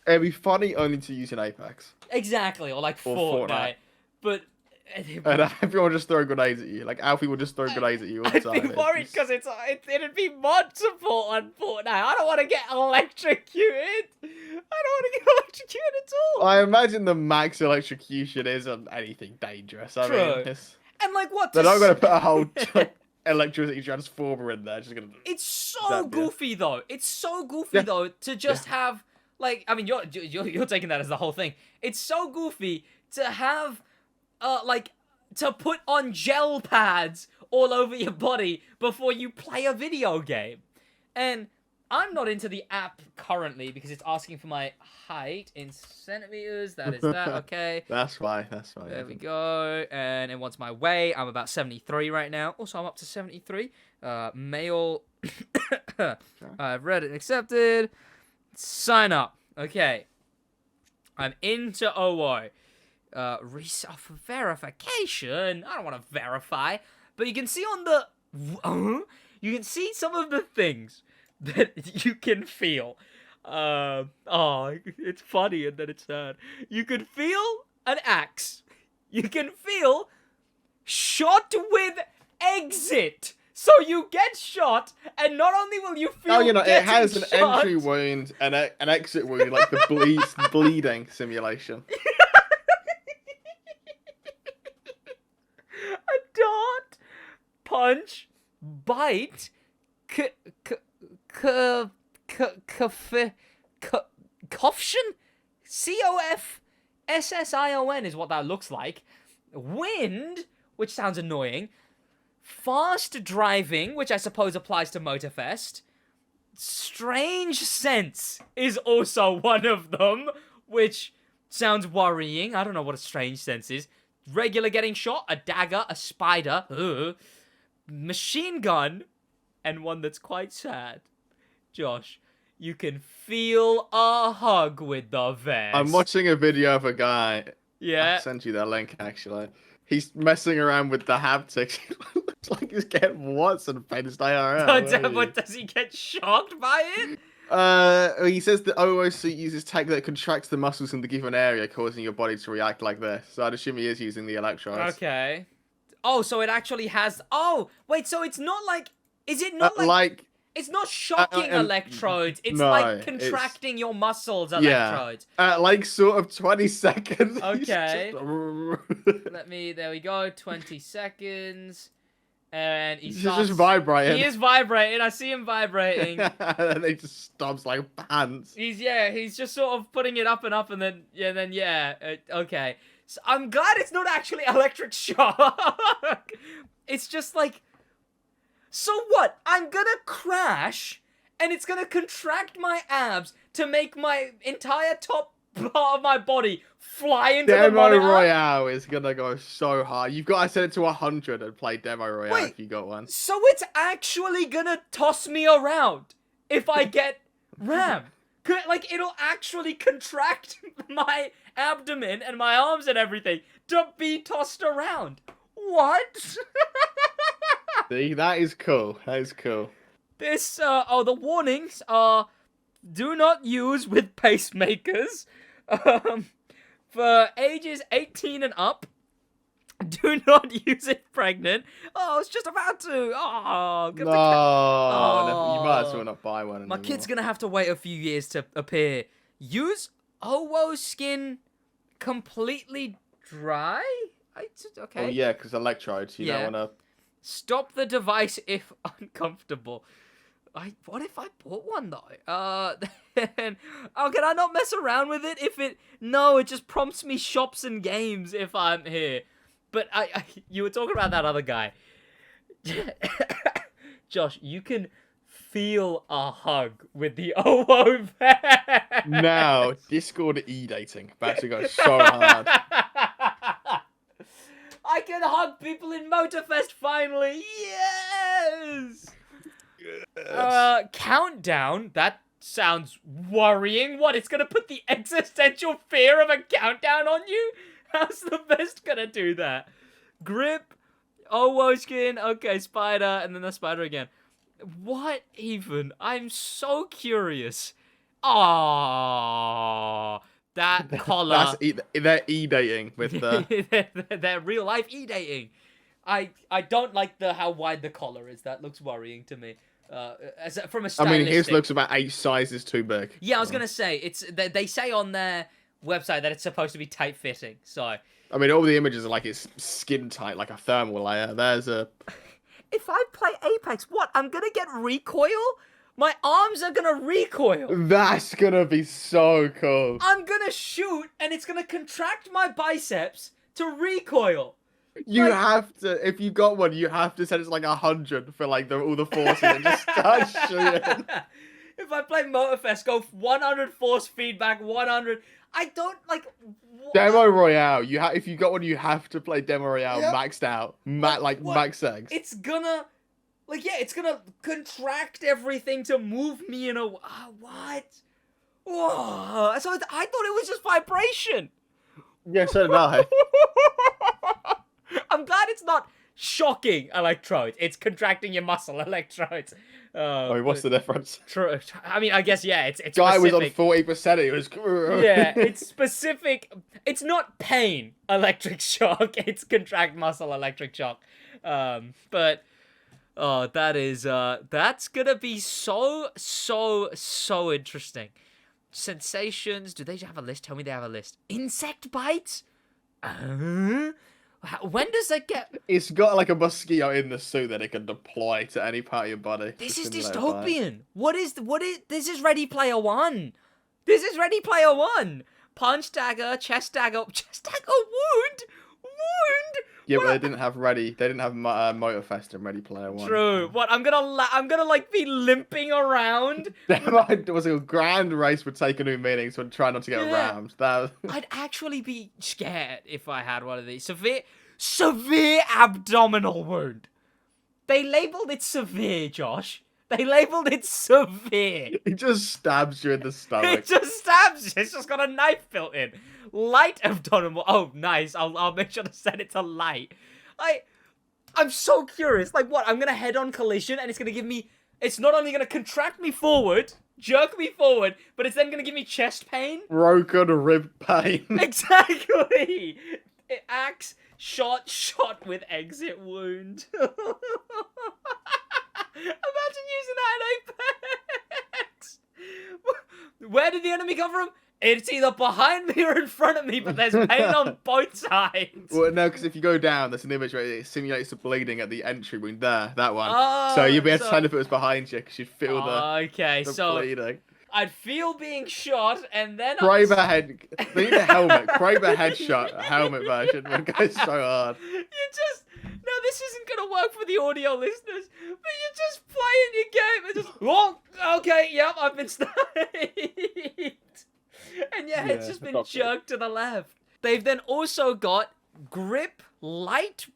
Speaker 2: It'd be funny only to use in Apex.
Speaker 1: Exactly, or like
Speaker 2: Or
Speaker 1: Fortnite.
Speaker 2: Fortnite.
Speaker 1: But
Speaker 2: And everyone just throw grenades at you. Like, Alfie will just throw grenades at you all the
Speaker 1: I'd
Speaker 2: time.
Speaker 1: be worried because it'd be mod support on Fortnite. I don't want to get electrocuted. I don't want to get electrocuted at all.
Speaker 2: I imagine the max electrocution isn't anything dangerous. I
Speaker 1: True.
Speaker 2: mean,
Speaker 1: And like what?
Speaker 2: they're not going to put a whole electricity transformer in there. Just gonna.
Speaker 1: It's so
Speaker 2: Zap you.
Speaker 1: goofy though. It's so goofy though to just have like. I mean, you're taking that as the whole thing. It's so goofy to have, like, to put on gel pads all over your body before you play a video game. And I'm not into the app currently because it's asking for my height in centimeters. That is that. Okay.
Speaker 2: That's fine. That's fine.
Speaker 1: There we go. And it wants my weight. I'm about 73 right now. Also, I'm up to 73. Male. I've read it and accepted. Sign up. Okay. I'm into OO. For verification. I don't want to verify. But you can see on the... you can see some of the things that you can feel. It's funny and then it's sad. You can feel an axe. You can feel shot with exit. So you get shot, and not only will you feel
Speaker 2: it has an
Speaker 1: shot,
Speaker 2: entry wound and an exit wound, like the bleeding simulation.
Speaker 1: a dart, punch, bite, Cofshin? COFSSION is what that looks like. Wind, which sounds annoying. Fast driving, which I suppose applies to Motorfest. Strange sense is also one of them, which sounds worrying. I don't know what a strange sense is. Regular getting shot, a dagger, a spider, machine gun, and one that's quite sad. Josh, you can feel a hug with the vest.
Speaker 2: I'm watching a video of a guy.
Speaker 1: Yeah.
Speaker 2: I'll send you that link, actually. He's messing around with the haptics. Looks like he's getting Watson pinched IRL.
Speaker 1: But does he get shocked by it?
Speaker 2: He says the OOC uses tech that contracts the muscles in the given area, causing your body to react like this. So I'd assume he is using the electrodes.
Speaker 1: Okay. Oh, so it actually has... Oh, wait, so it's not like... Is it not
Speaker 2: like...
Speaker 1: It's not shocking electrodes. It's
Speaker 2: no,
Speaker 1: like contracting your muscles electrodes.
Speaker 2: Like sort of 20 seconds.
Speaker 1: Okay. There we go. 20 seconds. And he's
Speaker 2: just vibrating.
Speaker 1: He is vibrating. I see him vibrating.
Speaker 2: And he just stops like pants.
Speaker 1: He's just sort of putting it up and then, okay. So I'm glad it's not actually electric shock. It's just like... So what? I'm gonna crash, and it's gonna contract my abs to make my entire top part of my body fly into the monitor?
Speaker 2: Demo Royale is gonna go so hard. You've got to set it to 100 and play Demo Royale if you got one.
Speaker 1: So it's actually gonna toss me around if I get RAM. Like, it'll actually contract my abdomen and my arms and everything to be tossed around. What?
Speaker 2: See, that is cool. That is cool.
Speaker 1: This, the warnings are, do not use with pacemakers, for ages 18 and up, do not use it pregnant. Oh, I was just about to. Oh,
Speaker 2: no, you might as well not buy one anymore.
Speaker 1: My kid's gonna have to wait a few years to appear. Use OWO skin completely dry? Okay.
Speaker 2: Oh, yeah, because electrodes, you don't want to...
Speaker 1: Stop the device if uncomfortable. What if I bought one though? Then, can I not mess around with it? No, it just prompts me shops and games if I'm here. But you were talking about that other guy. Josh, you can feel a hug with the OWO vest.
Speaker 2: Now, Discord e-dating about to go so hard.
Speaker 1: I can hug people in Motorfest finally. Yes. Countdown. That sounds worrying. What, it's gonna put the existential fear of a countdown on you? How's the vest gonna do that? Grip, skin, okay, spider, and then the spider again. What even? I'm so curious. Oh, that collar.
Speaker 2: They're e-dating with the...
Speaker 1: They're real life e-dating. I don't like how wide the collar is. That looks worrying to me. From a stylistic...
Speaker 2: I mean, his looks about 8 sizes too big.
Speaker 1: Yeah, I was gonna say they say on their website that it's supposed to be tight fitting. So
Speaker 2: I mean, all the images are like it's skin tight, like a thermal layer. There's a...
Speaker 1: If I play Apex, what? I'm gonna get recoil? My arms are gonna recoil.
Speaker 2: That's gonna be so cool.
Speaker 1: I'm gonna shoot, and it's gonna contract my biceps to recoil.
Speaker 2: You have to, if you got one, you have to set it to like 100 for like all the forces and just start shooting.
Speaker 1: If I play Motorfest, go 100 force feedback, 100. I don't like.
Speaker 2: Demo Royale. If you got one, you have to play Demo Royale maxed out, max segs.
Speaker 1: It's gonna, it's gonna contract everything to move me in a. What? Whoa! So I thought it was just vibration.
Speaker 2: Yeah, so did I.
Speaker 1: I'm glad it's not shocking electrodes. It's contracting your muscle electrodes.
Speaker 2: I mean, what's the difference?
Speaker 1: True. I mean, I guess, yeah, it's
Speaker 2: Guy
Speaker 1: specific.
Speaker 2: was on 40%, he was...
Speaker 1: Yeah, it's specific. It's not pain electric shock. It's contract muscle electric shock. But... Oh, that's gonna be so interesting. Sensations. Do they have a list? Tell me they have a list. Insect bites? When does that get...
Speaker 2: It's got like a mosquito in the suit that it can deploy to any part of your body.
Speaker 1: This is dystopian. What is... This is Ready Player One. This is Ready Player One. Punch dagger, chest dagger, wound.
Speaker 2: Yeah, but they didn't have Motorfest and Ready Player One.
Speaker 1: True. What? I'm gonna like be limping around.
Speaker 2: There was a grand race with taking new meanings, so try not to get rammed.
Speaker 1: I'd actually be scared if I had one of these. Severe abdominal wound. They labeled it severe, Josh. They labeled it severe.
Speaker 2: It just stabs you in the stomach.
Speaker 1: It just stabs you. It's just got a knife built in. Light abdominal. Oh, nice. I'll make sure to set it to light. I'm so curious. Like, what? I'm gonna head-on collision, and it's gonna give me... It's not only gonna contract me forward, jerk me forward, but it's then gonna give me chest pain.
Speaker 2: Broken rib pain.
Speaker 1: Exactly. Axe, shot with exit wound. Imagine using that in Apex. Where did the enemy come from? It's either behind me or in front of me, but there's pain on both sides.
Speaker 2: Well, no, because if you go down, there's an image where it simulates the bleeding at the entry wound there, that one.
Speaker 1: Oh,
Speaker 2: so you'd be able to tell if it was behind you, because you'd feel the bleeding.
Speaker 1: I'd feel being shot, and then
Speaker 2: Kraber head. They need a helmet. Kraber headshot, helmet version. It goes so hard.
Speaker 1: No, this isn't gonna work for the audio listeners, but you're just playing your game and just, oh, okay, yep, I've been sniped. And yeah, it's just been jerked to the left. They've then also got grip, lift,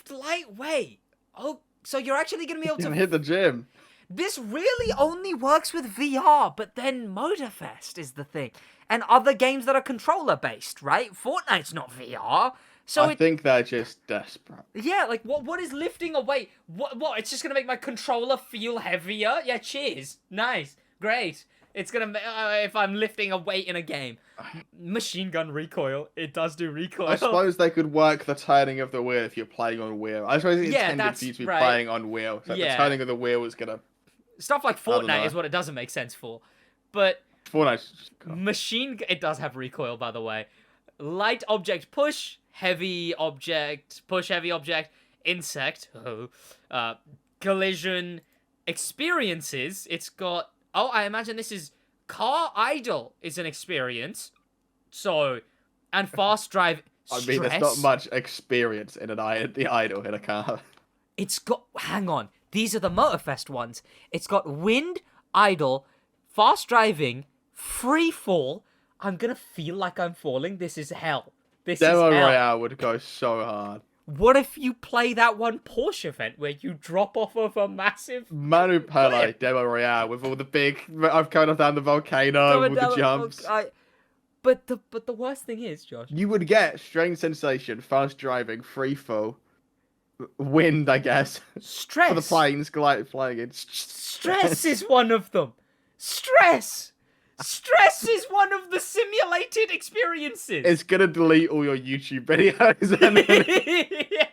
Speaker 1: lightweight. Oh, so you're actually gonna be able to
Speaker 2: hit the gym.
Speaker 1: This really only works with VR, but then Motorfest is the thing. And other games that are controller-based, right? Fortnite's not VR. So
Speaker 2: I think they're just desperate.
Speaker 1: Yeah, like, what is lifting a weight? What? It's just gonna make my controller feel heavier? Yeah, cheers. Nice. Great. It's gonna, if I'm lifting a weight in a game. Machine gun recoil. It does do recoil.
Speaker 2: I suppose they could work the turning of the wheel if you're playing on wheel. I suppose it's intended for you to be playing on wheel. So the turning of the wheel is gonna...
Speaker 1: Stuff like Fortnite is what it doesn't make sense for. But...
Speaker 2: Fortnite...
Speaker 1: It does have recoil, by the way. Light object push, heavy object, push heavy object, insect, collision, experiences. It's got... Oh, I imagine this is... Car idle is an experience. So... And fast drive stress.
Speaker 2: I mean, there's not much experience in the idle in a car.
Speaker 1: It's got... Hang on. These are the Motorfest ones. It's got wind, idle, fast driving, free fall. I'm gonna feel like I'm falling. This is hell. This is hell.
Speaker 2: Demo Royale would go so hard.
Speaker 1: What if you play that one Porsche event where you drop off of a massive
Speaker 2: Manu Pele
Speaker 1: cliff?
Speaker 2: Demo Royale with all the big. I've come down the volcano,
Speaker 1: Coming
Speaker 2: all the
Speaker 1: down
Speaker 2: jumps.
Speaker 1: But the worst thing is, Josh.
Speaker 2: You would get strange sensation, fast driving, free fall, wind, I guess,
Speaker 1: Stress.
Speaker 2: for the planes flying in.
Speaker 1: Stress is one of them. Stress. Stress is one of the simulated experiences.
Speaker 2: It's gonna delete all your YouTube videos.
Speaker 1: Yeah.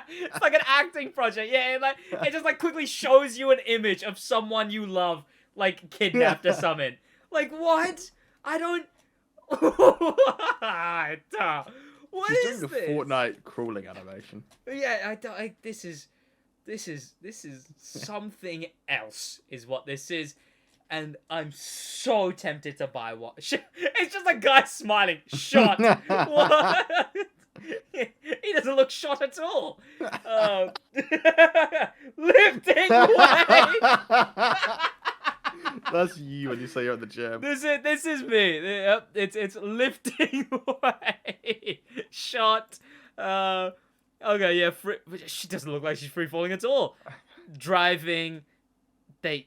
Speaker 1: It's like an acting project. Yeah, it just like quickly shows you an image of someone you love, like kidnapped or something. Like what? I don't. What
Speaker 2: She's
Speaker 1: is
Speaker 2: doing
Speaker 1: this?
Speaker 2: a Fortnite crawling animation.
Speaker 1: Yeah, I don't. This is something else. Is what this is. And I'm so tempted to buy one. It's just a guy smiling. Shot. What? He doesn't look shot at all. Lifting weight.
Speaker 2: That's you when you say you're at the gym.
Speaker 1: This is me. Yep, it's lifting weight. Shot. Okay, yeah. She doesn't look like she's free falling at all. Driving.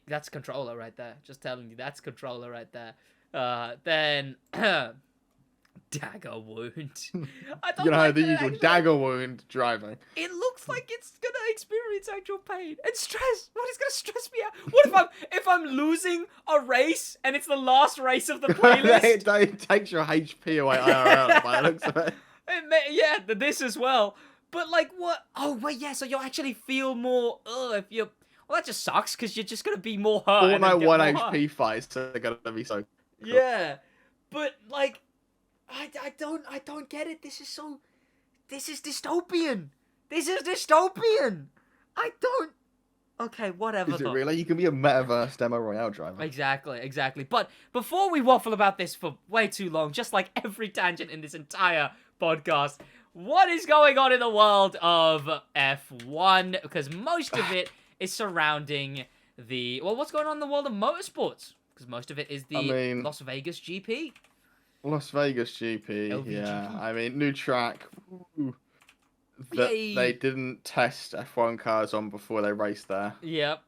Speaker 1: That's controller right there. Just telling you, that's controller right there. Then dagger wound. I don't
Speaker 2: The usual dagger wound driving.
Speaker 1: It looks like it's gonna experience actual pain and stress. What is gonna stress me out? What if I'm losing a race and it's the last race of the playlist?
Speaker 2: It takes your HP away IRL by the looks of it.
Speaker 1: Yeah, this as well. But like what? Oh wait, yeah. So you'll actually feel more. If you're. Well, that just sucks because you're just gonna be more hurt.
Speaker 2: Fortnite 1 HP fights, so they're gonna be so. Cool.
Speaker 1: Yeah, but like, I don't get it. This is dystopian. This is dystopian. I don't. Okay, whatever.
Speaker 2: Is it really? You can be a metaverse demo royale driver.
Speaker 1: Exactly. But before we waffle about this for way too long, just like every tangent in this entire podcast, what is going on in the world of F1? Because most of it is surrounding what's going on in the world of motorsports? Because most of it is the Las Vegas GP.
Speaker 2: Las Vegas GP,
Speaker 1: LVGP.
Speaker 2: yeah. I mean, new track that they didn't test F1 cars on before they raced there.
Speaker 1: Yep.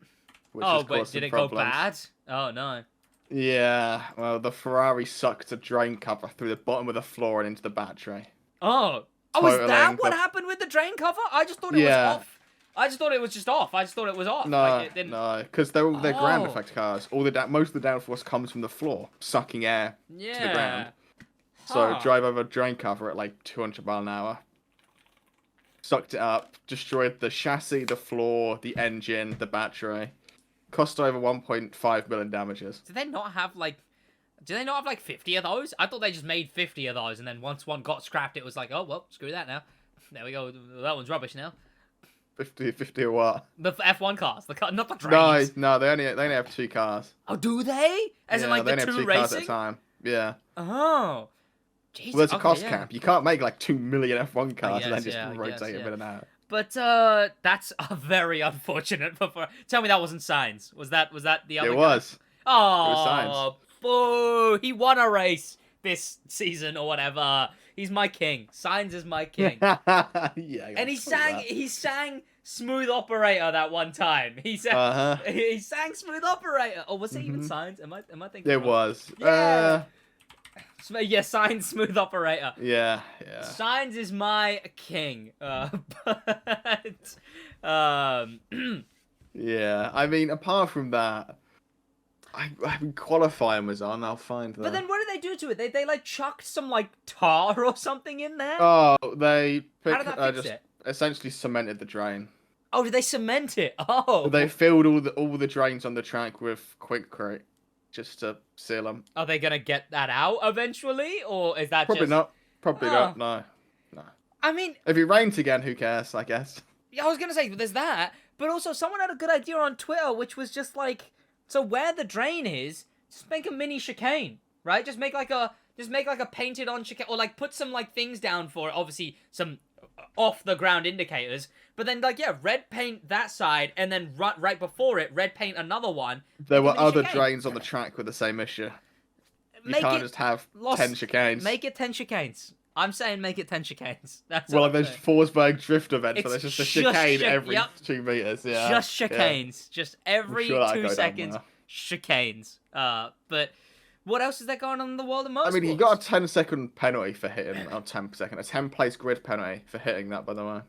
Speaker 2: But
Speaker 1: did it go bad? Oh, no.
Speaker 2: Yeah, well, the Ferrari sucked a drain cover through the bottom of the floor and into the battery.
Speaker 1: Oh, is that what happened with the drain cover? I just thought it was off. I just thought it was just off. I just thought it was off.
Speaker 2: No, because they're ground effect cars. Most of the downforce comes from the floor, sucking air to the ground. So drive over a drain cover at like 200 mile an hour. Sucked it up, destroyed the chassis, the floor, the engine, the battery. Cost over 1.5 million damages.
Speaker 1: Do they not have like 50 of those? I thought they just made 50 of those, and then once one got scrapped, it was like, oh well, screw that now. There we go. That one's rubbish now.
Speaker 2: 50 or what?
Speaker 1: The F1 cars, not the trains.
Speaker 2: No, they only have 2 cars.
Speaker 1: Oh, do they? As in like
Speaker 2: they
Speaker 1: the
Speaker 2: only have
Speaker 1: 2
Speaker 2: 2 cars
Speaker 1: racing?
Speaker 2: at a time. Yeah.
Speaker 1: Oh. Jesus.
Speaker 2: Well, there's a cost cap. You can't make like 2 million F1 cars and then just rotate it in and out.
Speaker 1: But that's very unfortunate. Tell me that wasn't Sainz. Was that the other?
Speaker 2: It was.
Speaker 1: Oh,
Speaker 2: it was Sainz.
Speaker 1: Boo! He won a race this season or whatever. He's my king. Sainz is my king.
Speaker 2: Yeah.
Speaker 1: And he sang Smooth Operator that one time. He sang Smooth Operator. Or was it even Sainz? Am I thinking?
Speaker 2: It
Speaker 1: wrong?
Speaker 2: was.
Speaker 1: Yeah. Yeah, Sainz Smooth Operator.
Speaker 2: Yeah.
Speaker 1: Sainz is my king. But
Speaker 2: yeah, I mean, apart from that, I mean, qualifying was on. I'll find that.
Speaker 1: But then what did they do to it? They like chucked some like tar or something in there?
Speaker 2: Oh, they
Speaker 1: How did that fix
Speaker 2: just
Speaker 1: it?
Speaker 2: essentially cemented the drain.
Speaker 1: Oh, did they cement it? Oh.
Speaker 2: They filled all the drains on the track with quickcrete just to seal them.
Speaker 1: Are they gonna get that out eventually, or is that
Speaker 2: Probably
Speaker 1: just...
Speaker 2: not. Probably not. No.
Speaker 1: I mean,
Speaker 2: if it rains again, who cares? I guess.
Speaker 1: Yeah, I was gonna say there's that, but also someone had a good idea on Twitter, which was just like, so where the drain is, just make a mini chicane, right? Just make like a painted on chicane, or like put some like things down for it. Obviously some off the ground indicators, but then like red paint that side, and then right before it, red paint another one.
Speaker 2: There were other drains on the track with the same issue. You can't just have 10 chicanes.
Speaker 1: Make it 10 chicanes. I'm saying make it 10 chicanes. That's
Speaker 2: Well,
Speaker 1: all
Speaker 2: like
Speaker 1: I'm
Speaker 2: there's
Speaker 1: saying.
Speaker 2: Forsberg drift event, so
Speaker 1: It's
Speaker 2: there's just a
Speaker 1: just
Speaker 2: chicane
Speaker 1: chic-
Speaker 2: every
Speaker 1: yep.
Speaker 2: 2 meters. Yeah,
Speaker 1: Just
Speaker 2: yeah.
Speaker 1: chicanes. Just
Speaker 2: I'm
Speaker 1: every
Speaker 2: sure that'll
Speaker 1: 2
Speaker 2: go down
Speaker 1: seconds,
Speaker 2: well.
Speaker 1: chicanes. But what else is there going on in the world of
Speaker 2: I mean, he
Speaker 1: motorsports?
Speaker 2: got a 10-second penalty for hitting, or 10-second, a 10-place grid penalty for hitting that, by the way.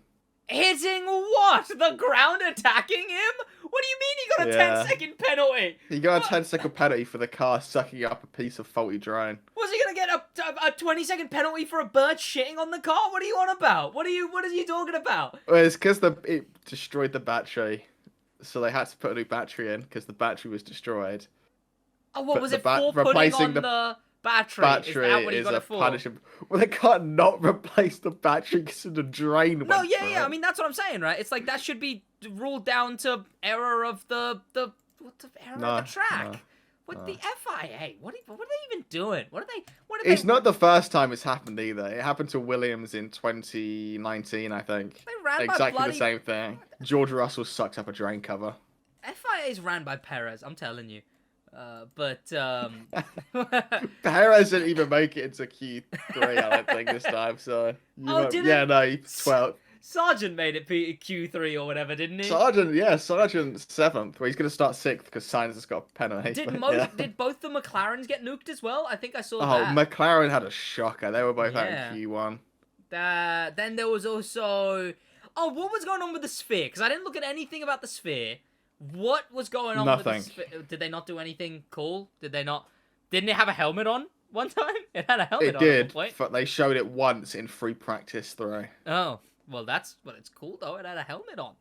Speaker 1: Hitting what? The ground attacking him? What do you mean he got a
Speaker 2: Yeah.
Speaker 1: 10-second penalty?
Speaker 2: He got
Speaker 1: What?
Speaker 2: a 10-second penalty for the car sucking up a piece of faulty drone.
Speaker 1: Was he gonna get a 20-second penalty for a bird shitting on the car? What are you on about? What are you talking about?
Speaker 2: Well, it's because it destroyed the battery, so they had to put a new battery in because the battery was destroyed.
Speaker 1: Oh, what
Speaker 2: But
Speaker 1: was
Speaker 2: the
Speaker 1: it for putting
Speaker 2: replacing
Speaker 1: on
Speaker 2: the
Speaker 1: the battery?
Speaker 2: Battery
Speaker 1: Is that what he
Speaker 2: is
Speaker 1: got
Speaker 2: a
Speaker 1: it for?
Speaker 2: punishment. Well, they can't not replace the battery because the drain
Speaker 1: No,
Speaker 2: went
Speaker 1: yeah,
Speaker 2: through
Speaker 1: yeah.
Speaker 2: it.
Speaker 1: I mean, that's what I'm saying, right? It's like that should be ruled down to error of the error of the track. What the FIA? What are they even doing? What are they?
Speaker 2: It's not the first time it's happened either. It happened to Williams in 2019, I think.
Speaker 1: They ran
Speaker 2: Exactly
Speaker 1: by bloody...
Speaker 2: the same thing. George Russell sucked up a drain cover.
Speaker 1: FIA is ran by Perez. I'm telling you. But
Speaker 2: Perez didn't even make it into Q3, I don't think, this time. So yeah, no, he 12th.
Speaker 1: Sargent made it Q3 or whatever, didn't he?
Speaker 2: Sargent 7th. Well, he's going to start 6th because Sainz has got a penalty.
Speaker 1: Did both the McLarens get nuked as well? I think I saw
Speaker 2: Oh,
Speaker 1: that.
Speaker 2: McLaren had a shocker. They were both out in Q1.
Speaker 1: Then there was also... Oh, what was going on with the Sphere? Because I didn't look at anything about the Sphere. What was going on
Speaker 2: Nothing.
Speaker 1: with the Sphere? Did they not do anything cool? Didn't it have a helmet on one time? It had a helmet
Speaker 2: It
Speaker 1: on
Speaker 2: did,
Speaker 1: at one point.
Speaker 2: but they showed it once in free practice 3.
Speaker 1: Oh, well, it's cool, though. It had a helmet on.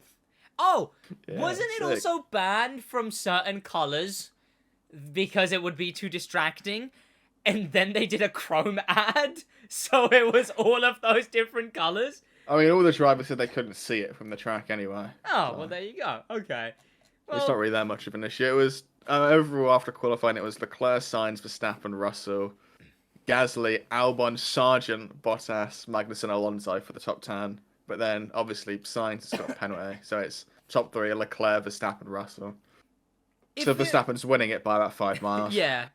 Speaker 1: Oh,
Speaker 2: Yeah,
Speaker 1: wasn't it
Speaker 2: sick.
Speaker 1: also banned from certain colors because it would be too distracting? And then they did a chrome ad, so it was all of those different colors?
Speaker 2: I mean, all the drivers said they couldn't see it from the track anyway.
Speaker 1: Oh,
Speaker 2: so
Speaker 1: well, there you go. Okay. Well,
Speaker 2: it's not really that much of an issue. It was overall after qualifying, it was Leclerc, Sainz, Verstappen, Russell, Gasly, Albon, Sargent, Bottas, Magnussen, Alonso for the top 10. But then obviously Sainz has got a penalty, so it's top 3: Leclerc, Verstappen, Russell. So Verstappen's winning it by about 5 miles.
Speaker 1: Yeah.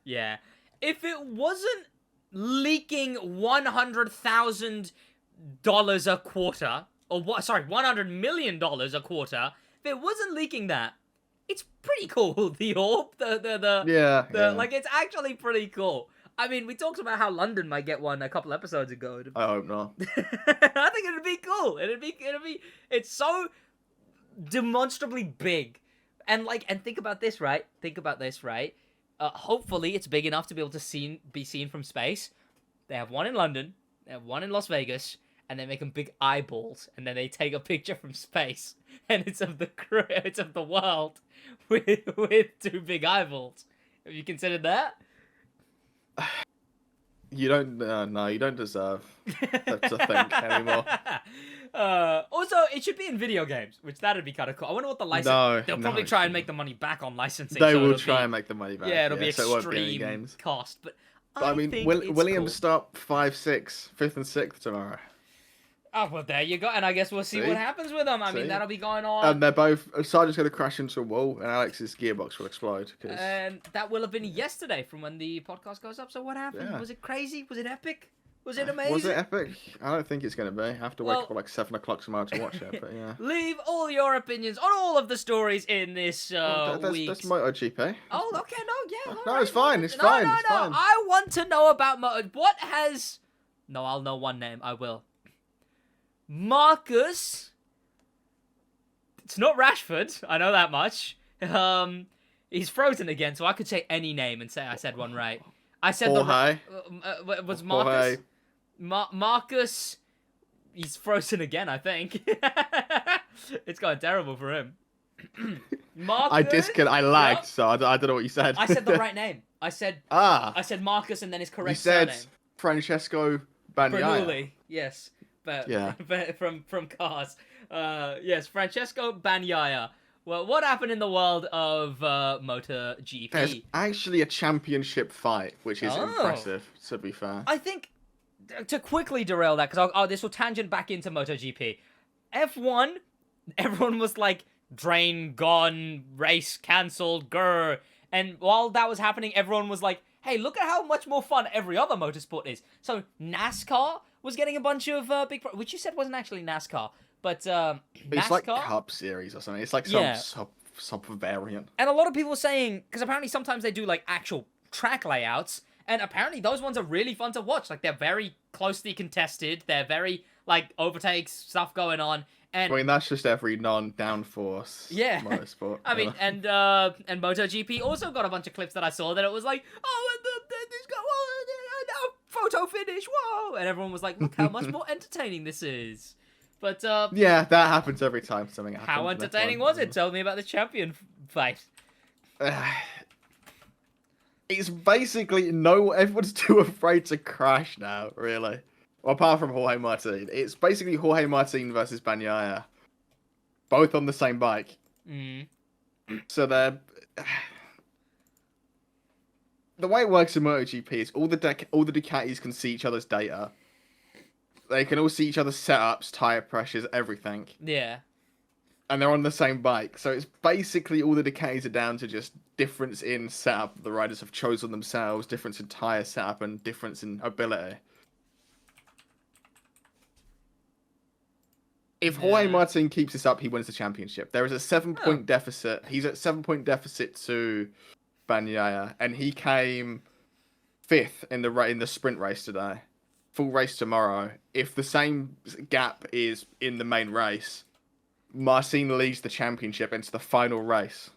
Speaker 1: If it wasn't leaking $100,000 a quarter, or what? Sorry, $100 million a quarter. If it wasn't leaking that, it's pretty cool. The orb,
Speaker 2: Yeah.
Speaker 1: like it's actually pretty cool. I mean, we talked about how London might get one a couple episodes ago.
Speaker 2: I hope not.
Speaker 1: I think it'd be cool. It's so demonstrably big. And think about this, right? Hopefully it's big enough to be able to be seen from space. They have one in London, they have one in Las Vegas, and they make them big eyeballs, and then they take a picture from space, and it's of the world with 2 big eyeballs. Have you considered that?
Speaker 2: You don't. No, you don't deserve that to think anymore.
Speaker 1: Also, it should be in video games, which that'd be kind of cool. I wonder what the license.
Speaker 2: No,
Speaker 1: They'll probably try and make the money back on licensing.
Speaker 2: They
Speaker 1: so
Speaker 2: will
Speaker 1: it'll
Speaker 2: try
Speaker 1: be,
Speaker 2: and make the money back.
Speaker 1: Yeah, it'll be
Speaker 2: so it won't be any
Speaker 1: extreme
Speaker 2: games.
Speaker 1: cost, but
Speaker 2: I mean,
Speaker 1: think
Speaker 2: Williams
Speaker 1: it's
Speaker 2: start 5th and 6th tomorrow.
Speaker 1: cool. Oh, well, there you go, and I guess we'll see what happens with them. I mean, that'll be going on.
Speaker 2: And they're both. Sargent's going to crash into a wall, and Alex's gearbox will explode.
Speaker 1: And that will have been yesterday from when the podcast goes up. So what happened?
Speaker 2: Yeah.
Speaker 1: Was it crazy? Was it epic? Was it amazing?
Speaker 2: Was it epic? I don't think it's going to be. I have to wake
Speaker 1: Well-
Speaker 2: up at like 7 o'clock tomorrow to watch it, but yeah.
Speaker 1: Leave all your opinions on all of the stories in this
Speaker 2: That's
Speaker 1: week's...
Speaker 2: MotoGP.
Speaker 1: Oh, okay, no, yeah.
Speaker 2: No,
Speaker 1: all
Speaker 2: it's
Speaker 1: right.
Speaker 2: fine, it's
Speaker 1: No,
Speaker 2: fine,
Speaker 1: No,
Speaker 2: it's
Speaker 1: no,
Speaker 2: fine.
Speaker 1: I want to know about what has... No, I'll know one name. I will. Marcus. It's not Rashford. I know that much. He's frozen again, so I could say any name and say I said one right. I said
Speaker 2: Jorge.
Speaker 1: was Marcus.
Speaker 2: Jorge.
Speaker 1: Marcus. He's frozen again, I think. It's going terrible for him. Marcus.
Speaker 2: I lagged,
Speaker 1: Yep.
Speaker 2: so I don't know what you said.
Speaker 1: I said the right name. I said Marcus and then his
Speaker 2: You
Speaker 1: correct
Speaker 2: said
Speaker 1: surname.
Speaker 2: Francesco Bagnaia.
Speaker 1: Bernoulli, yes. But
Speaker 2: Yeah.
Speaker 1: from Cars. Yes, Francesco Bagnaia. Well, what happened in the world of MotoGP?
Speaker 2: There's actually a championship fight, which is impressive, to be fair.
Speaker 1: I think, to quickly derail that, because this will tangent back into MotoGP. F1, everyone was like, drain gone, race cancelled, grr. And while that was happening, everyone was like, hey, look at how much more fun every other motorsport is. So NASCAR was getting a bunch of which you said wasn't actually NASCAR, but
Speaker 2: It's like
Speaker 1: NASCAR.
Speaker 2: Cup Series or something. It's like some
Speaker 1: Yeah.
Speaker 2: sub variant.
Speaker 1: And a lot of people were saying, because apparently sometimes they do like actual track layouts, and apparently those ones are really fun to watch. Like they're very closely contested. They're very like overtakes, stuff going on. And
Speaker 2: I mean, that's just every non-downforce
Speaker 1: yeah,
Speaker 2: motorsport.
Speaker 1: I mean, and MotoGP also got a bunch of clips that I saw that it was like, oh, and this guy, now photo finish, whoa, and everyone was like, look how much more entertaining this is. But
Speaker 2: yeah, that happens every time something happens.
Speaker 1: how entertaining was it? Tell me about the champion fight.
Speaker 2: It's basically everyone's too afraid to crash now, really. Well, apart from Jorge Martin. It's basically Jorge Martin versus Bagnaia. Both on the same bike.
Speaker 1: Mm.
Speaker 2: So they're... The way it works in MotoGP is all the Ducatis can see each other's data. They can all see each other's setups, tyre pressures, everything.
Speaker 1: Yeah.
Speaker 2: And they're on the same bike. So it's basically all the Ducatis are down to just difference in setup the riders have chosen themselves, difference in tyre setup, and difference in ability. If Jorge Martin keeps this up, he wins the championship. There is a 7-point deficit. He's at 7-point deficit to Bagnaia, and he came 5th in the sprint race today. Full race tomorrow. If the same gap is in the main race, Martin leads the championship into the final race,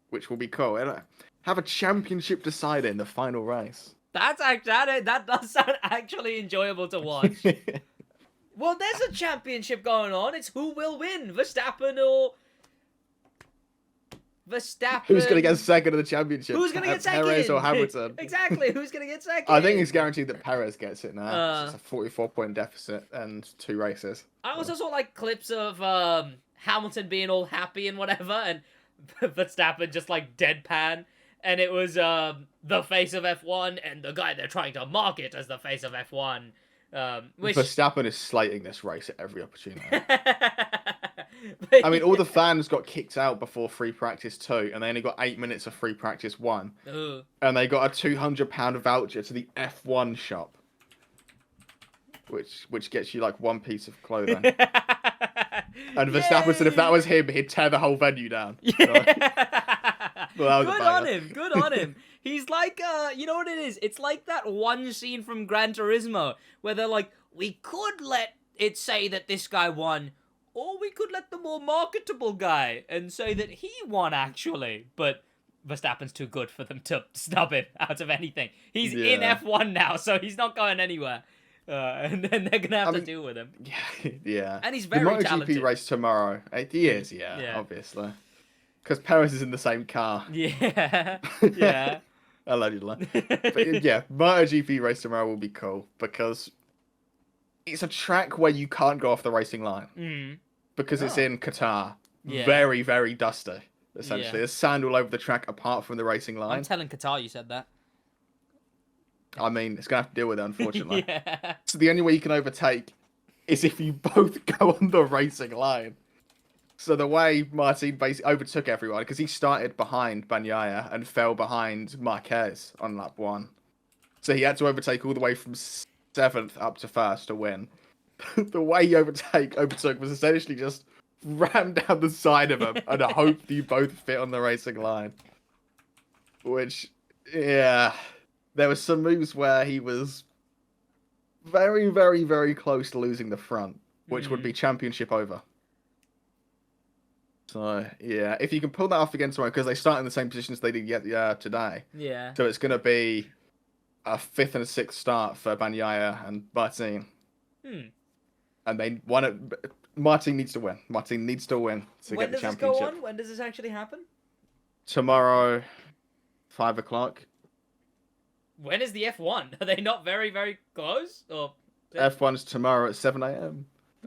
Speaker 2: which will be cool. And have a championship decider in the final race.
Speaker 1: That does sound actually enjoyable to watch. Well, there's a championship going on. It's who will win, Verstappen or Verstappen.
Speaker 2: Who's going to get second in the championship?
Speaker 1: Who's going to get second?
Speaker 2: Perez or Hamilton?
Speaker 1: Exactly. Who's going to get second?
Speaker 2: I think it's guaranteed that Perez gets it now. It's a 44-point deficit and 2 races.
Speaker 1: I also saw like clips of Hamilton being all happy and whatever, and Verstappen just like deadpan, and it was the face of F1 and the guy they're trying to market as the face of F1. Which...
Speaker 2: Verstappen is slating this race at every opportunity. I mean, all the fans got kicked out before free practice 2, and they only got 8 minutes of free practice 1.
Speaker 1: Ooh.
Speaker 2: And they got a £200 voucher to the F1 shop, which gets you like 1 piece of clothing. And Verstappen said if that was him, he'd tear the whole venue down. So, well,
Speaker 1: good on him. Good on him. He's like, you know what it is? It's like that one scene from Gran Turismo where they're like, we could let it say that this guy won, or we could let the more marketable guy and say that he won actually. But Verstappen's too good for them to snub him out of anything. He's in F1 now, so he's not going anywhere. And then they're going to have to deal with him.
Speaker 2: Yeah.
Speaker 1: And he's very talented.
Speaker 2: The MotoGP race tomorrow. He is, obviously. Because Perez is in the same car.
Speaker 1: Yeah. Yeah.
Speaker 2: Allegedly. But yeah, MotoGP race tomorrow will be cool because it's a track where you can't go off the racing line. Because it's in Qatar.
Speaker 1: Yeah.
Speaker 2: Very, very dusty, essentially.
Speaker 1: Yeah.
Speaker 2: There's sand all over the track apart from the racing line.
Speaker 1: I'm telling Qatar you said that.
Speaker 2: I mean, it's going to have to deal with it, unfortunately.
Speaker 1: Yeah.
Speaker 2: So the only way you can overtake is if you both go on the racing line. So the way Martin basically overtook everyone, because he started behind Bagnaia and fell behind Marquez on lap 1. So he had to overtake all the way from 7th up to 1st to win. The way he overtook was essentially just ram down the side of him and I hope you both fit on the racing line. Which, yeah, there were some moves where he was very, very, very close to losing the front, which would be championship over. So, yeah, if you can pull that off again tomorrow, because they start in the same position as they did today.
Speaker 1: Yeah.
Speaker 2: So it's going to be a 5th and a 6th start for Bagnaia and Martin. And they won it. Martin needs to win. Martin needs to win to get the championship. When does this go on?
Speaker 1: When does this actually happen?
Speaker 2: Tomorrow, 5 o'clock.
Speaker 1: When is the F1? Are they not very, very close? Or
Speaker 2: F1's tomorrow at 7 a.m.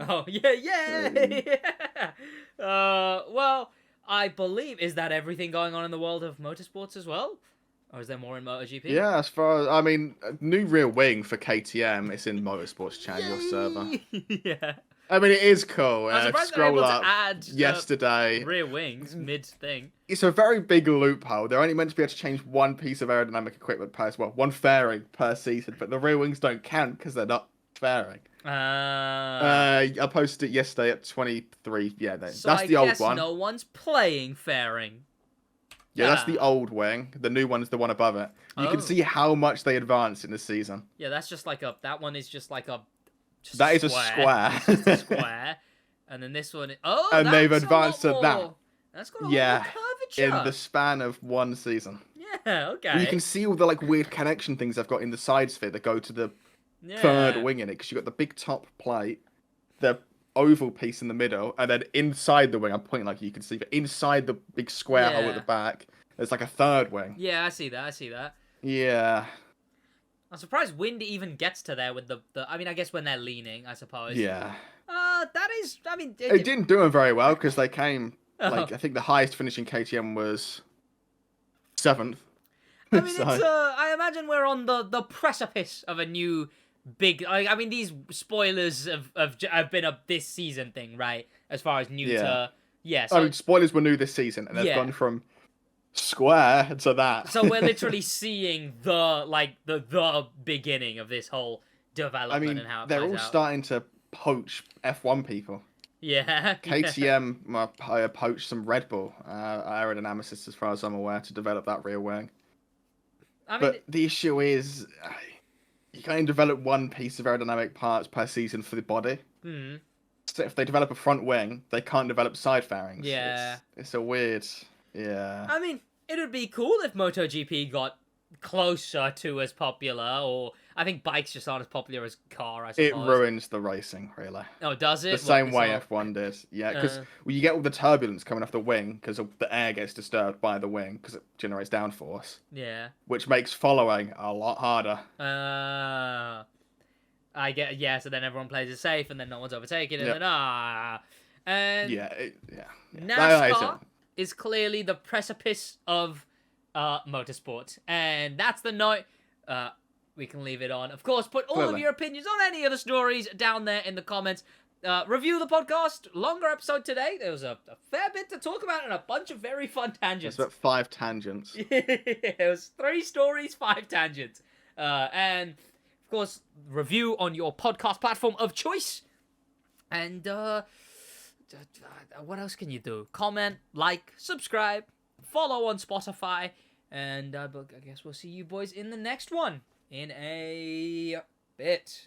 Speaker 1: Oh, yeah. Well, I believe, is that everything going on in the world of motorsports as well? Or is there more in MotoGP?
Speaker 2: Yeah, as far as, I mean, new rear wing for KTM. It's in Motorsports channel server.
Speaker 1: Yeah.
Speaker 2: I mean, it is cool.
Speaker 1: I'm surprised
Speaker 2: scroll
Speaker 1: they're able
Speaker 2: up
Speaker 1: to add
Speaker 2: yesterday.
Speaker 1: Rear wings mid-thing.
Speaker 2: It's a very big loophole. They're only meant to be able to change 1 piece of aerodynamic equipment per, well, 1 fairing per season, but the rear wings don't count because they're not fairing. I posted it yesterday at 23. Yeah,
Speaker 1: So
Speaker 2: that's
Speaker 1: I
Speaker 2: the old
Speaker 1: guess
Speaker 2: one.
Speaker 1: no one's playing fairing.
Speaker 2: Yeah, that's the old wing. The new one is the one above it. You can see how much they advanced in this season.
Speaker 1: Yeah, that's just like a. That one is just like a.
Speaker 2: That is a square.
Speaker 1: It's just a square. And then this one. Oh,
Speaker 2: and
Speaker 1: that's
Speaker 2: they've advanced
Speaker 1: a lot
Speaker 2: to that.
Speaker 1: more. That's got a lot more curvature.
Speaker 2: In the span of one season.
Speaker 1: Yeah, okay.
Speaker 2: Well, you can see all the like weird connection things I've got in the side sphere that go to the third wing in it, because you've got the big top plate, the oval piece in the middle, and then inside the wing, I'm pointing like you can see, but inside the big square hole at the back, there's like a third wing.
Speaker 1: Yeah, I see that.
Speaker 2: Yeah.
Speaker 1: I'm surprised wind even gets to there with the I mean, I guess when they're leaning, I suppose.
Speaker 2: Yeah.
Speaker 1: That is, I mean...
Speaker 2: It didn't do them very well, because they came, like, I think the highest finishing KTM was 7th.
Speaker 1: I mean, it's, I imagine we're on the precipice of a new big... I mean, these spoilers have been a this season thing, right? As far as new to... Yeah, so...
Speaker 2: I mean, spoilers were new this season, and they've gone from square to that.
Speaker 1: So we're literally seeing the beginning of this whole development and how it
Speaker 2: they're all starting to poach F1 people.
Speaker 1: Yeah.
Speaker 2: KTM poached some Red Bull aerodynamicists, as far as I'm aware, to develop that rear wing. But the issue is, you can only develop one piece of aerodynamic parts per season for the body.
Speaker 1: Hmm.
Speaker 2: So if they develop a front wing, they can't develop side fairings.
Speaker 1: Yeah.
Speaker 2: It's a weird... Yeah.
Speaker 1: I mean, it would be cool if MotoGP got closer to as popular, or I think bikes just aren't as popular as car, I suppose.
Speaker 2: It ruins the racing, really.
Speaker 1: Oh, does it?
Speaker 2: The same way F1 did. Yeah, because you get all the turbulence coming off the wing, because the air gets disturbed by the wing, because it generates downforce.
Speaker 1: Yeah.
Speaker 2: Which makes following a lot harder.
Speaker 1: I get, yeah, so then everyone plays it safe, and then no one's overtaken, and then, And NASCAR is clearly the precipice of motorsport, and that's the note we can leave it on. Of course, put all of your opinions on any of the stories down there in the comments. Review the podcast. Longer episode today. There was a fair bit to talk about and a bunch of very fun tangents.
Speaker 2: It's about 5 tangents.
Speaker 1: It was 3 stories, 5 tangents. And, of course, review on your podcast platform of choice. And, what else can you do? Comment, like, subscribe, follow on Spotify, and I guess we'll see you boys in the next one in a bit.